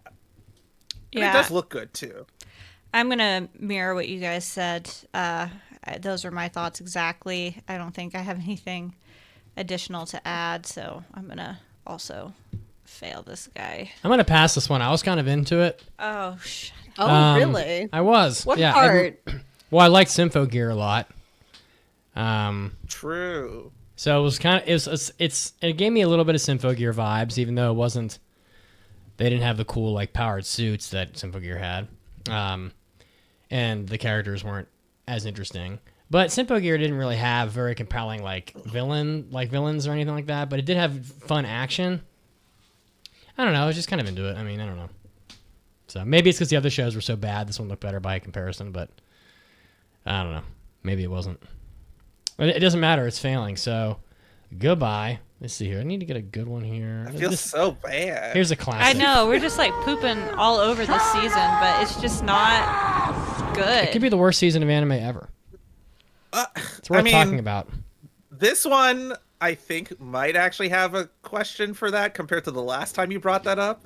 Yeah. It does look good too. I'm going to mirror what you guys said. Those are my thoughts exactly. I don't think I have anything additional to add, so I'm going to also fail this guy. I'm going to pass this one. I was kind of into it. Oh, shut up. Oh, really? I was. What yeah, part? I liked Symphogear a lot. True. So it was kind of, it gave me a little bit of Symphogear vibes, even though it wasn't, they didn't have the cool, like, powered suits that Symphogear had. And the characters weren't as interesting. But Symphogear didn't really have very compelling, villains or anything like that, but it did have fun action. I don't know, I was just kind of into it. I mean, I don't know. So maybe it's because the other shows were so bad, this one looked better by comparison, but I don't know. Maybe it wasn't. But it doesn't matter, it's failing, so goodbye. Let's see here. I need to get a good one here. I feel so bad. Here's a classic. I know. We're just like pooping all over this season, but it's just not good. It could be the worst season of anime ever. It's worth talking about. This one, I think, might actually have a question for that compared to the last time you brought that up.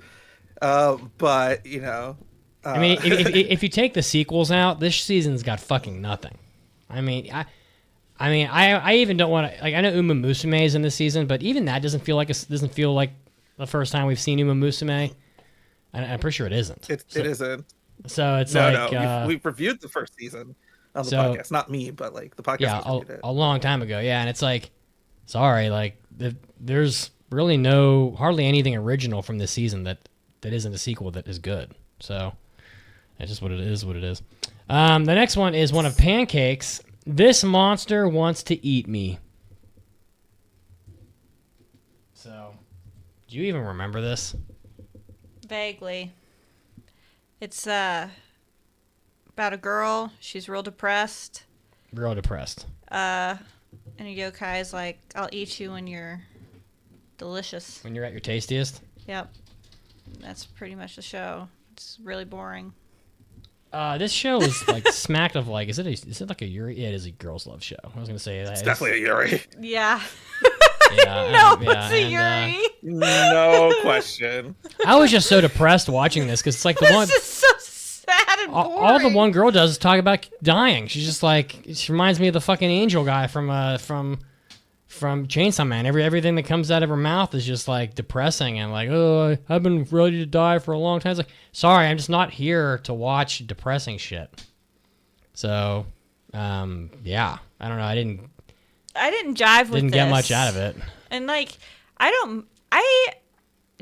But, I mean, if you take the sequels out, this season's got fucking nothing. I mean, I even don't want to, like, I know Uma Musume is in this season, but even that doesn't feel like the first time we've seen Uma Musume. I'm pretty sure it isn't. It isn't. So it's no. We've reviewed the first season on the podcast. Not me, but like the podcast. Yeah, a long time ago. Yeah, and it's like, sorry, like there's really hardly anything original from this season that isn't a sequel that is good. So it's just what it is. The next one is one of Pancakes. This monster wants to eat me. So, do you even remember this? Vaguely. It's about a girl. She's real depressed. And a yokai is like, I'll eat you when you're delicious. When you're at your tastiest? Yep. That's pretty much the show. It's really boring. This show is like smacked of like, is it like a Yuri? Yeah, it is a girls' love show. I was gonna say that. It's definitely a Yuri. Yeah. It's a Yuri. No question. I was just so depressed watching this because it's like the one. This is so sad and boring. All the one girl does is talk about dying. She's just like, she reminds me of the fucking angel guy from Chainsaw Man. Everything that comes out of her mouth is just like depressing and like, oh, I've been ready to die for a long time. It's like, sorry, I'm just not here to watch depressing shit. So, yeah, I don't know. I didn't jive with this. Didn't get much out of it. And like, I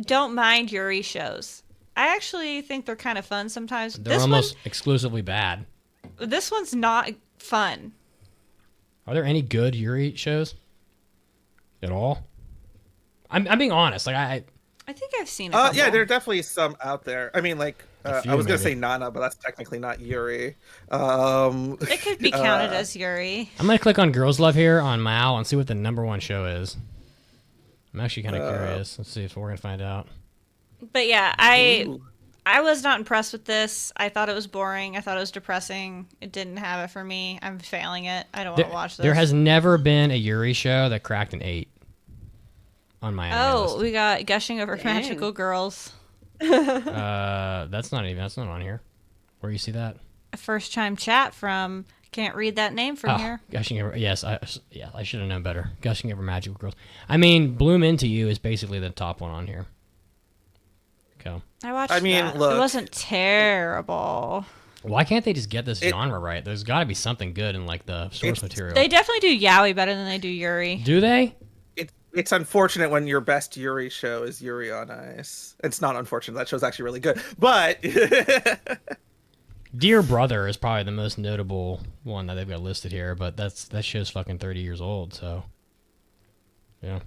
don't mind Yuri shows. I actually think they're kind of fun sometimes. They're almost exclusively bad. This one's not fun. Are there any good Yuri shows at all? I'm being honest. Like I think I've seen a couple. Yeah, there are definitely some out there. I mean, like I was gonna say maybe. Nana, but that's technically not Yuri. It could be counted as Yuri. I'm gonna click on Girls Love here on Mal and see what the #1 show is. I'm actually kind of curious. Let's see if we're gonna find out. But yeah, I was not impressed with this. I thought it was boring. I thought it was depressing. It didn't have it for me. I'm failing it. I don't want to watch this. There has never been a Yuri show that cracked an 8 on my anime list. We got Gushing Over Magical Girls. That's not on here. Where you see that? A first time chat from Can't read that name from here. Gushing Over. Yes, I should have known better. Gushing Over Magical Girls. I mean, Bloom Into You is basically the top one on here. Okay. I watched that. Look, it wasn't terrible. Why can't they just get this genre right? There's got to be something good in like the source material. They definitely do Yaoi better than they do Yuri. Do they? It's unfortunate when your best Yuri show is Yuri on Ice. It's not unfortunate. That show's actually really good. But Dear Brother is probably the most notable one that they've got listed here, but that show's fucking 30 years old, so yeah.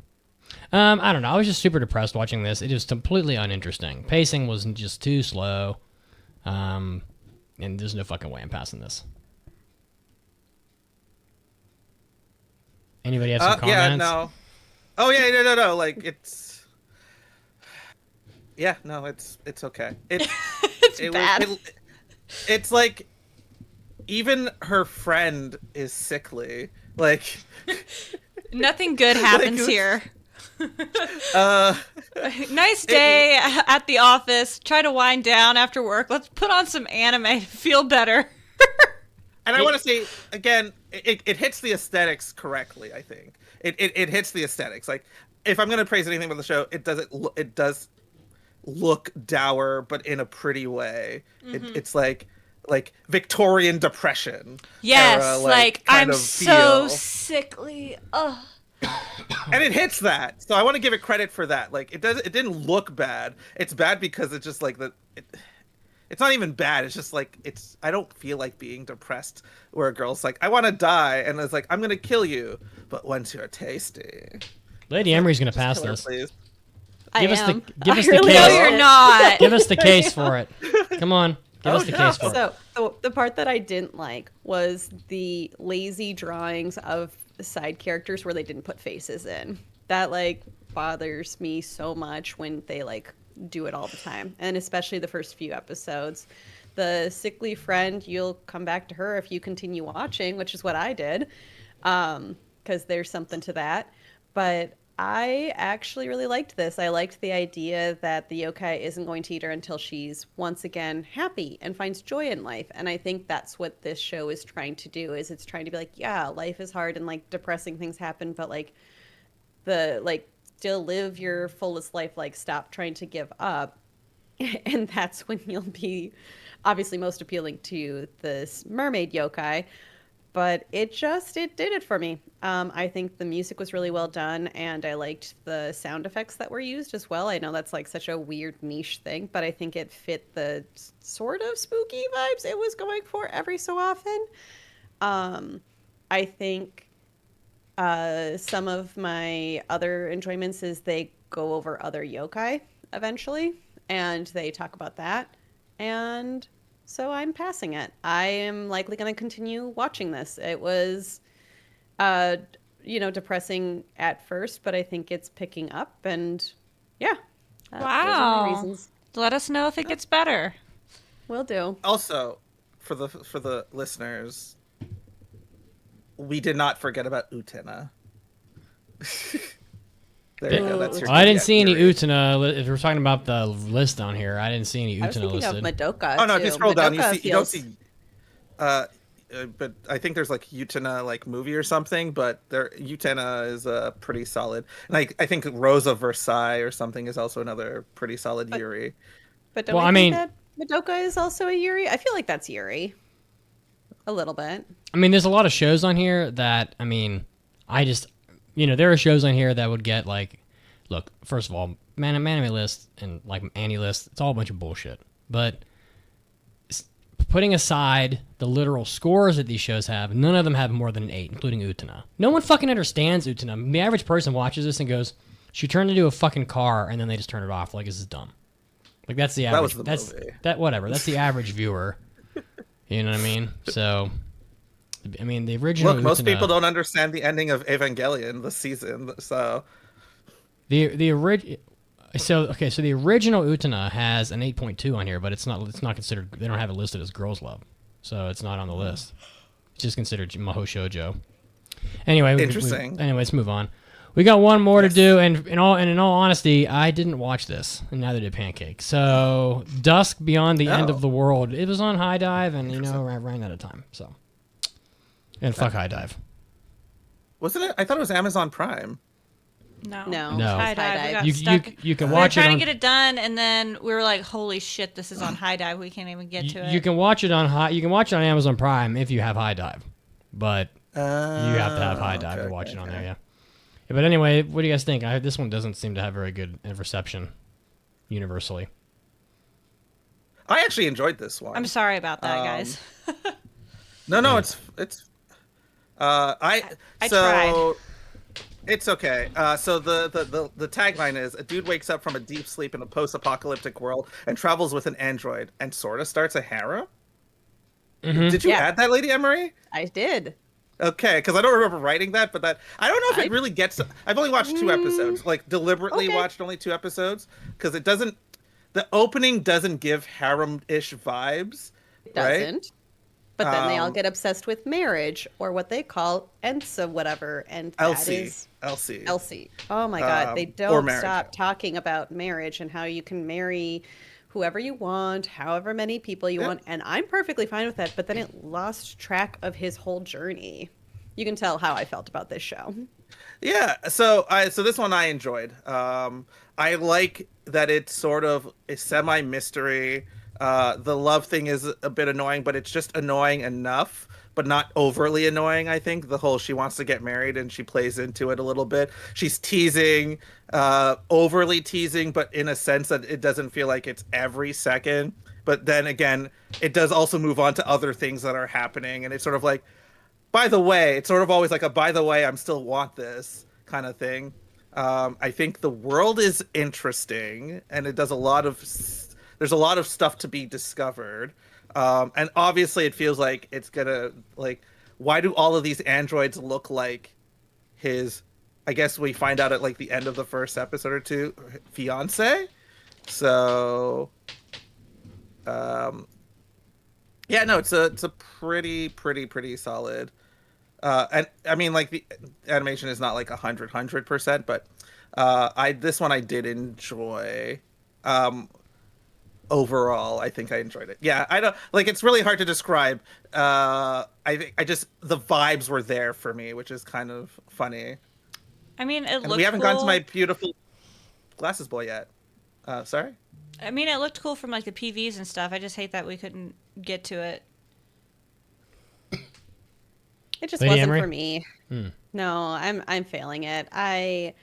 I don't know. I was just super depressed watching this. It is completely uninteresting. Pacing was just too slow. And there's no fucking way I'm passing this. Anybody have some comments? Yeah, no. Oh yeah, no. Like it's. Yeah, no, it's okay. It's bad. It's like even her friend is sickly. Like nothing good happens here. Nice day at the office. Try to wind down after work. Let's put on some anime to feel better. And I want to say again, it hits the aesthetics correctly. I think it hits the aesthetics. Like if I'm gonna praise anything about the show, it does look dour, but in a pretty way. Mm-hmm. It's like Victorian depression. Yes, era, like I'm so feel. sickly. Ugh. And it hits that, so I want to give it credit for that. Like it didn't look bad. It's bad because it's just like it's not even bad. It's just like I don't feel like being depressed where a girl's like, I want to die, and it's like, I'm gonna kill you, but once you're tasty. Lady Emery's gonna pass her, this. Please. Give us the case. No, you're not. Give us the case for it. Come on, give us the case for it. So the part that I didn't like was the lazy drawings of the side characters where they didn't put faces in. That like bothers me so much when they like do it all the time, and especially the first few episodes. The sickly friend, you'll come back to her if you continue watching, which is what I did, because there's something to that. But I actually really liked this. I liked the idea that the yokai isn't going to eat her until she's once again happy and finds joy in life. And I think that's what this show is trying to do, is it's trying to be like, yeah, life is hard and like depressing things happen, but like still live your fullest life, like stop trying to give up. And that's when you'll be obviously most appealing to this mermaid yokai. But it did it for me. I think the music was really well done, and I liked the sound effects that were used as well. I know that's like such a weird niche thing, but I think it fit the sort of spooky vibes it was going for every so often. I think some of my other enjoyments is they go over other yokai eventually, and they talk about that. And so I'm passing it. I am likely going to continue watching this. It was, depressing at first, but I think it's picking up, and yeah. Wow. Those are my reasons. Let us know if it gets better. Will do. Also, for the listeners, we did not forget about Utena. There you go. That's your I didn't see any Utena. If we're talking about the list on here, I didn't see any Utena I was thinking listed. of Madoka. Oh no, too. if you scroll down, you don't feels- see. But I think there's like Utena like movie or something. But Utena is pretty solid. And I think Rosa Versailles or something is also another pretty solid Yuri. But don't I think that Madoka is also a Yuri? I feel like that's Yuri. A little bit. I mean, there's a lot of shows on here that, I mean, there are shows on here that would get like, look, first of all, anime list and like Annie list, it's all a bunch of bullshit. But putting aside the literal scores that these shows have, none of them have more than an 8, including Utena. No one fucking understands Utena. The average person watches this and goes, she turned into a fucking car, and then they just turn it off. Like, this is dumb. Like, that's the average. That was the movie. That's the average viewer. You know what I mean? So, I mean, the original. Look, most Utena, people don't understand the ending of Evangelion, the season. So, the original. So the original Utena has an 8.2 on here, but it's not considered. They don't have it listed as Girls Love, so it's not on the list. It's just considered Mahou Shoujo. Anyway, interesting. Let's move on. We got one more to do, and in all honesty, I didn't watch this, and neither did Pancake. So, Dusk Beyond the End of the World. It was on High Dive, and I ran out of time. So, And fuck High Dive. Wasn't it? I thought it was Amazon Prime. No. High Dive. We got You stuck. can We were watch it trying on... to get it done, and then we were like, "Holy shit, this is on High Dive. We can't even get to it." You can watch it on You can watch it on Amazon Prime if you have High Dive, but you have to have High Dive to watch it on there. Yeah. But anyway, what do you guys think? This one doesn't seem to have very good reception universally. I actually enjoyed this one. I'm sorry about that, guys. No, it's I tried. It's okay. So the tagline is: a dude wakes up from a deep sleep in a post-apocalyptic world and travels with an android and sort of starts a harem. Mm-hmm. Did you add that, Lady Emery? I did. Okay, because I don't remember writing that, but I don't know if it really gets. I've only watched 2 episodes, like deliberately watched only 2 episodes, because it doesn't. The opening doesn't give harem-ish vibes. It doesn't. Right? But then they all get obsessed with marriage, or what they call Ensa whatever, and that is Elsie. Oh my God, they Or don't marriage. stop talking about marriage and how you can marry whoever you want, however many people you want, and I'm perfectly fine with that. But then it lost track of his whole journey. You can tell how I felt about this show. Yeah, so this one I enjoyed. I like that it's sort of a semi-mystery. The love thing is a bit annoying, but it's just annoying enough, but not overly annoying. I think the whole she wants to get married and she plays into it a little bit. She's teasing, overly teasing, but in a sense that it doesn't feel like it's every second. But then again, it does also move on to other things that are happening, and it's sort of like, by the way, it's sort of always like a by the way, I'm still want this kind of thing. I think the world is interesting, and it does there's a lot of stuff to be discovered. And obviously it feels like it's gonna, like, why do all of these androids look like his, I guess we find out at like the end of the first episode or 2, fiance? So, yeah, no, it's a pretty solid. And I mean, like, the animation is not like 100%, but this one I did enjoy. Overall, I think I enjoyed it. Yeah, I don't like. It's really hard to describe. I think the vibes were there for me, which is kind of funny. I mean, it looked. We haven't cool. gone to my beautiful glasses boy yet. Sorry. I mean, it looked cool from like the PVs and stuff. I just hate that we couldn't get to it. It just Lady wasn't Emery? for me. No, I'm failing it. I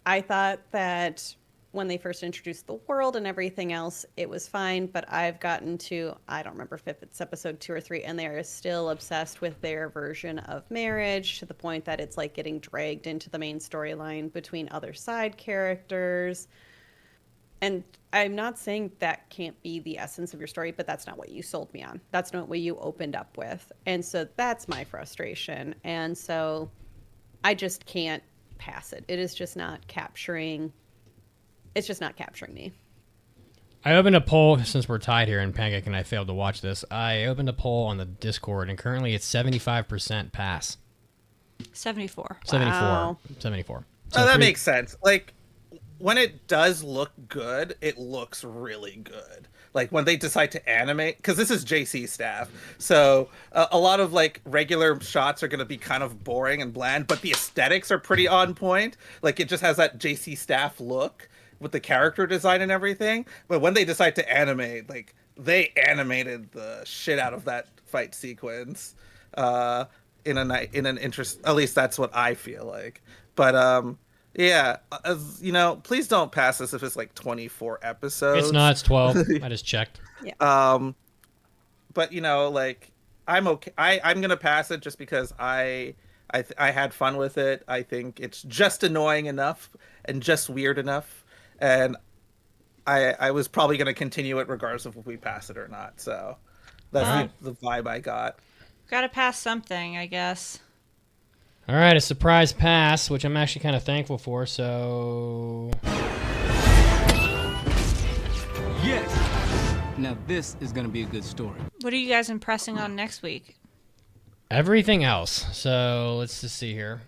thought that when they first introduced the world and everything else, it was fine. But I've gotten to, I don't remember if it's episode 2 or 3, and they are still obsessed with their version of marriage to the point that it's like getting dragged into the main storyline between other side characters. And I'm not saying that can't be the essence of your story, but that's not what you sold me on. That's not what you opened up with. And so that's my frustration. And so I just can't pass it. It is just not capturing. It's just not capturing me. I opened a poll, since we're tied here and Pancake and I failed to watch this. I opened a poll on the Discord, and currently it's 75% pass. 74. 74. Wow. 74. Oh, that makes sense. Like, when it does look good, it looks really good. Like, when they decide to animate, because this is JC staff, so a lot of like regular shots are going to be kind of boring and bland, but the aesthetics are pretty on point. Like, it just has that JC staff look with the character design and everything. But when they decide to animate, like, they animated the shit out of that fight sequence in an interest. At least that's what I feel like. But yeah, you know, please don't pass this if it's like 24 episodes. It's not. It's 12. I just checked. Yeah. But you know, like, I'm okay. I'm gonna pass it just because I had fun with it. I think it's just annoying enough and just weird enough, and I was probably gonna continue it regardless of if we pass it or not. So that's the vibe I got. Gotta pass something, I guess. All right, a surprise pass, which I'm actually kind of thankful for. So, yes. Now this is gonna be a good story. What are you guys impressing on next week? everything else. So let's just see here.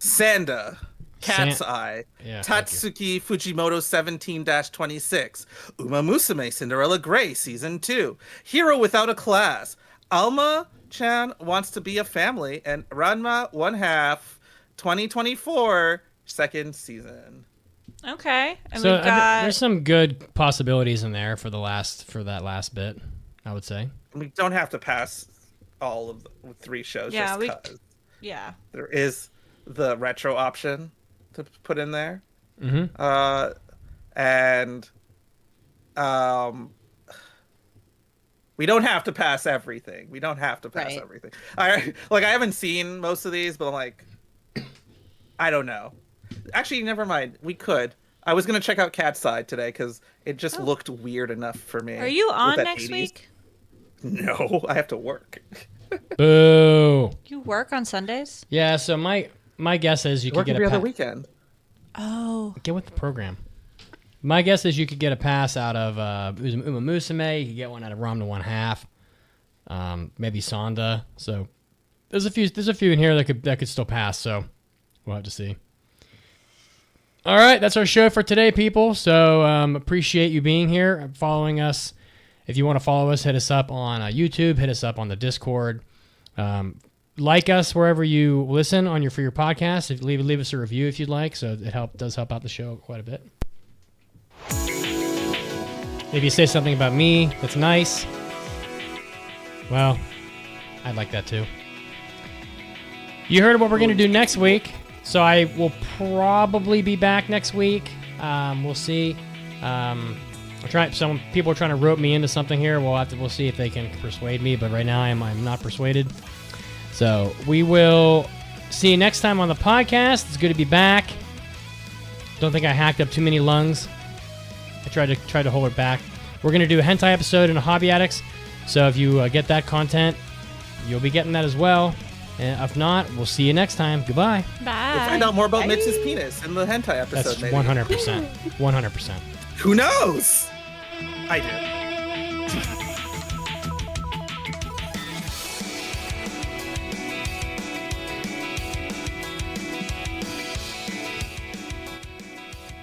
Sanda, Cat's Eye, Yeah, Tatsuki Fujimoto 17-26, Uma Musume Cinderella Grey Season 2, Hero Without a Class, Alma Chan wants to be a family, and Ranma 1/2 2024 second season. Okay. And So we've got... there's some good possibilities in there for that last bit, I would say. We don't have to pass all of the 3 shows just because. Yeah. There is the retro option to put in there. Mm-hmm. And we don't have to pass everything. Everything. I haven't seen most of these, but I'm like, I don't know. Actually, never mind. We could. I was gonna check out Cat's Side today because it just looked weird enough for me. Are you on next week? No, I have to work. Boo. You work on Sundays? Yeah. So my guess is you could get every other weekend. Oh. Get with the program. My guess is you could get a pass out of Uma Musume. You could get one out of Ramna 1/2. Maybe Sonda. So there's a few in here that could still pass. So we'll have to see. All right, that's our show for today, people. So appreciate you being here, following us. If you want to follow us, hit us up on YouTube. Hit us up on the Discord. Like us wherever you listen for your podcast. Leave us a review if you'd like. So it does help out the show quite a bit. If you say something about me that's nice, well, I'd like that too. You heard what we're going to do next week, so I will probably be back next week. We'll see. Some people are trying to rope me into something here. We'll see if they can persuade me, but right now I'm not persuaded. So we will see you next time on the podcast. It's good to be back. Don't think I hacked up too many lungs. I tried to hold it back. We're going to do a hentai episode in a Hobby Addicts. So if you get that content, you'll be getting that as well. And if not, we'll see you next time. Goodbye. Bye. We'll find out more about Mitch's penis in the hentai episode. That's 100%. 100%. Who knows? I do.